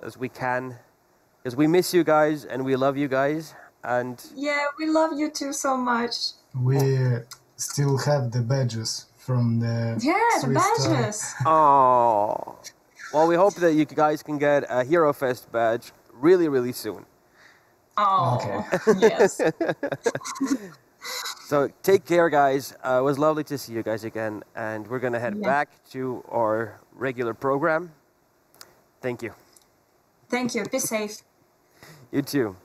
as we can, because we miss you guys and we love you guys. And yeah, we love you too so much. We still have the badges from the the badges. Oh, well, we hope that you guys can get a Herofest badge really, really soon. Oh, okay. Yes. So take care, guys. It was lovely to see you guys again, and we're gonna head back to our regular program. Thank you. Thank you. Be safe. You too.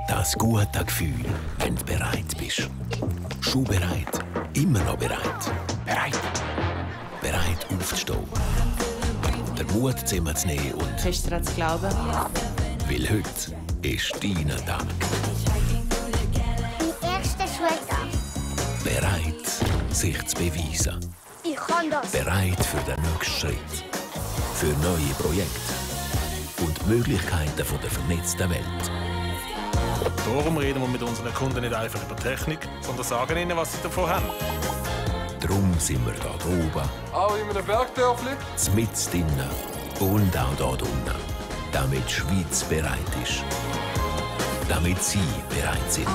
Das gute Gefühl, wenn du bereit bist. Schuhbereit, immer noch bereit. Bereit. Bereit aufzustehen. Den Mut zusammenzunehmen und... Hast du daran zu glauben? Weil heute ist dein Tag. Mein erster Schultag. Bereit, sich zu beweisen. Ich kann das. Bereit für den nächsten Schritt. Für neue Projekte. Und die Möglichkeiten von der vernetzten Welt. Darum reden wir mit unseren Kunden nicht einfach über Technik, sondern sagen ihnen, was sie davon haben. Darum sind wir da oben. Auch in einem Bergdörfli? Mitten drinnen und auch da unten. Damit die Schweiz bereit ist. Damit Sie bereit sind.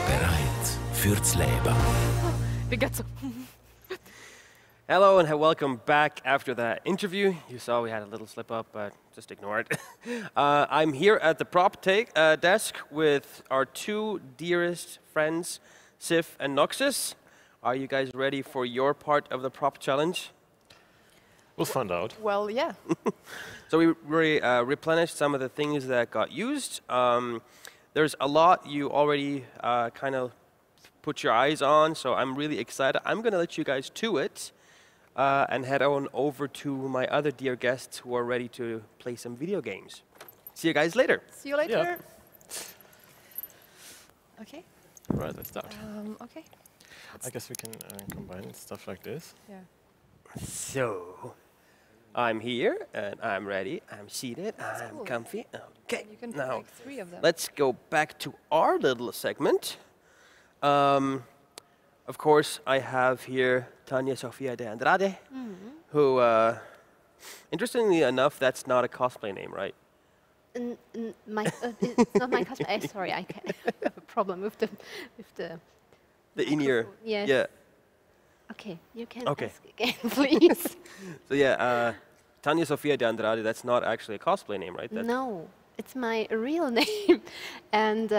Bereit fürs Leben. We got some. Hello and welcome back after that interview. You saw we had a little slip up, but just ignore it. I'm here at the prop desk with our 2 dearest friends, Sif and Noxus. Are you guys ready for your part of the prop challenge? We'll find out. Well, yeah. So we replenished some of the things that got used. There's a lot you already kind of put your eyes on, so I'm really excited. I'm going to let you guys to it. And head on over to my other dear guests who are ready to play some video games. See you guys later. See you later. Yeah. Okay. Right, let's start. Okay. I guess we can combine stuff like this. Yeah. So, I'm here and I'm ready. I'm seated. I'm cool. comfy. Okay. You can put Now, like 3 of them. let's go back to our little segment. Of course, I have here Tanya Sofia de Andrade, who, interestingly enough, that's not a cosplay name, right? It's not my cosplay. Sorry, I have a problem with the The in-ear. Yes. Yeah. Okay, you can ask again, please. So yeah, Tanya Sofia de Andrade, that's not actually a cosplay name, right? That's No, it's my real name. And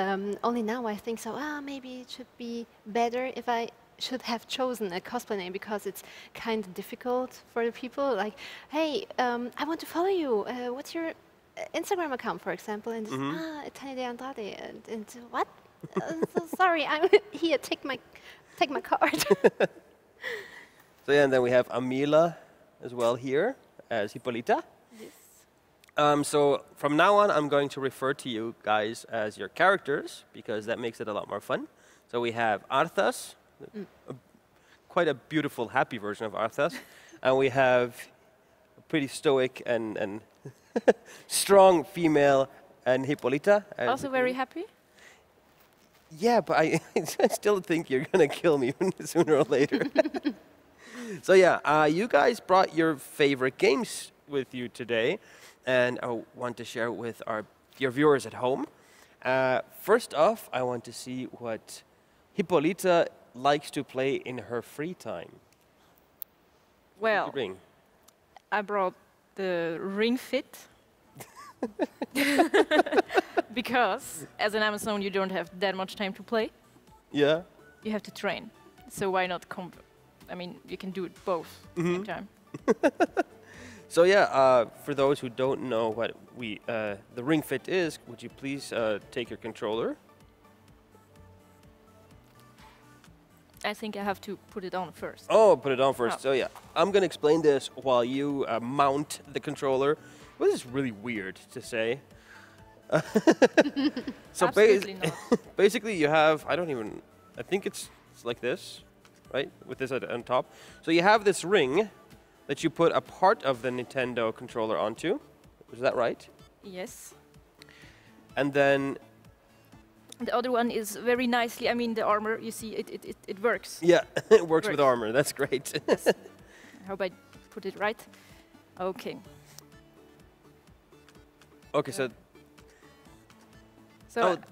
only now I think so, maybe it should be better if I should have chosen a cosplay name, because it's kind of difficult for the people. Like, hey, I want to follow you. What's your Instagram account, for example? And Tanya de Andrade. And what? So sorry, I'm here. Take my card. So yeah, and then we have Amila as well here as Hippolyta. Yes. So from now on, I'm going to refer to you guys as your characters, because that makes it a lot more fun. So we have Arthas, quite a beautiful, happy version of Arthas. And we have pretty stoic and strong female, and Hippolyta. Also very happy. Yeah, but I still think you're gonna kill me sooner or later. So yeah, you guys brought your favorite games with you today, and I want to share with your viewers at home. First off, I want to see what Hippolyta likes to play in her free time. Well, I brought the Ring Fit. Because as an Amazon, you don't have that much time to play. Yeah. You have to train. So why not I mean, you can do it both at the same time. So yeah, for those who don't know what the Ring Fit is, would you please take your controller? I think I have to put it on first. Oh, put it on first. Oh. So yeah, I'm gonna explain this while you mount the controller. Well, this is really weird to say. So basically, you have I think it's like this, right? With this on top. So you have this ring that you put a part of the Nintendo controller onto. Is that right? Yes. And then the other one is very nicely, I mean, the armor, you see, it works. Yeah, it works with armor. That's great. Yes. I hope I put it right. Okay. Okay, so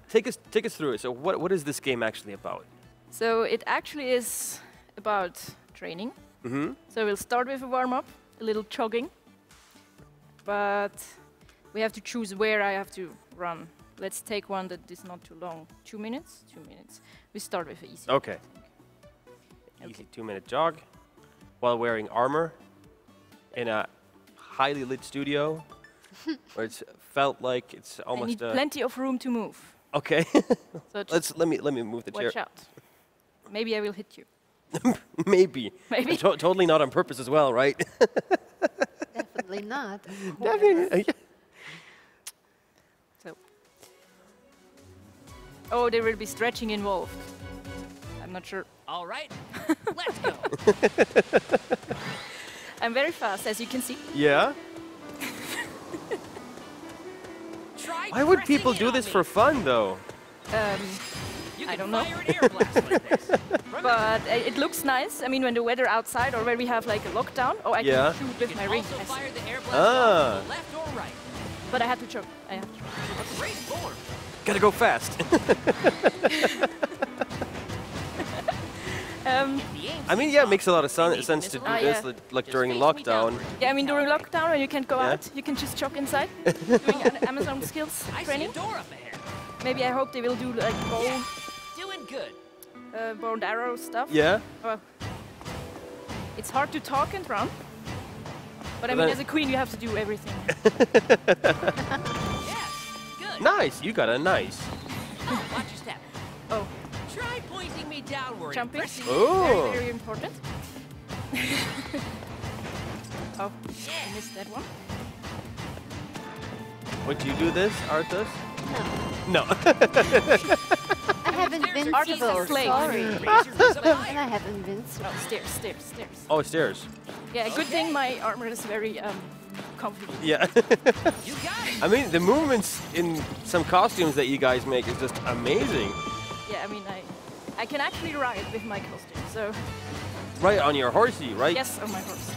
take us through it. So what is this game actually about? So it actually is about training. Mm-hmm. So we'll start with a warm-up, a little jogging. But we have to choose where I have to run. Let's take one that is not too long. 2 minutes? 2 minutes. We start with easy. Okay. Easy 2-minute jog while wearing armor in a highly lit studio where it's felt like it's almost I need plenty of room to move. Okay. So let me move the chair. watch out. Maybe I will hit you. Maybe. Maybe. Totally not on purpose as well, right? Definitely not. Definitely. So. Oh, there will be stretching involved. I'm not sure. All right, let's go. I'm very fast, as you can see. Yeah. Why would people do this for fun, though? I don't know. But it looks nice. I mean, when the weather outside or when we have like a lockdown, I can shoot with my ring. Ah. Left or right. But I have to choke. I have to choke. A great form. Gotta go fast. I mean, yeah, it makes a lot of sense to do this, like during lockdown. Yeah, I mean, during lockdown when you can't go out, you can just jog inside, doing Amazon skills training. Maybe I hope they will do like Doing good. bow and arrow stuff. Yeah. Well, it's hard to talk and run, but I mean, as a queen, you have to do everything. Nice, you got a nice. Oh, watch your step. Oh. Try pointing me downward. Jumping. Oh. Very, very important. Oh, I missed that one. Would you do this, Arthas? No. No. I have invincible. Sorry. And I have invincible. Oh, stairs, stairs, stairs. Oh, stairs. Yeah, good thing my armor is very comfortable. Yeah. I mean, the movements in some costumes that you guys make is just amazing. Yeah, I mean, I can actually ride with my costume, so... Right on your horsey, right? Yes, on my horse.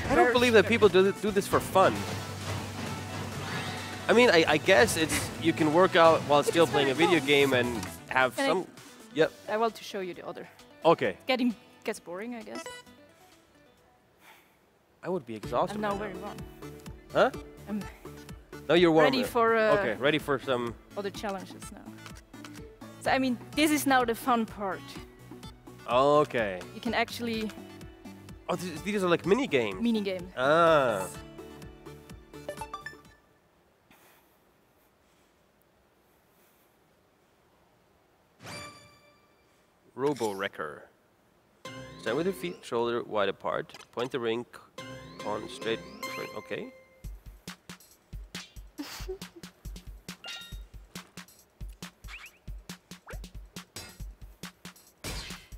I don't believe that people do this for fun. I mean, I guess you can work out while still playing a video game and have some... Yep. I want to show you the other. Okay. Gets boring, I guess. I would be exhausted. I'm now very warm. Huh? I'm No, you're warm. ready for... okay, ready for some... other challenges now. So, I mean, this is now the fun part. Okay. You can actually... Oh, these are like mini games. Mini games. Ah. Robo-Wrecker. Stand with your feet shoulder wide apart. Point the ring on straight. Okay.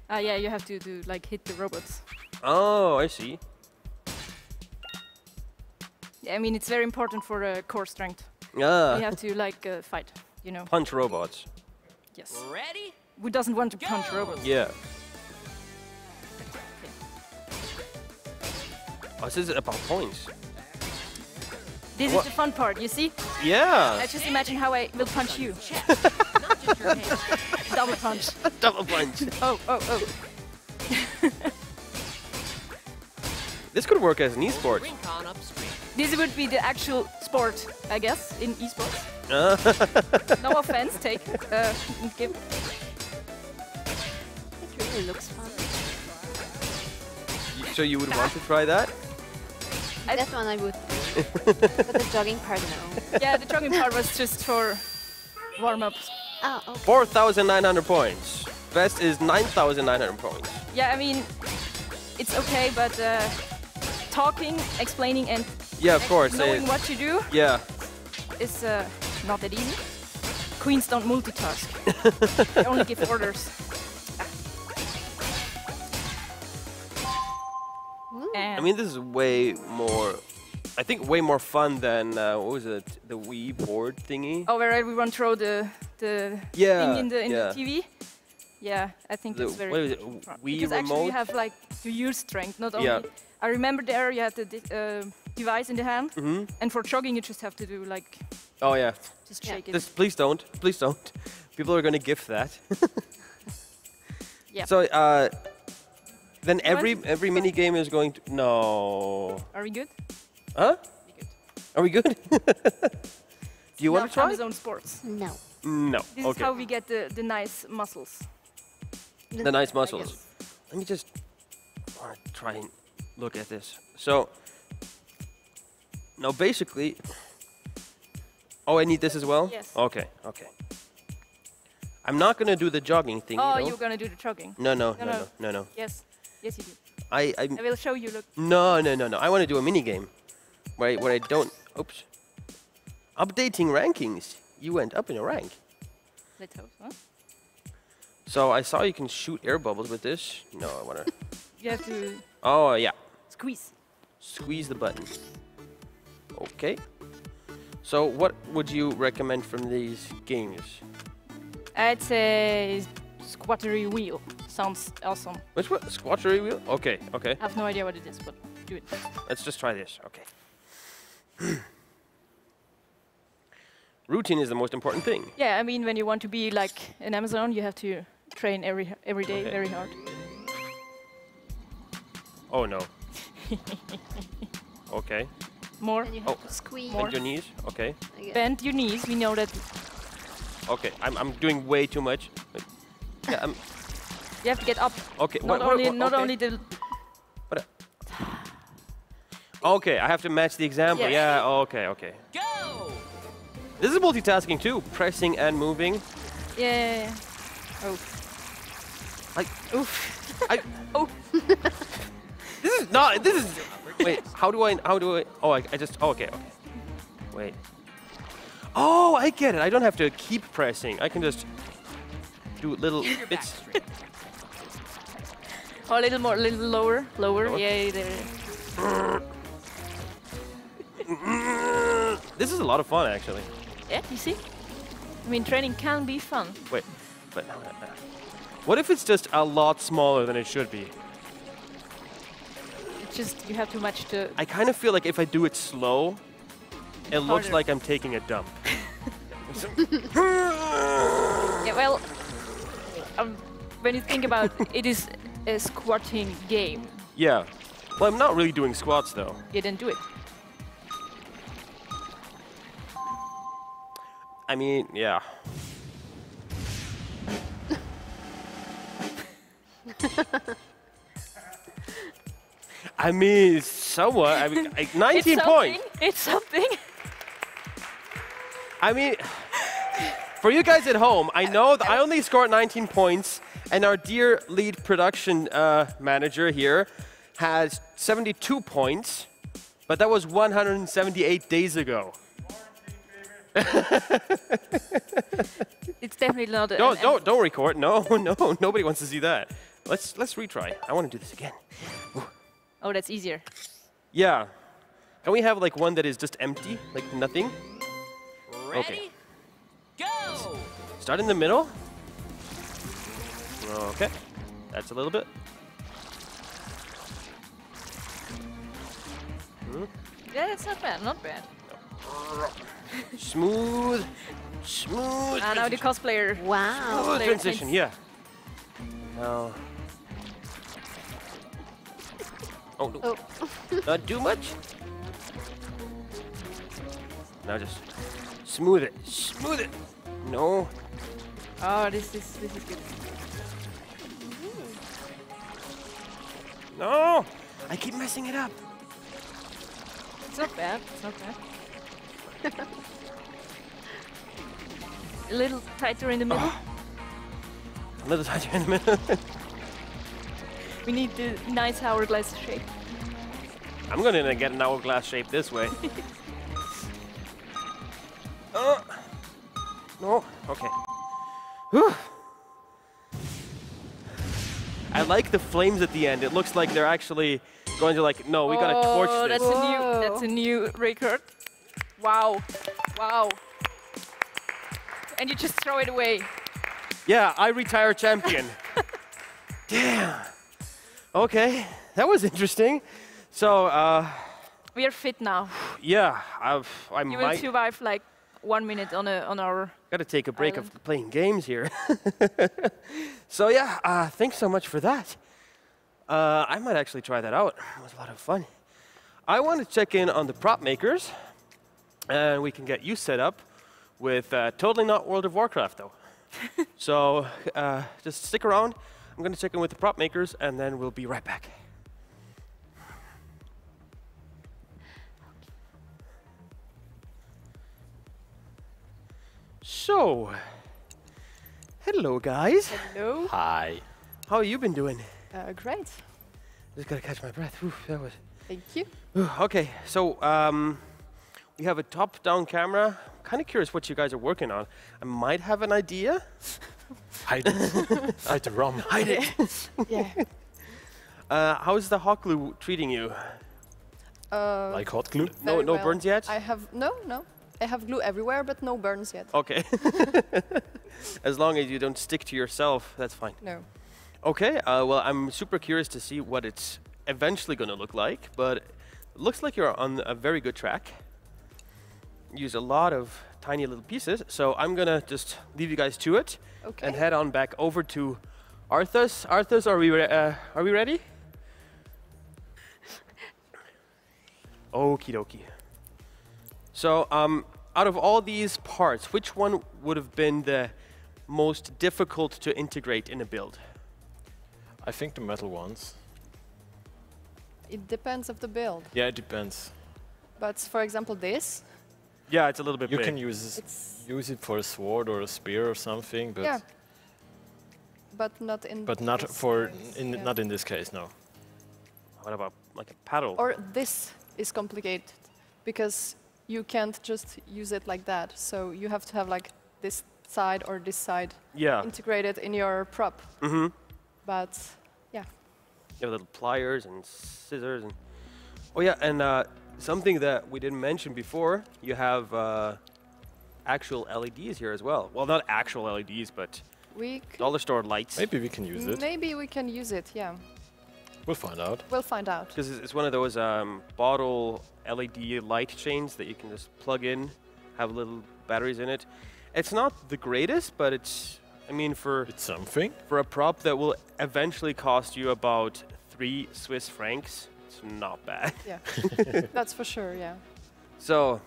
Yeah, you have to like hit the robots. Oh, I see. I mean, it's very important for core strength. Yeah. You have to like fight, you know. Punch robots. Yes. Ready? Who doesn't want to punch robots? Yeah. Oh, this is about points. This is the fun part, you see? Yeah. I just imagine how I will punch you. Double punch. Double punch. Oh, oh, oh. This could work as an esport. This would be the actual sport, I guess, in esports. No offense, take. Give. It really looks fun. So you would want to try that? That one I would. But the jogging part, no. Yeah, the jogging part was just for warm-ups. Oh, okay. 4,900 points. Best is 9,900 points. Yeah, I mean, it's okay, but talking, explaining, and Yeah, of course. knowing what to do Yeah. is not that easy. Queens don't multitask. They only give orders. I mean, this is way more, I think, way more fun than, what was it, the Wii board thingy? Oh, where everyone throw the Yeah, thing in the yeah. TV? Yeah, I think The- that's very what is it, fun. Wii Because actually you remote? have like to use strength, not only. Yeah. I remember there you had the device in the hand, Mhm. and for jogging you just have to do like Oh, yeah. just shake it. This, please don't. Please don't. People are going to gift that. Yeah. So, then every mini game is going to... No. Are we good? Huh? Are we good? Do you want Not to try? Amazon Sports. No. No. This Okay. is how we get the nice muscles. The nice muscles. Let me just try and look at this. So, now basically... Oh, I need this as well? Yes. Okay, okay. I'm not going to do the jogging thing, Oh, you know? you're gonna do the jogging? No. Yes, yes you do. I I will show you. Look. No. I want to do a mini game where I don't. Oops. Updating rankings. You went up in a rank. Let's hope so. So I saw you can shoot air bubbles with this. No, I want to. You have to Oh yeah. squeeze. Squeeze the button. Okay. So what would you recommend from these games? I'd say squattery wheel. Sounds awesome. Which one? Squattery wheel? Okay, okay. I have no idea what it is, but do it. Let's just try this. Okay. Routine is the most important thing. Yeah, I mean, when you want to be like an Amazon, you have to train every day Okay. very hard. Oh no. Okay. More. And you Oh, have to squeeze. bend your knees. Okay. Bend your knees. We know that Okay. I'm doing way too much. Wait. Yeah. you have to get up. Okay. Not only okay. only the. Okay. I have to match the example. Yes. Yeah. Okay. Okay. Go! This is multitasking too. Pressing and moving. Yeah. Oh. Like. Oof. Oh. This is not. This is. Wait. How do I? Oh, I just. Oh, okay. Okay. Wait. Oh, I get it. I don't have to keep pressing. I can just do little bits. Oh, a little more, a little lower, lower. Yeah, there. This is a lot of fun, actually. Yeah, you see? I mean, training can be fun. Wait, but what if it's just a lot smaller than it should be? It's just you have too much to. I kind of feel like if I do it slow, it looks Harder. like I'm taking a dump. Yeah, well, when you think about it, it is a squatting game. Yeah. Well, I'm not really doing squats, though. You didn't do it. I mean, yeah. I mean, somewhat. I mean, 19 It's points. something. It's something. I mean, for you guys at home, I know that I only scored 19 points, and our dear lead production manager here has 72 points, but that was 178 days ago. It's definitely not. Don't record. No, nobody wants to see that. Let's retry. I want to do this again. Oh, that's easier. Yeah. Can we have like one that is just empty, like nothing? Ready? Okay. Go! Start in the middle. Okay. That's a little bit. Yeah, that's not bad, not bad. Smooth. Smooth. And now the cosplayer. Wow. Smooth transition, yeah. Now. Oh, no. Oh. Not too much. Now just smooth it. Smooth it. No. Oh, this is good. No. I keep messing it up. It's not bad. It's not bad. A little tighter in the middle. A little tighter in the middle. We need the nice hourglass shape. I'm gonna get an hourglass shape this way. No. Okay. Whew. I like the flames at the end. It looks like they're actually going to like. No, we gotta torch this. That's a new record. Wow. Wow. And you just throw it away. Yeah, I retire champion. Damn. Okay, that was interesting. So, we are fit now. yeah, I You will might survive like 1 minute on our. gotta take a break island. of playing games here. So yeah, thanks so much for that. I might actually try that out. It was a lot of fun. I want to check in on the prop makers, and we can get you set up with totally not World of Warcraft though. So just stick around. I'm gonna check in with the prop makers, and then we'll be right back. So, hello guys. Hello. Hi. How have you been doing? Great. Just gotta catch my breath. Oof, that was. Thank you. Okay, so we have a top-down camera. I'm kind of curious what you guys are working on. I might have an idea. Hide it. Hide the ROM. Hide it. Yeah. How's the hot glue treating you? Like hot glue? No, Very no well. burns yet? I have no. I have glue everywhere, but no burns yet. Okay. As long as you don't stick to yourself, that's fine. No. Okay, well, I'm super curious to see what it's eventually going to look like, but it looks like you're on a very good track. Use a lot of tiny little pieces, so I'm going to just leave you guys to it and head on back over to Arthas. Arthas, are we ready? Okie dokie. So, out of all these parts, which one would have been the most difficult to integrate in a build? I think the metal ones. It depends of the build. Yeah, it depends. But for example, this. Yeah, it's a little bit You big. can use it for a sword or a spear or something, but Yeah. But not in. but not this for case, in yeah. not in this case, no. What about like a paddle? Or this is complicated because you can't just use it like that. So you have to have like this side or this side integrated in your prop. Mm-hmm. But yeah. You have little pliers and scissors and. Oh yeah, and something that we didn't mention before, you have actual LEDs here as well. Well, not actual LEDs, but We dollar store lights. Maybe we can use it. Maybe we can use it. Yeah. We'll find out. We'll find out. Because it's one of those bottle LED light chains that you can just plug in, have little batteries in it. It's not the greatest, but it's, I mean, it's something. For a prop that will eventually cost you about 3 Swiss francs, it's not bad. Yeah. That's for sure. Yeah. So,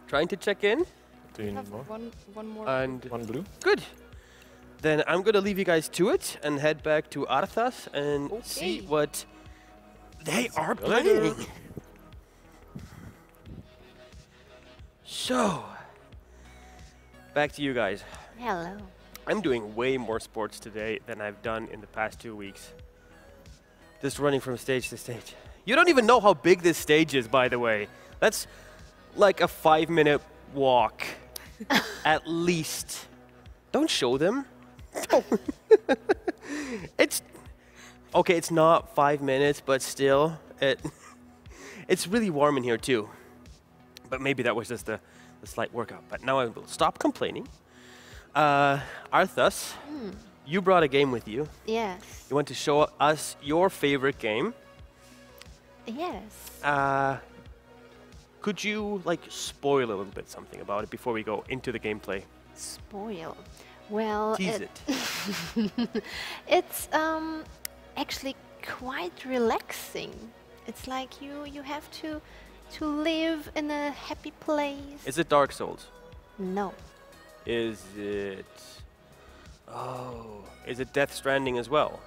trying to check in. Do you Have need more? one more. And one blue. Good. Then I'm gonna leave you guys to it and head back to Arthas and see what they are playing. So, back to you guys. Hello. I'm doing way more sports today than I've done in the past 2 weeks. Just running from stage to stage. You don't even know how big this stage is, by the way. That's like a 5-minute walk, at least. Don't show them. It's okay. It's not 5 minutes, but still, It's really warm in here too. But maybe that was just a slight workout. But now I will stop complaining. Arthas, you brought a game with you. Yes. You want to show us your favorite game. Yes. Could you like spoil a little bit something about it before we go into the gameplay? Spoil. Well, Tease it. It's actually quite relaxing. It's like you have to live in a happy place. Is it Dark Souls? No. Is it... Oh, is it Death Stranding as well?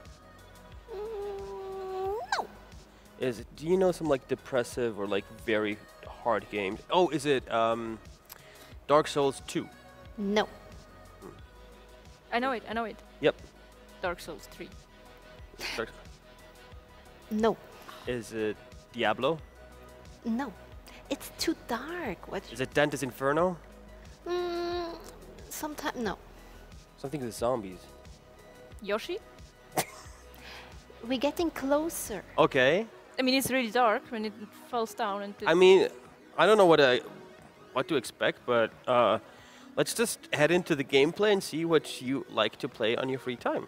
No. Is it, do you know some like depressive or like very hard games? Oh, is it Dark Souls 2? No. I know it. Yep. Dark Souls 3. Dark No. Is it Diablo? No. It's too dark. What? Is it Dante's Inferno? Sometimes no. Something with zombies. Yoshi? We're getting closer. Okay. I mean, it's really dark when it falls down. And I mean, I don't know what to expect, but let's just head into the gameplay and see what you like to play on your free time.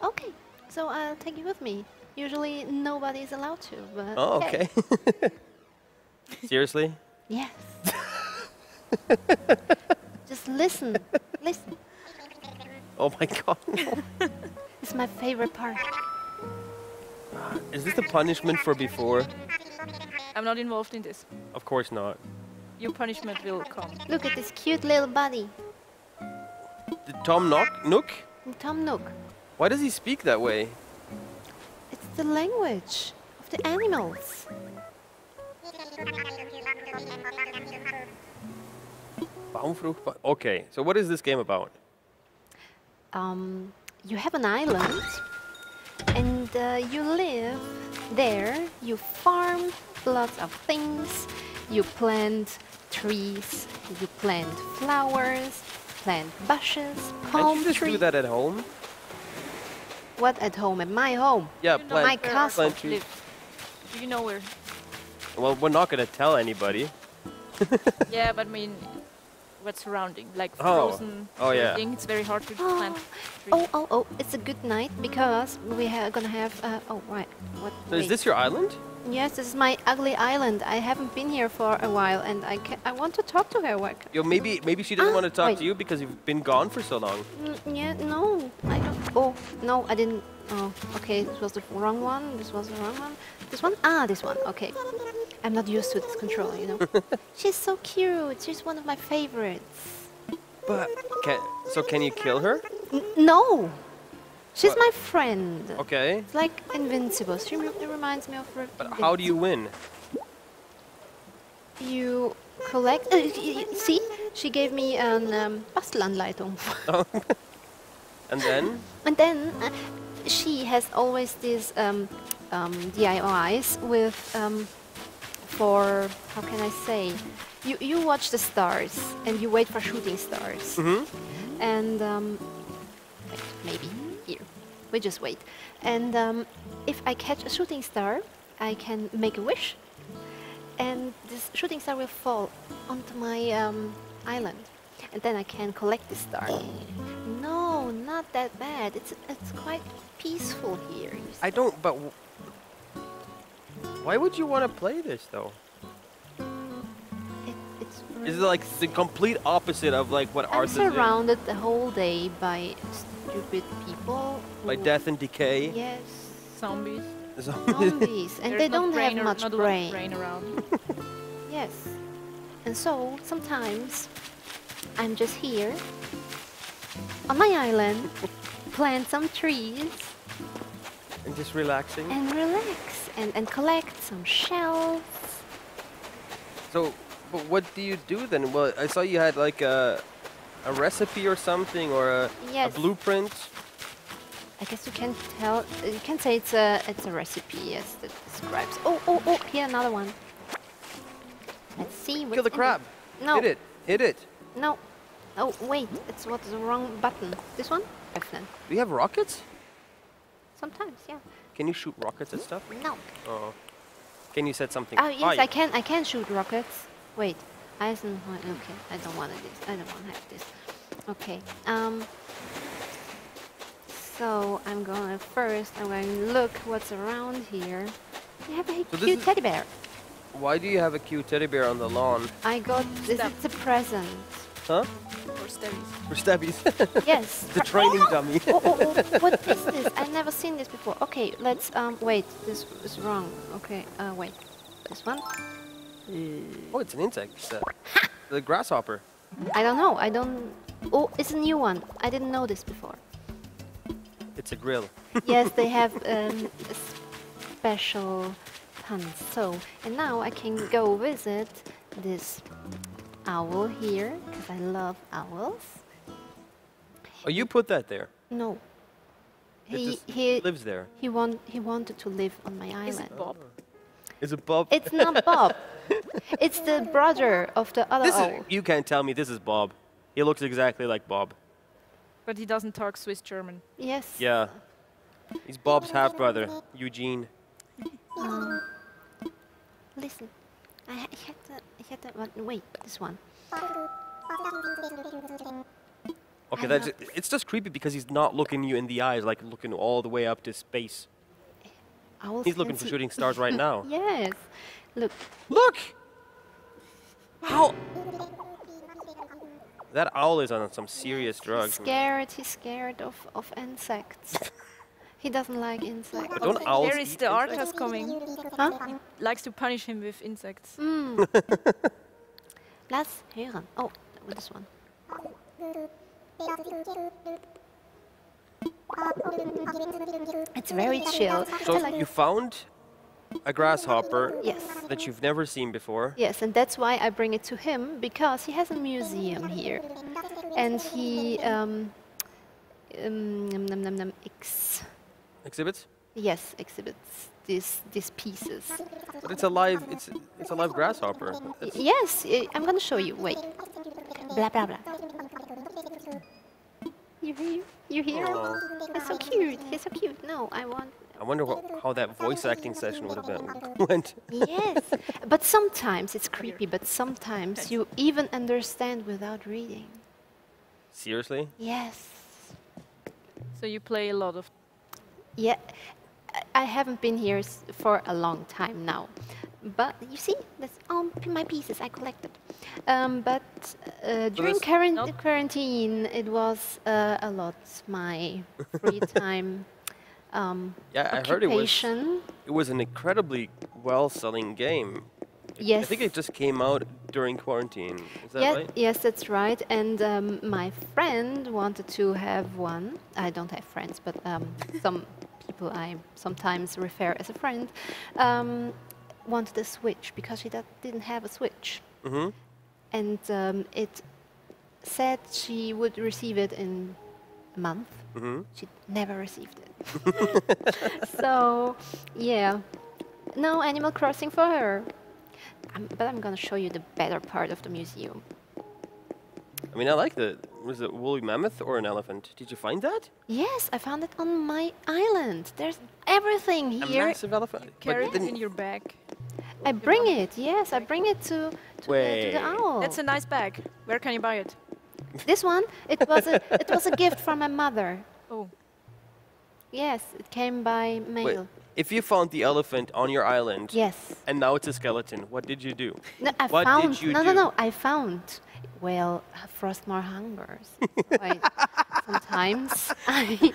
Okay. So I'll take you with me. Usually nobody is allowed to, but Oh, hey. okay. Seriously? Yes. Just listen. Listen. Oh my god. It's my favorite part. Is this the punishment for before? I'm not involved in this. Of course not. Your punishment will come. Look at this cute little buddy. The Tom Nook? Tom Nook. Why does he speak that way? It's the language of the animals. Baumfrucht. Okay, so what is this game about? You have an island, and you live there. You farm lots of things. You plant trees. You plant flowers. Plant bushes. Palm Can't you just trees. do that at home? What at home? At my home. Yeah, You know plant, my where castle. plant trees. Do you know where? Well, we're not going to tell anybody. Yeah, but I mean, what's surrounding? Like Oh. frozen Oh, yeah. everything. It's very hard to plant trees. Oh! It's a good night because we are gonna have. Oh right. What? So is wait. this your island? Yes, this is my ugly island. I haven't been here for a while, and I want to talk to her. Yo, maybe she doesn't want to talk wait. to you because you've been gone for so long. Yeah, no, I don't. Oh, no, I didn't. Oh, okay, this was the wrong one. This was the wrong one. This one? Ah, this one. Okay. I'm not used to this control, you know. She's so cute. She's one of my favorites. But can you kill her? No, she's What? my friend. Okay. It's like invincible. She reminds me of. But how do you win? You collect. See, she gave me an Bastelanleitung. Oh. And then? And then she has always these DIYs with for how can I say? You watch the stars and you wait for shooting stars. Mm-hmm. And wait, maybe here. We just wait. And if I catch a shooting star, I can make a wish, and this shooting star will fall onto my island, and then I can collect the star. No, not that bad. It's quite peaceful here. You see. I don't. But why would you want to play this though? It's Is it like the complete opposite of like what I'm Arthas is? surrounded the whole day by stupid people. By who- death and decay? Yes. Zombies. Zombies, and There's they no don't have brain or- much not a lot of brain. brain around. Yes. And so sometimes I'm just here on my island, plant some trees, And just relaxing. and relax and collect some shells. So, but what do you do then? Well, I saw you had like a recipe or something, or a Yes. blueprint. I guess you can tell. You can say it's a recipe. Yes, that describes. Oh! Here another one. Let's see. Kill the crab. No. Hit it. Hit it. No. Oh wait, it's what's the wrong button. This one? Excellent. Do you have rockets? Sometimes, yeah. Can you shoot rockets at stuff? No. Oh. Can you set something? Oh yes, I can. I can shoot rockets. Wait, okay, I don't want this. I don't want to have this. Okay. So I'm going to look what's around here. You have a cute teddy bear. Why do you have a cute teddy bear on the lawn? I got this. It's a present. Huh? For stabbies. For stabbies. Yes. The training dummy. What is this? I've never seen this before. Okay, let's wait. This is wrong. Okay, wait. This one. Oh, it's an insect. The grasshopper. I don't know. I don't. Oh, it's a new one. I didn't know this before. It's a grill. Yes, they have special tons. So, and now I can go visit this owl here because I love owls. Oh, you put that there? No. He lives there. He wanted to live on my island. Is it Bob? Is it Bob? It's not Bob. It's the brother of the other owl. You can't tell me this is Bob. He looks exactly like Bob. But he doesn't talk Swiss German. Yes. Yeah. He's Bob's half-brother, Eugene. Listen, I had to wait, this one. Okay, it's just creepy because he's not looking you in the eyes, like looking all the way up to space. He's looking for shooting stars right now. Yes. Look. Look! How? That owl is on some serious drugs. He's scared of insects. He doesn't like insects. But don't owls There is eat the insects? Arthas coming. Huh? He likes to punish him with insects. Lass hören. Oh, this one. It's very chill. So you found a grasshopper Yes. that you've never seen before. Yes, and that's why I bring it to him, because he has a museum here. And he Exhibits? yes, exhibits these pieces. But it's a live grasshopper. Yes, I'm gonna show you. Wait. Blah blah blah. You hear? Aw. He's so cute. He's so cute. No, I wonder how that voice acting session would have went. Yes, but sometimes it's creepy, but sometimes you even understand without reading. Seriously? Yes. So you play a lot of... Yeah, I haven't been here for a long time now. But you see, that's all my pieces I collected. But during quarantine, it was a lot my free time. Yeah, I heard it was an incredibly well-selling game. Yes. I think it just came out during quarantine. Is that right? Yes, that's right. And my friend wanted to have one. I don't have friends, but some people I sometimes refer as a friend wanted a Switch because she didn't have a Switch. Mm-hmm. And it said she would receive it in a month. Mm-hmm. She never received it. So, yeah, no Animal Crossing for her. But I'm gonna show you the better part of the museum. I mean, I like was it woolly mammoth or an elephant? Did you find that? Yes, I found it on my island. There's everything here. A massive elephant. Carry it in your bag. I bring it. Yes, I bring it to the owl. That's a nice bag. Where can you buy it? This one, it was a gift from my mother. Oh. Yes, it came by mail. Wait, if you found the elephant on your island, yes, and now it's a skeleton, what did you do? No, I found. Well, Frostmore hungers. Wait, sometimes I.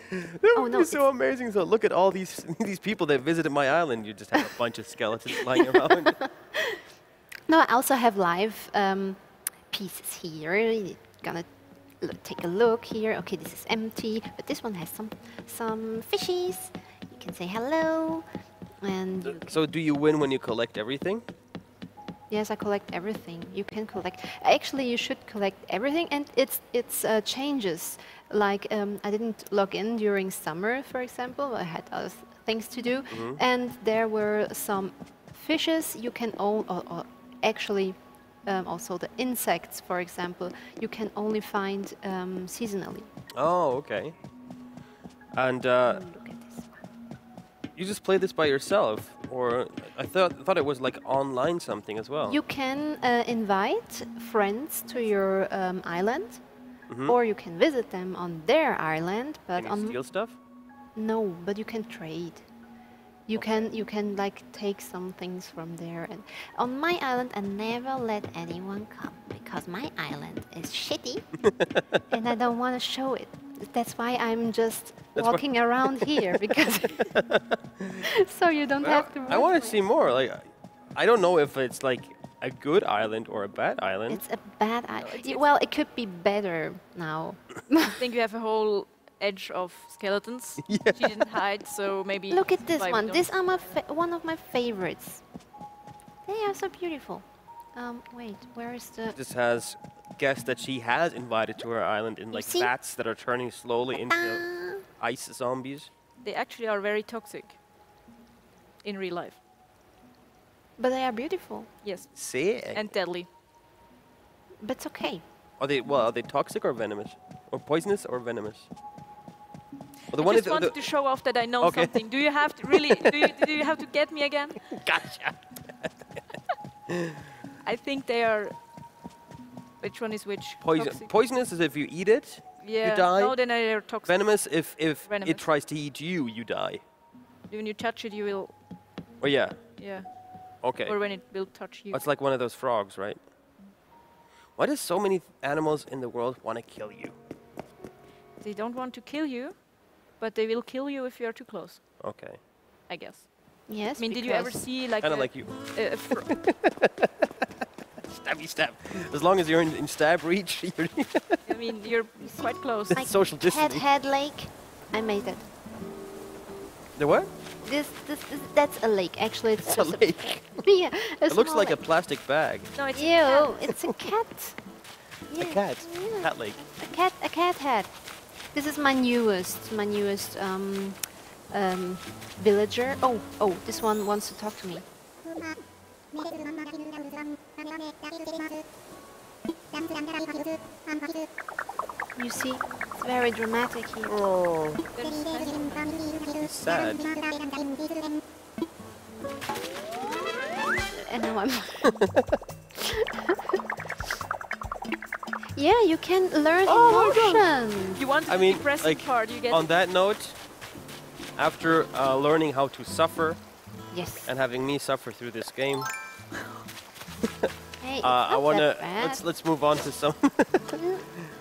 That would be so amazing. So look at all these people that visited my island. You just have a bunch of skeletons lying around. No, I also have live pieces here. You're gonna take a look here. Okay, this is empty, but this one has some fishies. You can say hello, and. So do you win when you collect everything? Yes, I collect everything. You can collect. Actually, you should collect everything, and it's changes. Like I didn't log in during summer, for example. I had other things to do, and there were some fishes you can own, or actually also the insects, for example, you can only find seasonally. Oh, okay. And look at this one. you just play this by yourself, or I thought it was like online something as well. You can invite friends to your island, or you can visit them on their island. But Can you steal stuff? No, but you can trade. You can like take some things from there. And on my island, I never let anyone come because my island is shitty, and I don't want to show it. That's why I'm just walking around here because so you don't have to. I want to see more. Like, I don't know if it's like a good island or a bad island. It's a bad island. Well, it could be better now. I think you have a whole edge of skeletons. She didn't hide, so maybe. Look at this why we one. don't- These are one of my favorites. They are so beautiful. Wait, where is the? This has guests that she has invited to her island in like see? bats that are turning slowly into ice zombies. They actually are very toxic in real life. But they are beautiful. Yes. See? And deadly. But it's okay. Are they toxic or venomous? Or poisonous or venomous? Well, I just wanted to show off that I know something. Do you have to really? do you have to get me again? Gotcha. I think they are. Which one is which? Toxic. Poisonous is if you eat it, Yeah. you die. No, then they're toxic. Venomous if Venomous. it tries to eat you, you die. When you touch it, you will. Oh yeah. Yeah. Okay. Or when it will touch you. It's like one of those frogs, right? Why do so many animals in the world want to kill you? They don't want to kill you, but they will kill you if you are too close. Okay. I guess. Yes. I mean, did you ever see like Kinda like you. a Stabby stab. As long as you're in stab reach, you're I mean, you're quite close. It's social distancing. Head lake. I made it. The what? That's a lake. Actually, it's It's a just lake. yeah. It looks small like a lake. plastic bag. No, it's Ew, it's a cat. A cat. Cat lake. A cat head. This is my newest villager. Oh, this one wants to talk to me. You see, it's very dramatic here. Oh. Sad. And now I'm. Yeah, you can learn emotions. You want I the mean, depressing like, part, you get on that note, after learning how to suffer, yes, and having me suffer through this game, Hey, I wanna bad. let's move on to some.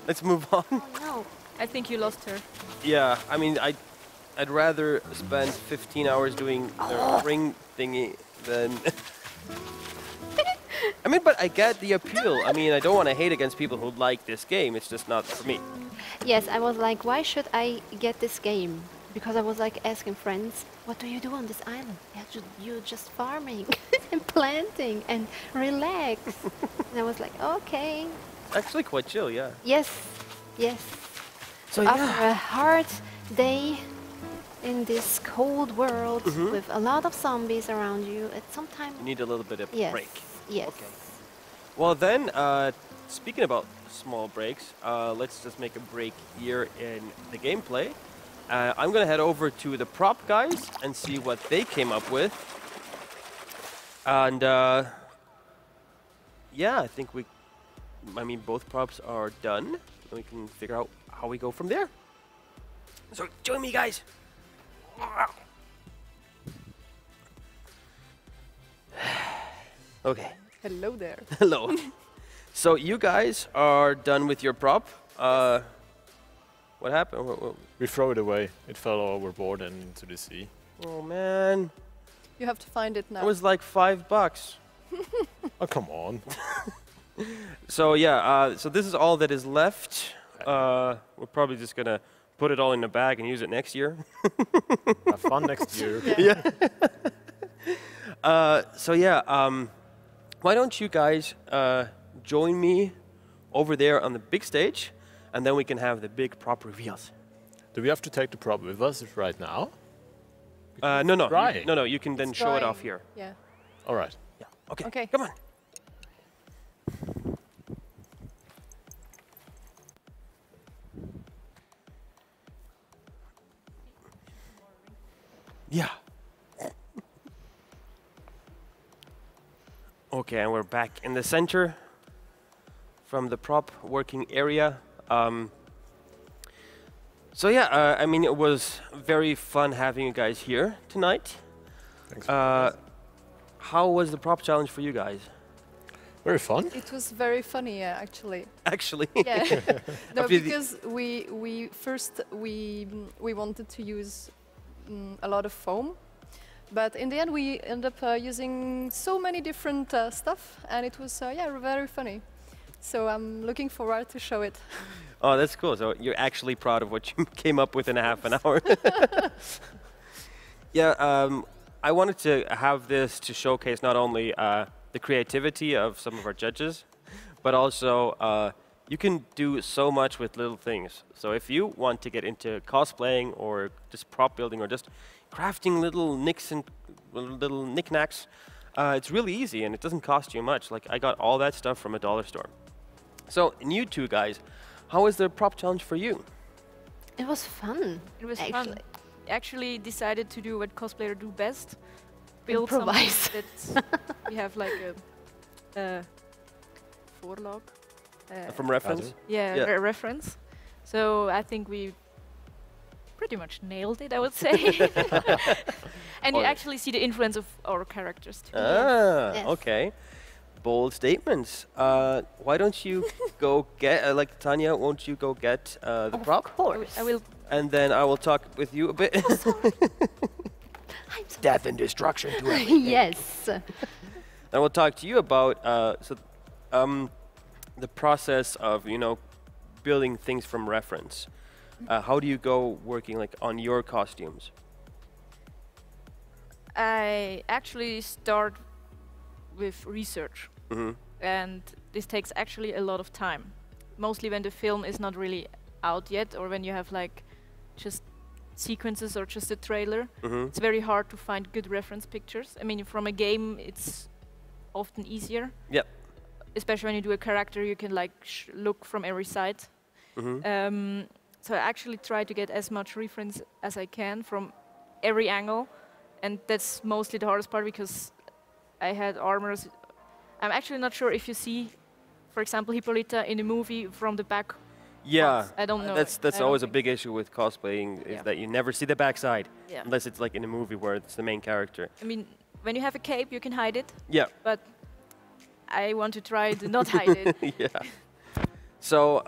Let's move on. No. I think you lost her. Yeah, I mean, I'd rather spend 15 hours doing the ring thingy than. I mean, but I get the appeal. I mean, I don't want to hate against people who like this game. It's just not for me. Yes, I was like, why should I get this game? Because I was like asking friends, what do you do on this island? You're just farming and planting and relax. And I was like, okay. Actually, quite chill, yeah. Yes, yes. So after a hard day in this cold world with a lot of zombies around you, sometimes You need a little bit of yes, break. yes. Okay. Well then, speaking about small breaks, let's just make a break here in the gameplay. I'm gonna head over to the prop guys and see what they came up with. And yeah, I think both props are done. We can figure out how we go from there. So join me, guys. Okay. Hello there. Hello. So you guys are done with your prop. What happened? We throw it away. It fell overboard and into the sea. Oh man. You have to find it now. It was like $5. Oh, come on. So yeah, so this is all that is left. We're probably just gonna put it all in a bag and use it next year. Have fun next year. Yeah. So yeah, why don't you guys join me over there on the big stage, and then we can have the big prop reveals. Do we have to take the prop with us right now? No, no, drying. no. You can then It's show it drying. off here. Yeah. All right. Yeah. Okay. Okay. Come on. Yeah. Okay, and we're back in the center from the prop working area. So yeah, I mean, it was very fun having you guys here tonight. Thanks. How was the prop challenge for you guys? Very fun. It was very funny, actually. Actually? Yeah. No, After the- because we first wanted to use a lot of foam, but in the end we ended up using so many different stuff, and it was yeah, very funny. So I'm looking forward to show it. Oh, that's cool. So you're actually proud of what you came up with in a half an hour. Yeah, I wanted to have this to showcase not only the creativity of some of our judges, but also you can do so much with little things. So if you want to get into cosplaying or just prop building or just crafting little nicks and little knickknacks, it's really easy and it doesn't cost you much. Like I got all that stuff from a dollar store. So, and you two guys, how was the prop challenge for you? It was fun. It was actually. fun. Actually decided to do what cosplayer do best. Build Improvise. something that we have like a voorlog. From reference? Yeah, Yeah. a reference. So I think we pretty much nailed it, I would say. And you actually see the influence of our characters too. Ah, Yes. okay. Bold statements. Why don't you go get, like Tanya, won't you go get the prop? Of course. I will. And then I will talk with you a bit. Death and destruction to everything. Yes. I will talk to you about the process of, you know, building things from reference. How do you go working like on your costumes? I actually start with research. And this takes actually a lot of time. Mostly when the film is not really out yet, or when you have like just sequences or just a trailer. It's very hard to find good reference pictures. I mean, from a game, it's often easier. Yep. Especially when you do a character, you can like look from every side. So I actually try to get as much reference as I can from every angle, and that's mostly the hardest part because I had armors. I'm actually not sure if you see, for example, Hippolyta in the movie from the back. Yeah, I don't know. That's I don't always a think- big issue with cosplaying is that you never see the backside Yeah. unless it's like in a movie where it's the main character. I mean, when you have a cape, you can hide it. Yeah. But I want to try to not hide it. Yeah. So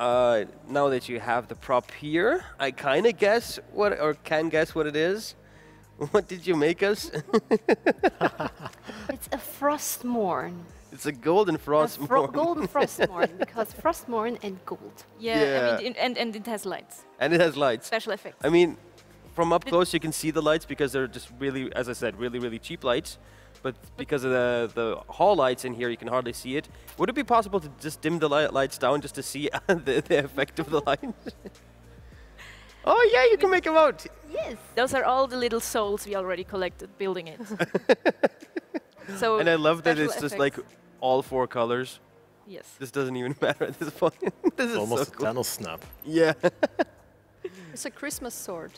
now that you have the prop here, I kind of guess what, or can guess what it is. What did you make us? It's a Frostmourne. It's a golden Frostmourne. Golden Frostmourne, because Frostmourne and gold. Yeah, I mean, and it has lights. And it has lights. Special effects. I mean, from up close you can see the lights because they're just really, as I said, really, really cheap lights. But because of the hall lights in here, you can hardly see it. Would it be possible to just dim the lights down just to see the effect of the lights? Oh yeah, you can make them out. Yes. Those are all the little souls we already collected building it. So And I love that special it's just effects. like all four colors. Yes. This doesn't even matter at this point. This is Almost so a cool. Thanos snap. Yeah. It's a Christmas sword.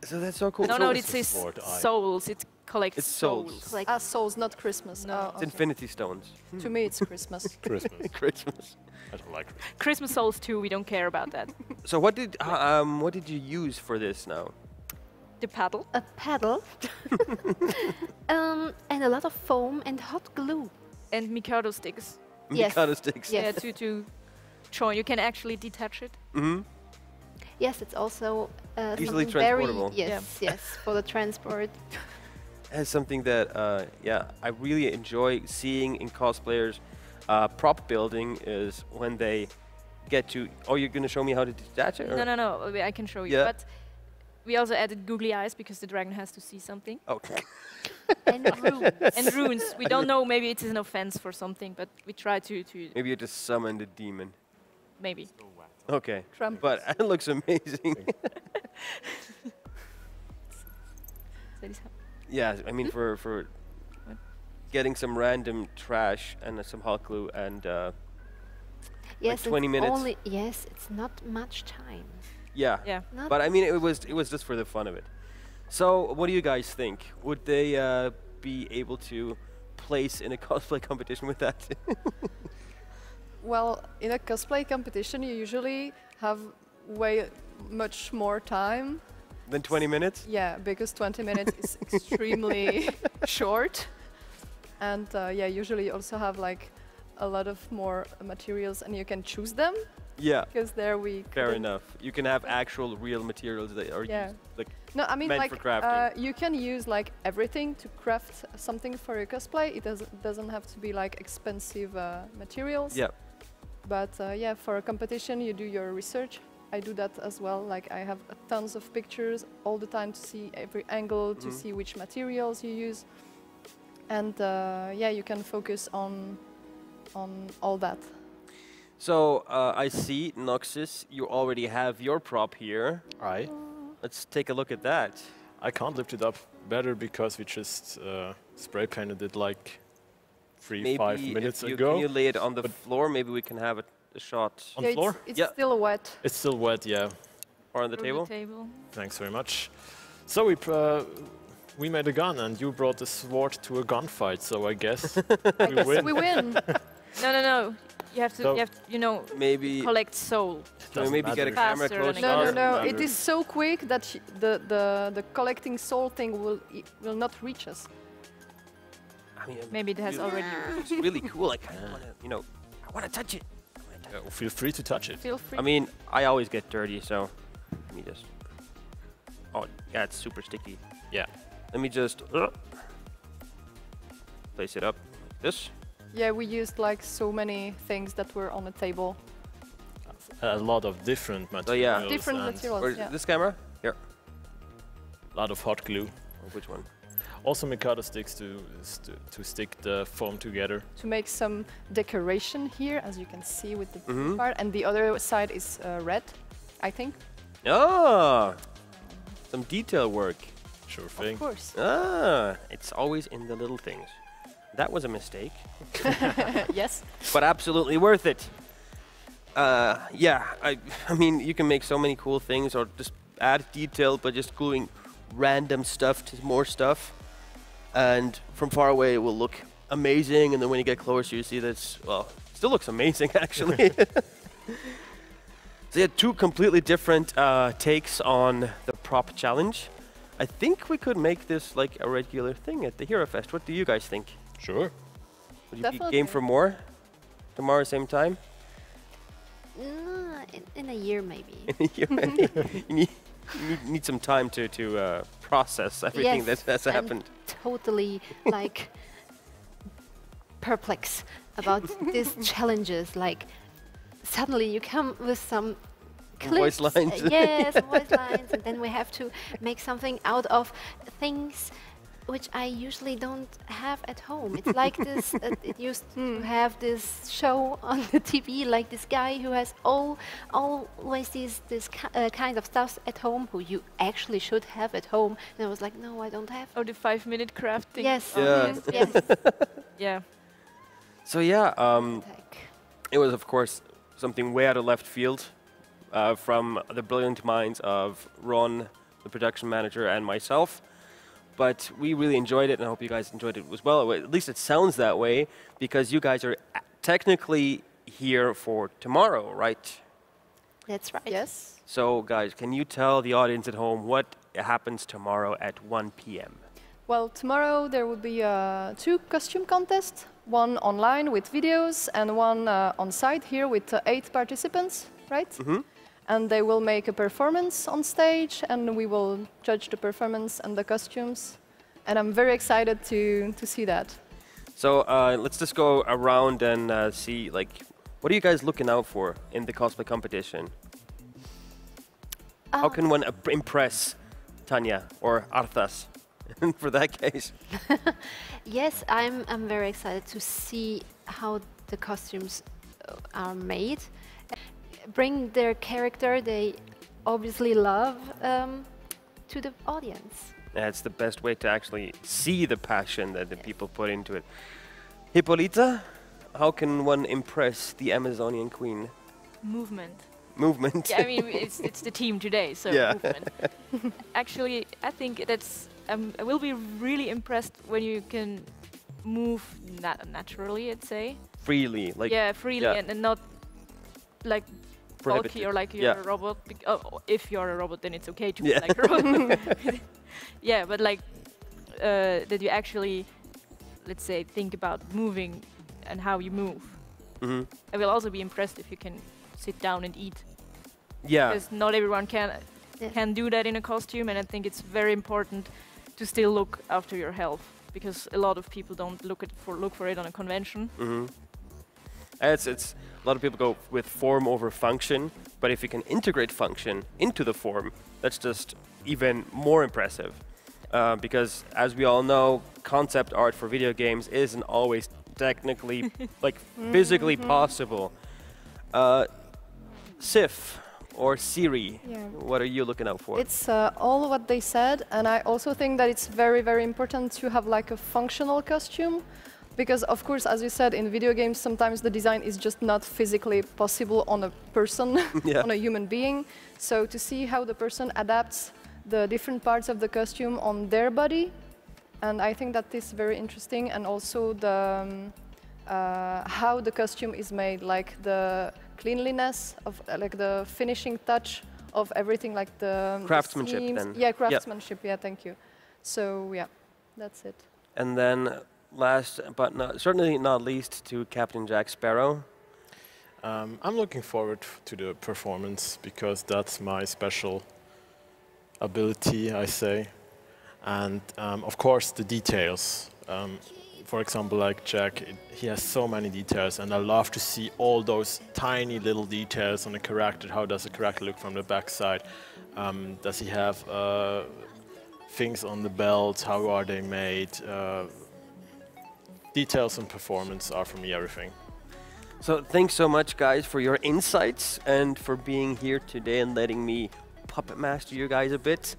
So that's so cool. No, So no, it's it's souls. It collects It's souls. Like souls, not Christmas. No. It's Infinity Stones. To me, it's Christmas. Christmas. Christmas. I don't like Christmas. Christmas souls too. We don't care about that. So what did you use for this now? The paddle. A paddle. And a lot of foam and hot glue. And Mikado sticks. Yes. Mikado sticks. Yeah, to join. You can actually detach it. Yes, it's also Easily something very transportable. yes, for the transport. As something that I really enjoy seeing in cosplayers prop building is when they get to, oh, you're going to show me how to detach it? Or? No, I can show you. Yeah. But we also added googly eyes because the dragon has to see something. Oh. And runes. And runes. We don't know, maybe it's an offense for something, but we try to Maybe you just summoned a demon. maybe. Okay. Trump. But it looks amazing. Yeah, I mean, for getting some random trash and some hot glue and Yes, like 20 it's minutes. only it's not much time. Yeah. Yeah. Not But I mean, it was just for the fun of it. So, what do you guys think? Would they be able to place in a cosplay competition with that? Well, in a cosplay competition, you usually have way much more time. Than 20 minutes? Yeah, because 20 minutes is extremely short. And yeah, usually you also have like a lot of more materials and you can choose them. Yeah. Because there we Fair enough. You can have actual real materials that are yeah. used, like No, I mean meant like for crafting. you can use like everything to craft something for your cosplay. It doesn't have to be like expensive materials. Yeah. But yeah, for a competition, you do your research. I do that as well. Like I have tons of pictures all the time to see every angle, to see which materials you use, and yeah, you can focus on all that. So I see, Noxus, you already have your prop here. Aye. Let's take a look at that. I can't lift it up better because we just spray painted it like 5 minutes ago. Can you lay it on the floor? Maybe we can have a shot. On the floor? It's still wet. It's still wet, yeah. Or on the table? Thanks very much. So we made a gun and you brought the sword to a gunfight, so I guess we win. We win. No. You have to, So you know, maybe collect soul. Maybe get a camera close. No. It is so quick that the collecting soul thing will not reach us. I mean, maybe it has already. It's really cool. I kind of want to, you know, I want to touch it. Well, feel free to touch it. Feel free. I mean, I always get dirty, so let me just. Oh, yeah, it's super sticky. Yeah. Let me just place it up like this. Yeah, we used like so many things that were on the table. A lot of different materials. So yeah, different materials. Yeah. This camera here. A lot of hot glue. Oh, which one? Also Mikado sticks to stick the foam together. To make some decoration here, as you can see with the blue part, and the other side is red, I think. Ah, some detail work. Sure thing. Of course. Ah, it's always in the little things. That was a mistake. Yes. But absolutely worth it. Yeah, I mean, you can make so many cool things or just add detail by just gluing random stuff to more stuff. And from far away, it will look amazing. And then when you get closer, you see that well, it still looks amazing, actually. So you had two completely different takes on the prop challenge. I think we could make this like a regular thing at the Herofest. What do you guys think? Sure. Would you be game for more? Tomorrow, same time? In a year, maybe. In a year, maybe. you need some time to process everything that has happened. Totally like perplexed about these challenges. Like suddenly you come with some clips, voice lines. Yes, voice lines, and then we have to make something out of things which I usually don't have at home. It's like this, it used to have this show on the TV, like this guy who has always this kind of stuff at home who you actually should have at home. And I was like, no, I don't have. Oh, the 5-minute crafting. Yes. Yeah. Yes. Yeah. So yeah, it was of course something way out of left field from the brilliant minds of Ron, the production manager, and myself. But we really enjoyed it, and I hope you guys enjoyed it as well. At least it sounds that way, because you guys are technically here for tomorrow, right? That's right. Yes. So, guys, can you tell the audience at home what happens tomorrow at 1 p.m.? Well, tomorrow there will be 2 costume contests, one online with videos and one on site here with 8 participants, right? Mm-hmm. And they will make a performance on stage, and we will judge the performance and the costumes. And I'm very excited to see that. So let's just go around and see, like, what are you guys looking out for in the cosplay competition? How can one impress Tanya or Arthas, for that case? Yes, I'm very excited to see how the costumes are made. Bring their character they obviously love to the audience. That's the best way to actually see the passion that the people put into it. Hippolyta, how can one impress the Amazonian queen? Movement. Movement. Yeah, I mean, it's the team today, so yeah. movement. Actually, I think that's I will be really impressed when you can move naturally, I'd say. Freely, like yeah, freely, and not like bulky or like you're a robot. If you're a robot, then it's okay to be like a robot. Yeah, but like that you actually, let's say, think about moving and how you move. I will also be impressed if you can sit down and eat. Yeah. Because not everyone can do that in a costume, and I think it's very important to still look after your health, because a lot of people don't look for it on a convention. It's a lot of people go with form over function, but if you can integrate function into the form, that's just even more impressive. Because as we all know, concept art for video games isn't always technically, like physically possible. Sif or Siri, what are you looking out for? It's all what they said, and I also think that it's very, very important to have like a functional costume, because of course, as you said, in video games sometimes the design is just not physically possible on a person, on a human being. So to see how the person adapts the different parts of the costume on their body, and I think that is very interesting, and also the how the costume is made, like the cleanliness of like the finishing touch of everything, like the craftsmanship seams. then. Yeah, craftsmanship. Yeah, thank you. So yeah, that's it. And then last but certainly not least, to Captain Jack Sparrow. I'm looking forward to the performance, because that's my special ability, I say. And of course the details. For example, like Jack, he has so many details, and I love to see all those tiny little details on the character. How does the character look from the backside? Does he have things on the belt? How are they made? Details and performance are, for me, everything. So thanks so much, guys, for your insights and for being here today and letting me puppet master you guys a bit.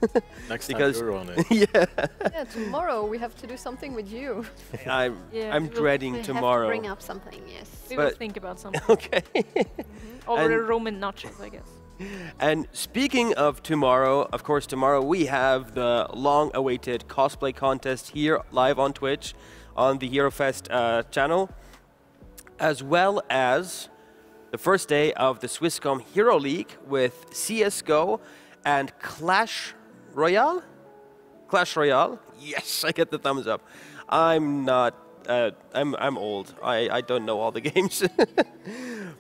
Next time you're on it. Yeah, tomorrow we have to do something with you. I'm dreading tomorrow. Have to bring up something, yes. We will think about something. Okay. Over the Roman nachos, I guess. And speaking of tomorrow, of course, tomorrow we have the long-awaited cosplay contest here live on Twitch on the Herofest channel, as well as the first day of the Swisscom Hero League with CSGO and Clash Royale? Clash Royale? Yes, I get the thumbs up. I'm not, I'm old. I don't know all the games.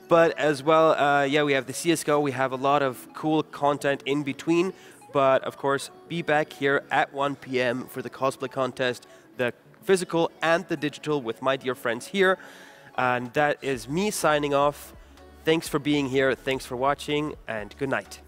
But as well, yeah, we have the CSGO. We have a lot of cool content in between. But of course, be back here at 1 p.m. for the cosplay contest, the physical and the digital with my dear friends here. And that is me signing off. Thanks for being here. Thanks for watching, and good night.